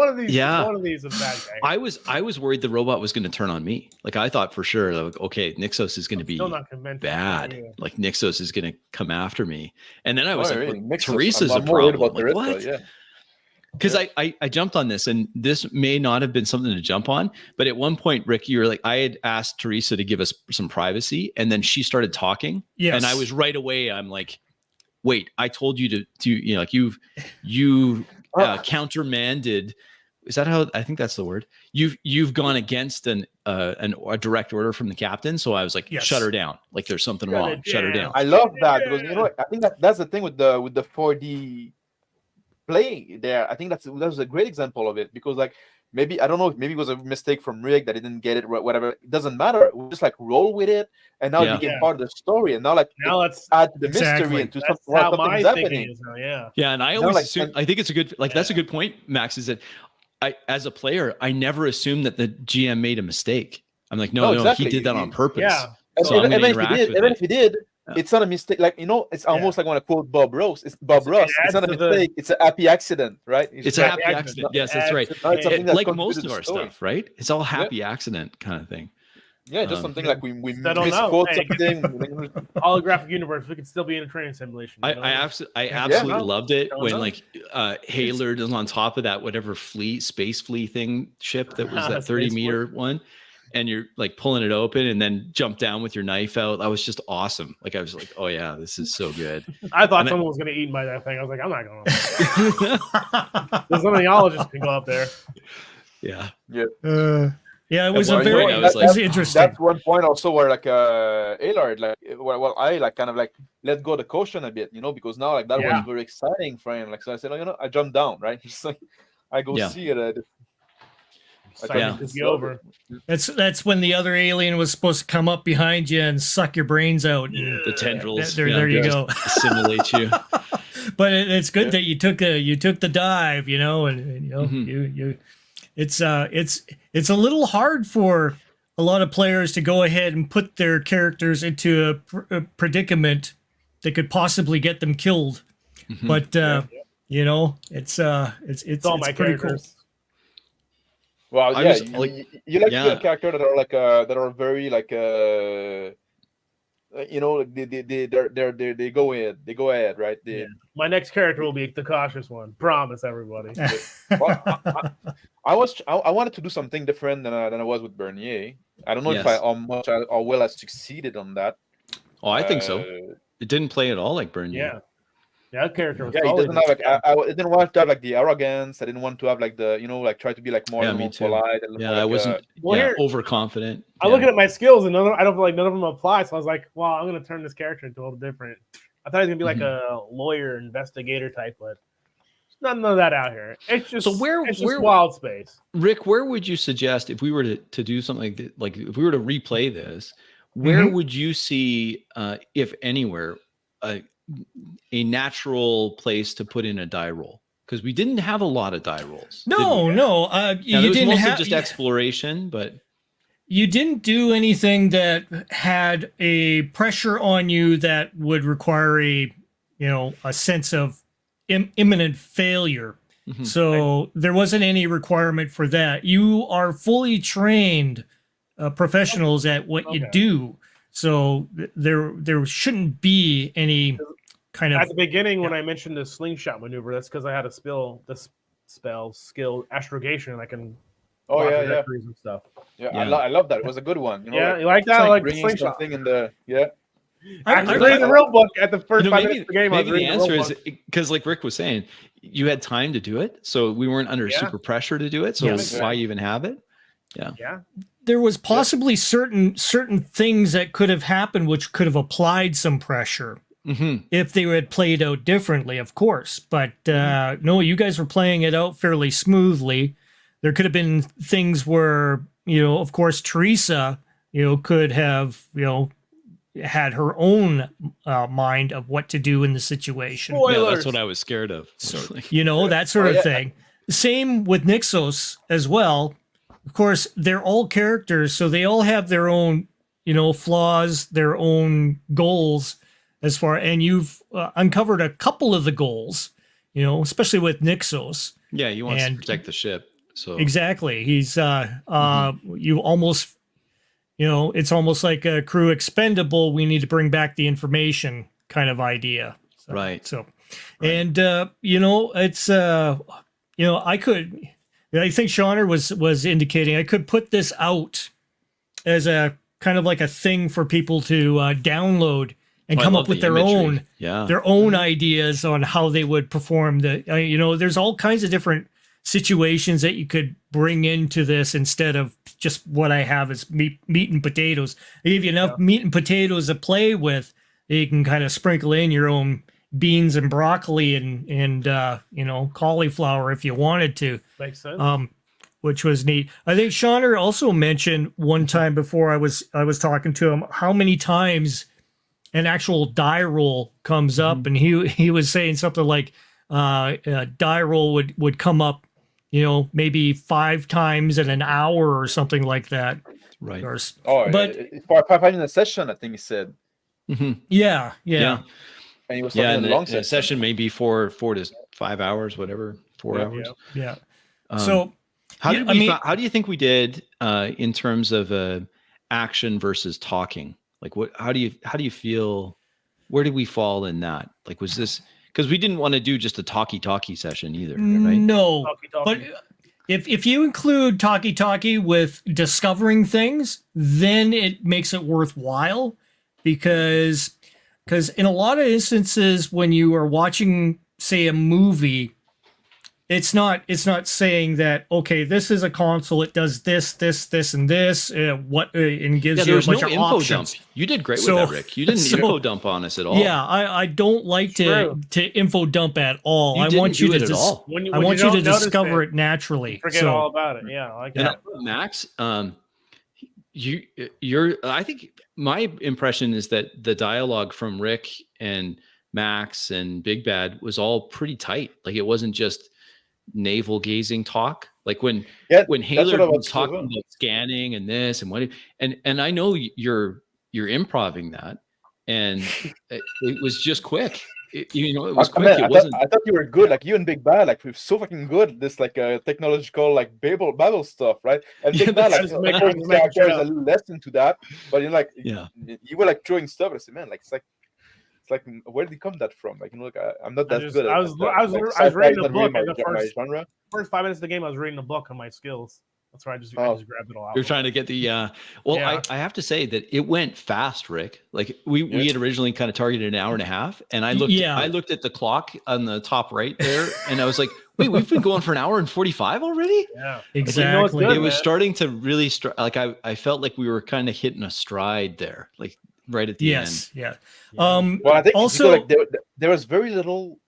S2: of these,
S4: Yeah.
S2: one of these is a bad guy.
S4: I was worried the robot was going to turn on me. Like I thought for sure, like, okay, Nixos is going to be
S2: Still not convinced.
S4: bad.
S2: Yeah.
S4: Like Nixos is going to come after me. And then I was like,
S3: really?
S4: well,
S3: Nixos,
S4: Teresa's
S3: I'm
S4: a
S3: more worried
S4: problem.
S3: about the
S4: Like,
S3: rest,
S4: what?
S3: but yeah.
S4: Because I jumped on this, and this may not have been something to jump on, but at one point, Rick, you were like, I had asked Teresa to give us some privacy, and then she started talking.
S1: Yes.
S4: And I was right away, I'm like, wait, I told you to you know, like you countermanded. Is that how? I think that's the word. You've gone against a direct order from the captain. So I was like,
S1: Yes.
S4: shut her down. Like there's something wrong. Shut her down.
S3: I love that because you know I think that's the thing with the 4D play there. I think that was a great example of it because like maybe I don't know, maybe it was a mistake from Rick that he didn't get it right, whatever. It doesn't matter. We just like roll with it, and now it became part of the story. And now
S2: let's
S3: add to the mystery and to something's happening.
S2: Is now, yeah.
S4: Yeah, and I always assume. I think it's a good that's a good point, Max. Is that I, as a player, I never assumed that the GM made a mistake. I'm like, no,
S3: exactly.
S4: He did that on purpose.
S2: Yeah.
S4: So
S3: even if he did, it's not a mistake. Like, you know, it's almost like when I quote Bob Ross. It's Bob Ross. It's not a mistake. It's a happy accident, right?
S4: It's a happy accident. Yes, that's right. Like most of our stuff, right? It's all happy accident kind of thing.
S3: Yeah, just something like we
S2: misquote
S3: something.
S2: Holographic universe, we could still be in a training simulation.
S4: I absolutely loved it when like Haylard is on top of that whatever space flea thing ship that was that 30-meter one, and you're like pulling it open and then jump down with your knife out. That was just awesome. Like I was like, oh yeah, this is so good.
S2: I thought someone was gonna eat by that thing. I was like, I'm not gonna. There's some ologists can go up there.
S4: Yeah.
S1: Yeah, it was interesting.
S3: That's one point also where like Haylard, like I like kind of like let go the caution a bit, you know, because now like that was very exciting for him. Like so I said, I jumped down, right? Just like I go see it.
S2: Over.
S1: That's when the other alien was supposed to come up behind you and suck your brains out.
S4: The tendrils.
S1: There you go.
S4: Assimilate you.
S1: But it's good that you took the dive, you know, and you know you. It's a little hard for a lot of players to go ahead and put their characters into a predicament that could possibly get them killed. But you know, it's
S2: all my
S1: pretty cool.
S3: Well, you like the character that are like that are very like you know, they go ahead, right?
S2: My next character will be the cautious one. Promise, everybody.
S3: Well, I wanted to do something different than I was with Bernier. I don't know if how well I succeeded on that.
S4: Oh, I think so. It didn't play at all like Bernier.
S2: Yeah, that character was
S3: he doesn't have like I didn't want to have like the arrogance. I didn't want to have like the, you know, like try to be like more polite. And
S4: I wasn't overconfident.
S2: I'm looking at my skills and I don't feel like none of them apply. So I was like, well, I'm gonna turn this character into a little different. I thought he was gonna be like a lawyer investigator type, but none of that out here. It's just wild space.
S4: Rick, where would you suggest if we were to do something like if we were to replay this, where would you see, if anywhere, a natural place to put in a die roll? Because we didn't have a lot of die rolls.
S1: No.
S4: You didn't have just exploration, but
S1: you didn't do anything that had a pressure on you that would require a sense of imminent failure. So there wasn't any requirement for that. You are fully trained professionals at what you do. So there shouldn't be any kind of...
S2: At the beginning, when I mentioned the slingshot maneuver, that's because I had a spell skill astrogation, and I can and stuff.
S3: I love that. It was a good one. You know,
S2: you like that?
S3: Like
S2: bringing
S3: slingshot thing in the
S2: I read the real book at the first 5 minutes of the game.
S4: Maybe the answer is because, like Rick was saying, you had time to do it, so we weren't under super pressure to do it. So why even have it?
S2: Yeah.
S1: There was possibly certain things that could have happened, which could have applied some pressure if they had played out differently, of course. But no, you guys were playing it out fairly smoothly. There could have been things where, of course, Teresa, could have, had her own mind of what to do in the situation.
S4: Yeah, that's what I was scared of.
S1: So, that sort of thing. Same with Nixos as well. Of course, they're all characters, so they all have their own, flaws, their own goals and you've uncovered a couple of the goals, especially with Nixos.
S4: Yeah, he wants to protect the ship. So
S1: exactly. He's, you almost, it's almost like a crew expendable. We need to bring back the information kind of idea. So,
S4: right.
S1: So, and, it's, I think Shauner was indicating I could put this out as a kind of like a thing for people to download and come up with their own ideas on how they would perform there's all kinds of different situations that you could bring into this instead of just what I have as meat and potatoes. I give you enough meat and potatoes to play with that you can kind of sprinkle in your own beans and broccoli and cauliflower if you wanted to.
S2: Makes sense.
S1: Which was neat. I think Shauner also mentioned one time before I was talking to him how many times an actual die roll comes up, and he was saying something like a die roll would come up, maybe 5 times in an hour or something like that.
S4: Right.
S3: But for 5 in a session, I think he said.
S1: Mm-hmm. Yeah.
S3: And he was talking a long
S4: session, maybe 4 to 5 hours, whatever, 4 hours.
S1: Yeah. So
S4: how do you think we did in terms of action versus talking? Like how do you feel? Where did we fall in that? Like, was this because we didn't want to do just a talkie session either, right?
S1: No, but if you include talkie with discovering things, then it makes it worthwhile because in a lot of instances when you are watching, say, a movie, it's not saying that, okay, this is a console, it does this, and this, and gives you a bunch of options.
S4: Dump. You did great with that, Rick. You didn't info dump on us at all.
S1: Yeah, I don't like to info dump at all. I want you to discover it naturally.
S2: Forget all about it. Yeah, I like that.
S4: Max, I think my impression is that the dialogue from Rick and Max and Big Bad was all pretty tight. Like, it wasn't just navel gazing talk, like when Haylard was talking about scanning and this and what, and I know you're improving that, and it was just quick. It was quick.
S3: I thought you were good, like you and Big Bad, like we're so fucking good. This technological Babel stuff, right? And Big Bad, there's a lesson to that, but you were like throwing stuff. I said, man, like it's like where did he come that from? Like, I'm not that good. I
S2: was reading a book. The first 5 minutes of the game, I was reading a book on my skills. That's why I just grabbed it all out.
S4: You're trying to get the I have to say that it went fast, Rick. Like we had originally kind of targeted an hour and a half, and I looked at the clock on the top right there, and I was like, wait, we've been going for an hour and 45 already?
S2: Yeah,
S1: exactly.
S4: It was starting to really I felt like we were kind of hitting a stride there, like right at the end.
S1: Yeah.
S3: Well, I think also there was very little.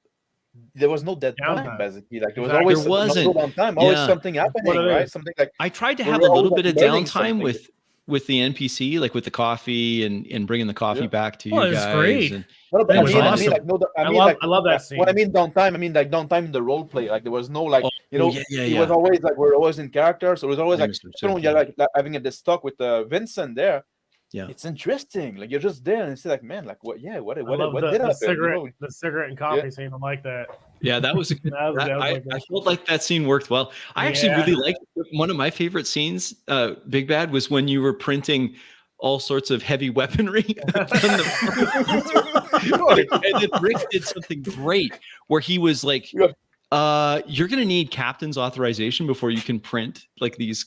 S3: There was no dead time, basically. Like there was always no downtime. Always something happening, right? Something like
S4: I tried to have a little bit of downtime with the NPC, like with the coffee and bringing the coffie back to you guys.
S1: It's great.
S2: I love that scene.
S3: When I mean downtime, I mean like downtime in the role play. Like there was no it was always like we're always in character, so it was always like having this talk with Vincent there.
S4: Yeah,
S3: it's interesting. Like you're just there and it's like, man, like what? Yeah, what did
S2: the cigarette and coffee scene? I like that.
S4: Yeah, that was. I felt like that scene worked well. I actually really liked it. One of my favorite scenes, Big Bad, was when you were printing all sorts of heavy weaponry. And then Rick did something great where he was like, you're going to need captain's authorization before you can print like these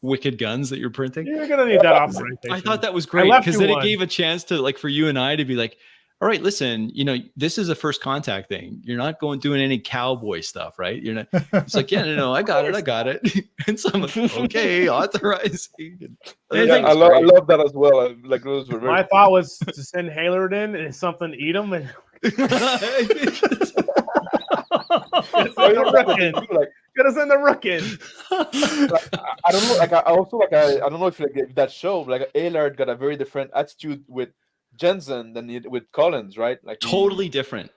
S4: wicked guns that you're printing.
S2: You're going to need that authorization.
S4: I thought that was great because then it gave a chance to like for you and I to be like, all right, listen, this is a first contact thing. You're not doing any cowboy stuff, right? You're not. It's like, no, I got it. And so I'm like, okay, authorizing.
S3: I love that as well. Like those were
S2: my thought was to send Haylard in and something to eat him and. Get us in the rook in.
S3: I don't know. Like I don't know if that show, like Haylard got a very different attitude with Janzen than with Collins, right? Like
S4: Totally different.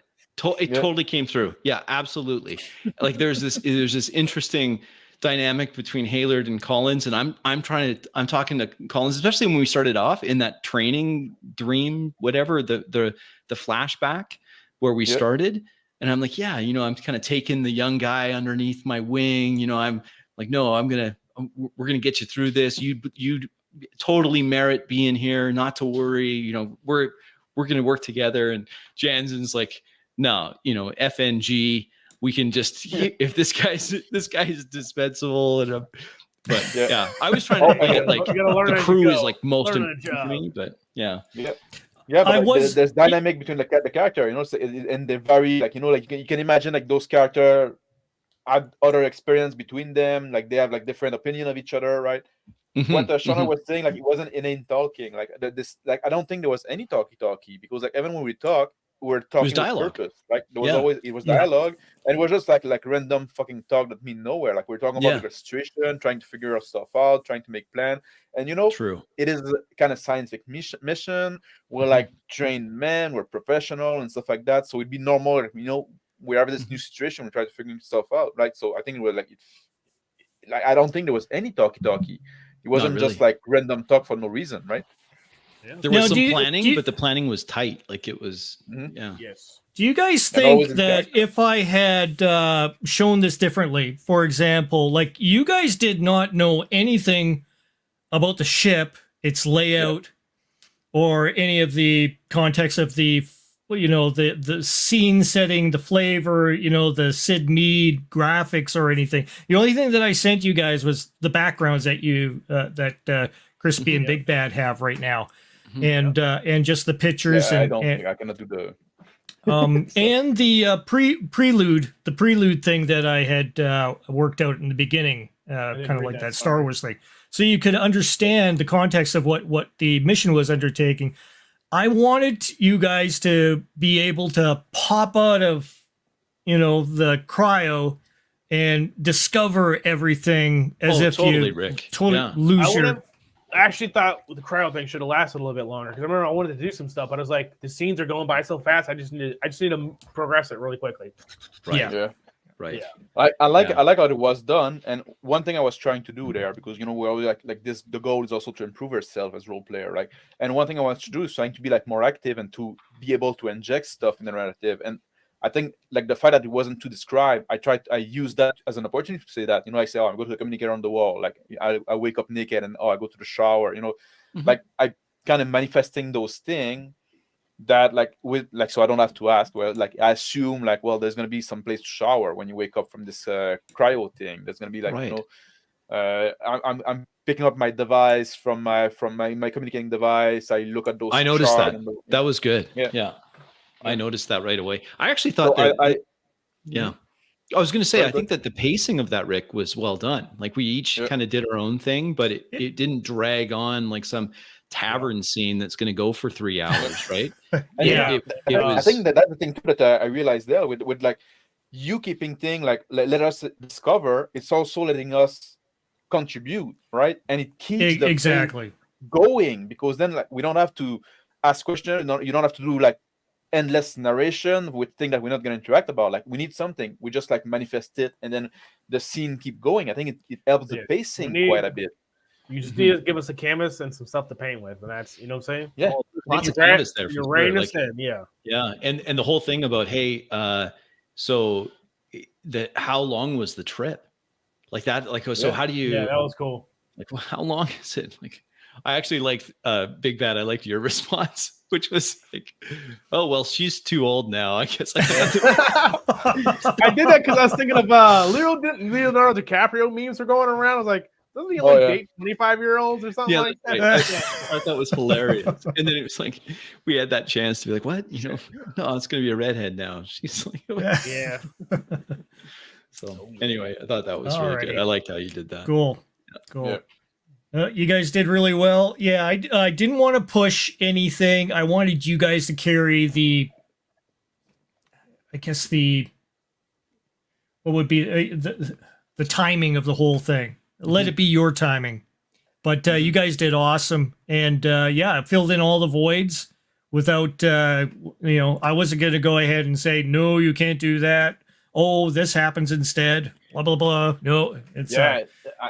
S4: It totally came through. Yeah, absolutely. Like there's this interesting dynamic between Haylard and Collins, and I'm talking to Collins, especially when we started off in that training dream, whatever the flashback where we started, and I'm like, yeah, I'm kind of taking the young guy underneath my wing. I'm like, no, we're gonna get you through this. You totally merit being here. Not to worry. We're gonna work together. And Jansen's like, no, FNG. We can just if this guy's dispensable. But I was trying to make it like the crew is like most important to me. But yeah.
S3: But there's dynamic between the character, and they're very like you can imagine like those characters had other experience between them, like they have like different opinion of each other, right? What Shona was saying, like it wasn't inane talking, like this, like I don't think there was any talkie because like even when we talk, we're talking with purpose. Like there was always dialogue, and it was just like random fucking talk that mean nowhere. Like we're talking about the situation, trying to figure our stuff out, trying to make plan. And
S4: true.
S3: It is a kind of scientific mission. We're like trained men, we're professional and stuff like that. So it'd be normal, we have this new situation, we try to figure stuff out, right? So I think it was like I don't think there was any talkie. It wasn't just like random talk for no reason, right?
S4: Yeah. There was some planning, but the planning was tight. Like it was,
S2: Yes.
S1: Do you guys think that if I had shown this differently, for example, like you guys did not know anything about the ship, its layout, or any of the context of the scene setting, the flavor, the Sid Mead graphics or anything. The only thing that I sent you guys was the backgrounds that that Crispy and Big Bad have right now. And just the pictures.
S3: I don't think I cannot do the
S1: and the prelude thing that I had worked out in the beginning, kind of like that Star Wars thing, so you could understand the context of what the mission was undertaking. I wanted you guys to be able to pop out of the cryo and discover everything as if
S4: totally,
S1: you
S4: Rick.
S1: Lose your.
S2: I actually thought the cryo thing should have lasted a little bit longer because I remember I wanted to do some stuff, but I was like, the scenes are going by so fast. I just need to progress it really quickly.
S4: Right.
S3: Yeah.
S4: Right.
S3: Yeah. I like how it was done. And one thing I was trying to do there, because we're always like this, the goal is also to improve yourself as role player, right? And one thing I wanted to do is trying to be like more active and to be able to inject stuff in the narrative. And I think like the fact that it wasn't too described, I used that as an opportunity to say that, I say, I go to the communicator on the wall, like I wake up naked and I go to the shower, like I kind of manifesting those things that so I don't have to ask. Well, like I assume there's gonna be some place to shower when you wake up from this cryo thing. There's gonna be I'm picking up my device from my communicating device. I look at those.
S4: I noticed that. That was good. Yeah. I noticed that right away. I actually thought I was going to say, I think that the pacing of that, Rick, was well done. Like we each kind of did our own thing, but it didn't drag on like some tavern scene that's going to go for 3 hours, right?
S3: It was... I think that's the thing too that I realized there with like you keeping thing like let us discover. It's also letting us contribute, right? And it keeps the
S1: exactly
S3: going because then like we don't have to ask questions. You don't have to do like endless narration with things that we're not going to interact about. Like we need something, we just like manifest it, and then the scene keep going. I think it helps the pacing quite a bit.
S2: You just need to give us a canvas and some stuff to paint with, and that's what I'm saying.
S3: Yeah,
S4: lots of canvas there.
S2: You're ready to send, yeah,
S4: and the whole thing about so that how long was the trip? Like that, like so how do you?
S2: Yeah, that was cool.
S4: Like how long is it? Like I actually liked Big Bad. I liked your response, which was like, "Oh well, she's too old now. I guess." I
S2: did that because I was thinking of Leonardo DiCaprio memes are going around. I was like, doesn't he date 25-year-olds or something like that?
S4: Right. I thought that was hilarious. And then it was like we had that chance to be like, "What? No, it's going to be a redhead now." She's like,
S2: "Yeah."
S4: So anyway, I thought that was really good. I liked how you did that.
S1: Cool. Yeah. You guys did really well. Yeah, I didn't want to push anything. I wanted you guys to carry what would be the timing of the whole thing. Let it be your timing. But you guys did awesome. And filled in all the voids without, I wasn't going to go ahead and say, no, you can't do that. Oh, this happens instead. Blah, blah, blah. No, it's,
S3: I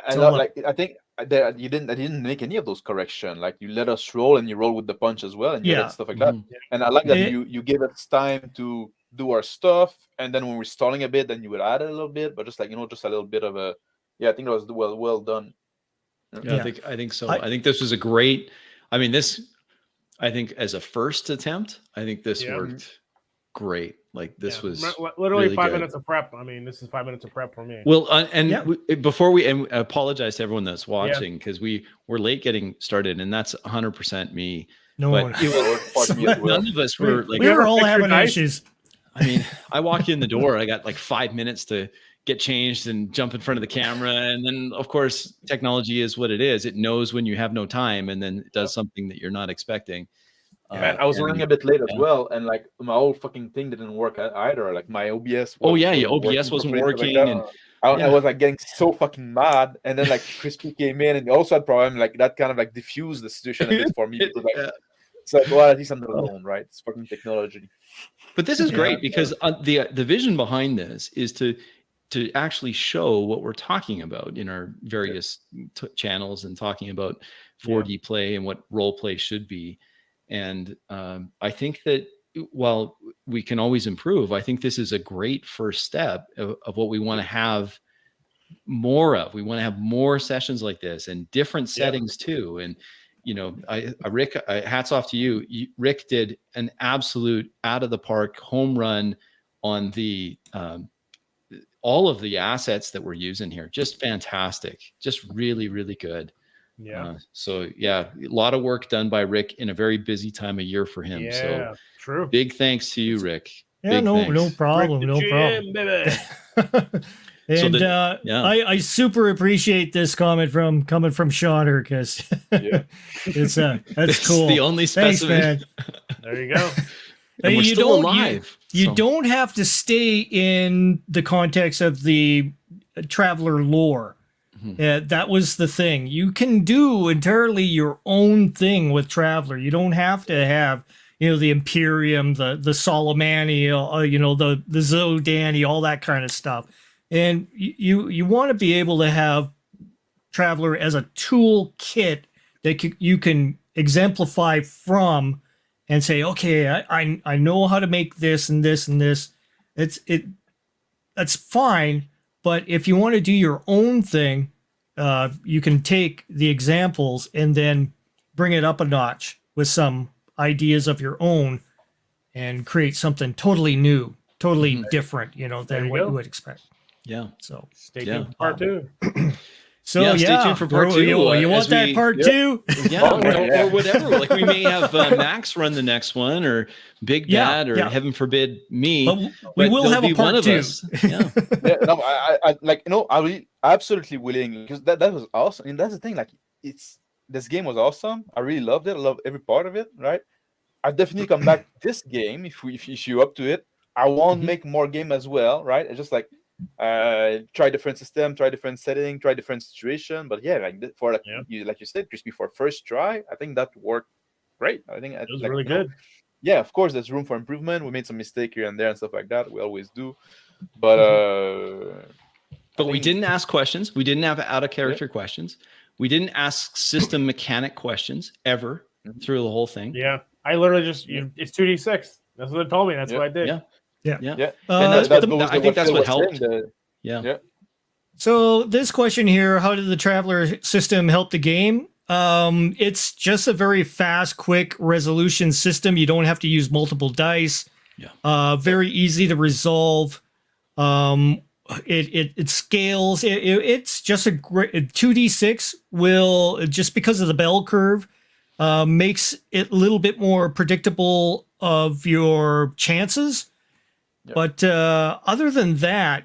S1: it's
S3: love,
S1: all-
S3: like, I think that I didn't make any of those correction. Like, you let us roll and you roll with the punch as well, and you
S1: Yeah.
S3: did stuff like that. And I like that you gave us time to do our stuff, and then when we're stalling a bit, then you would add it a little bit, but just like, just a little bit of a, I think it was well done.
S4: Yeah, I think so. I think this was a great. I mean, I think as a first attempt, I think this worked great. Like, this was
S2: literally
S4: really
S2: 5
S4: good.
S2: minutes of prep. I mean, this is 5 minutes of prep for me.
S4: Well, before we, and I apologize to everyone that's watching, because we were late getting started, and that's 100% me.
S1: No
S4: But
S1: one.
S4: none of us were like.
S1: We were all
S2: picture
S1: having
S2: nice?
S1: issues.
S4: I mean, I walk in the door, I got like 5 minutes to get changed and jump in front of the camera, and then of course technology is what it is. It knows when you have no time, and then it does something that you're not expecting.
S3: Man, I was running a bit late as well, and like my whole fucking thing didn't work either. Like, my OBS.
S4: OBS wasn't working, and
S3: I was like getting so fucking mad. And then like Crispy came in, and he also had problem. Like, that kind of like diffused the situation a bit for me, because like it's like, well, at least I'm not alone, right? It's fucking technology.
S4: But this is great because the vision behind this is to actually show what we're talking about in our various channels, and talking about 4D play and what role play should be. And I think that while we can always improve, I think this is a great first step of what we want to have more of. We want to have more sessions like this, and different settings too. And Rick, hats off to you. Rick did an absolute out of the park home run on the all of the assets that we're using here. Just fantastic. Just really, really good. So a lot of work done by Rick in a very busy time of year for him. So
S2: true.
S4: Big thanks to you, Rick.
S1: Yeah, no problem. No problem. And I super appreciate this comment coming from Shawner, because it's that's cool.
S4: The only specimen.
S1: Thanks, man.
S2: There you go.
S4: And we're still alive.
S1: You don't have to stay in the context of the Traveller lore. That was the thing. You can do entirely your own thing with Traveller. You don't have to have, the Imperium, the Solomani, the Zodani, all that kind of stuff. And you want to be able to have Traveller as a tool kit that you can exemplify from, and say, okay, I know how to make this and this and this. That's fine. But if you want to do your own thing, you can take the examples and then bring it up a notch with some ideas of your own, and create something totally new, totally different, than what you would expect.
S4: Yeah.
S1: So
S2: stay tuned for part 2.
S1: So
S4: stay tuned for part 2.
S1: You want that part 2?
S4: Or whatever. Like, we may have Max run the next one, or Big Bad, or heaven forbid me.
S1: But we will have a part 2.
S3: I'll be absolutely willing, because that was awesome. And that's the thing. Like, this game was awesome. I really loved it. I love every part of it. Right. I definitely come back to this game if you're up to it. I won't make more game as well. Right. It's just like, try different system, try different setting, try different situation. But like you said, Crispy, for first try, I think that worked great. I think it
S2: was really good.
S3: Yeah, of course, there's room for improvement. We made some mistake here and there and stuff like that. We always do. But
S4: we didn't ask questions. We didn't have out of character questions. We didn't ask system mechanic questions ever through the whole thing.
S2: Yeah, I literally just it's 2d6. That's what they told me. That's what I did.
S4: Yeah.
S1: And
S4: I think that's what helped.
S1: So this question here, how did the Traveller system help the game? It's just a very fast, quick resolution system. You don't have to use multiple dice. Very easy to resolve. It scales. It's just a great 2d6 will, just because of the bell curve, makes it a little bit more predictable of your chances. But other than that,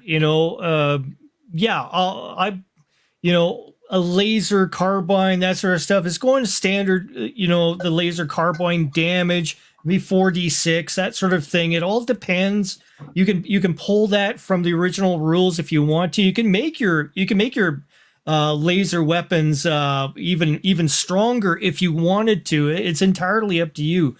S1: a laser carbine, that sort of stuff is going to standard. The laser carbine damage, maybe 4d6, that sort of thing. It all depends. You can pull that from the original rules if you want to. You can make your laser weapons even stronger if you wanted to. It's entirely up to you.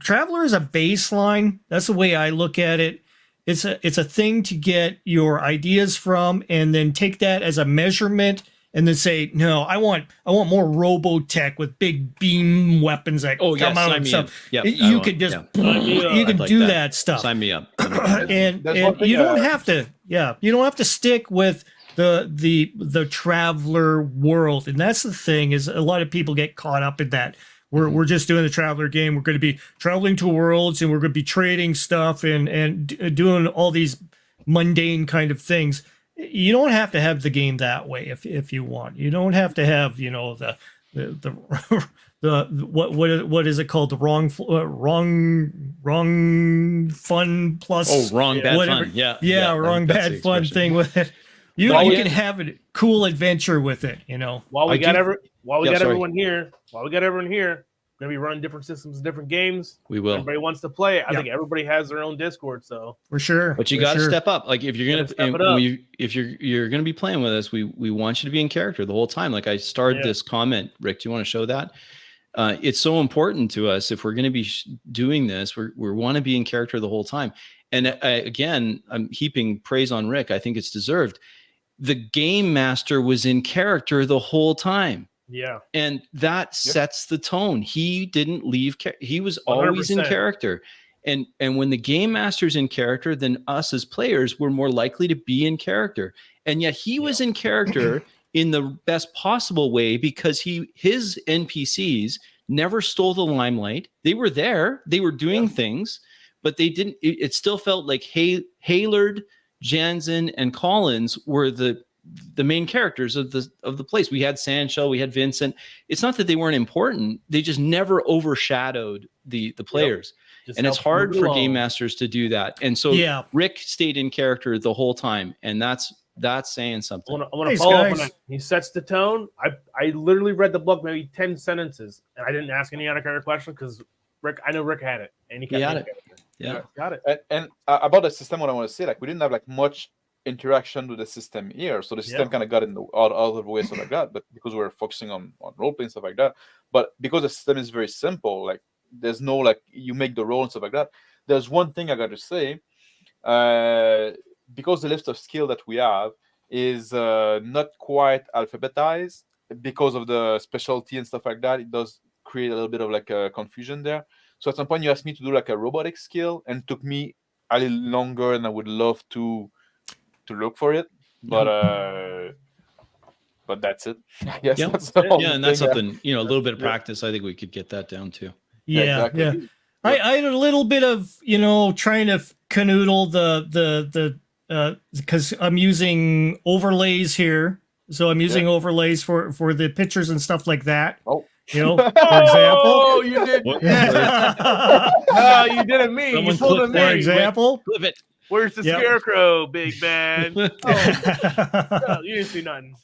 S1: Traveller is a baseline. That's the way I look at it. It's a thing to get your ideas from, and then take that as a measurement, and then say, no, I want more Robotech with big beam weapons that come out and stuff.
S4: Yep,
S1: you could just you can do that stuff.
S4: Sign me up.
S1: and you don't have to. Yeah, you don't have to stick with the Traveller world, and that's the thing, is a lot of people get caught up in that. We're just doing the Traveller game. We're going to be traveling to worlds, and we're going to be trading stuff and doing all these mundane kind of things. You don't have to have the game that way if you want. You don't have to have, you know, the what is it called? The wrong fun plus
S4: wrong bad fun. Yeah,
S1: wrong bad fun thing with it. You can have a cool adventure with it, you know.
S2: While we got everyone here, we're gonna be running different systems, different games.
S4: We will.
S2: Everybody wants to play. I think everybody has their own Discord, so
S1: for sure.
S4: But you got to step up. Like if you're gonna be playing with us, we want you to be in character the whole time. Like I started this comment, Rick. Do you want to show that? It's so important to us if we're going to be doing this. We want to be in character the whole time. And again, I'm heaping praise on Rick. I think it's deserved. The game master was in character the whole time.
S2: Yeah.
S4: And that sets the tone. He didn't leave. He was always 100%. In character. And when the game master's in character, then us as players, we're more likely to be in character. And yet he was in character in the best possible way, because his NPCs never stole the limelight. They were there. They were doing things, but they didn't. It still felt like Haylard, Janzen, and Collins were the main characters of the place. We had Sancho, we had Vincent. It's not that they weren't important. They just never overshadowed the players. And it's hard for game masters to do that. And so Rick stayed in character the whole time. And that's saying something.
S2: I want to follow up on that. He sets the tone. I literally read the book maybe 10 sentences, and I didn't ask any out of character question because I know Rick had it. And he
S4: had it.
S2: Yeah, got it.
S3: And about the system, what I want to say, like, we didn't have like much interaction with the system here, so the system kind of got in the other way, stuff like that. But because we were focusing on role playing, stuff like that, but because the system is very simple, like there's no like you make the roll and stuff like that. There's one thing I got to say, because the list of skill that we have is not quite alphabetized because of the specialty and stuff like that. It does create a little bit of like a confusion there. So at some point you asked me to do like a robotic skill, and it took me a little longer, and I would love to look for it, but that's it. Yes, that's
S4: and that's something, you know, a little bit of practice. I think we could get that down too.
S1: Exactly. I had a little bit of, you know, trying to canoodle the because I'm using overlays here, so I'm using overlays for the pictures and stuff like that. You know, for example.
S2: Oh, you did. You didn't mean. You pulled a me.
S1: For example.
S4: Flip it.
S2: Where's the scarecrow, big man? No, you didn't see nothing.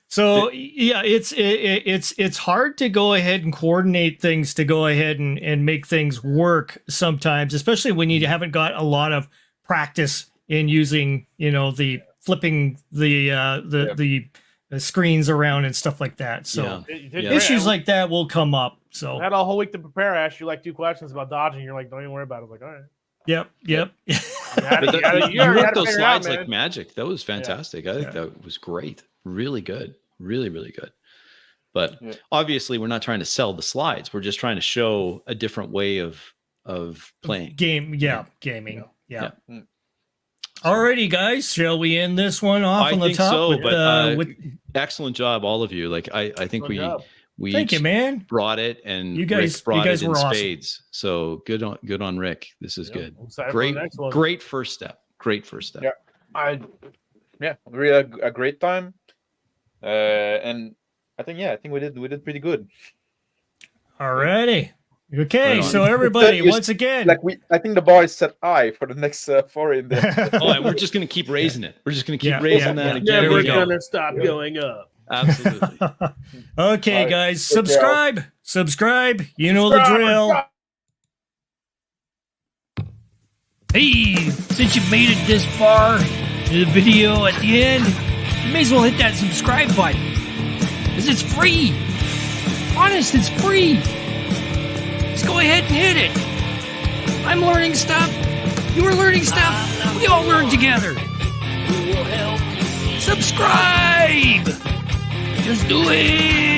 S1: So yeah, it's hard to go ahead and coordinate things to go ahead and make things work sometimes, especially when you haven't got a lot of practice in using, you know, the flipping the screens around and stuff like that. So issues like that will come up. So
S2: I had a whole week to prepare. I asked you like 2 questions about dodging. You're like, don't even worry about it. I was like, all right.
S1: Yep.
S4: You worked those slides like magic. That was fantastic. I think that was great. Really good. Really, really good. But obviously, we're not trying to sell the slides. We're just trying to show a different way of playing.
S1: Gaming. Yeah. Alrighty, guys. Shall we end this one off on the top?
S4: So, but excellent job, all of you. Like I think we
S1: thank you, man.
S4: Brought it, and
S1: you guys
S4: brought it in
S1: were
S4: spades. Awesome. So good on Rick. This is good. Great first step.
S3: Yeah, really a great time. And I think we did pretty good.
S1: Alrighty. Okay, so everybody, once again,
S3: I think the bar is set high for the next 4 in there.
S4: And we're just gonna keep raising it. We're just gonna keep raising that again.
S2: Never gonna stop going up.
S4: Absolutely.
S1: Okay, guys, subscribe. You know the drill. Hey, since you've made it this far in the video at the end, you may as well hit that subscribe button, because it's free. Honest, it's free. Just go ahead and hit it. I'm learning stuff. You're learning stuff. We all learn together. Subscribe. Just do it.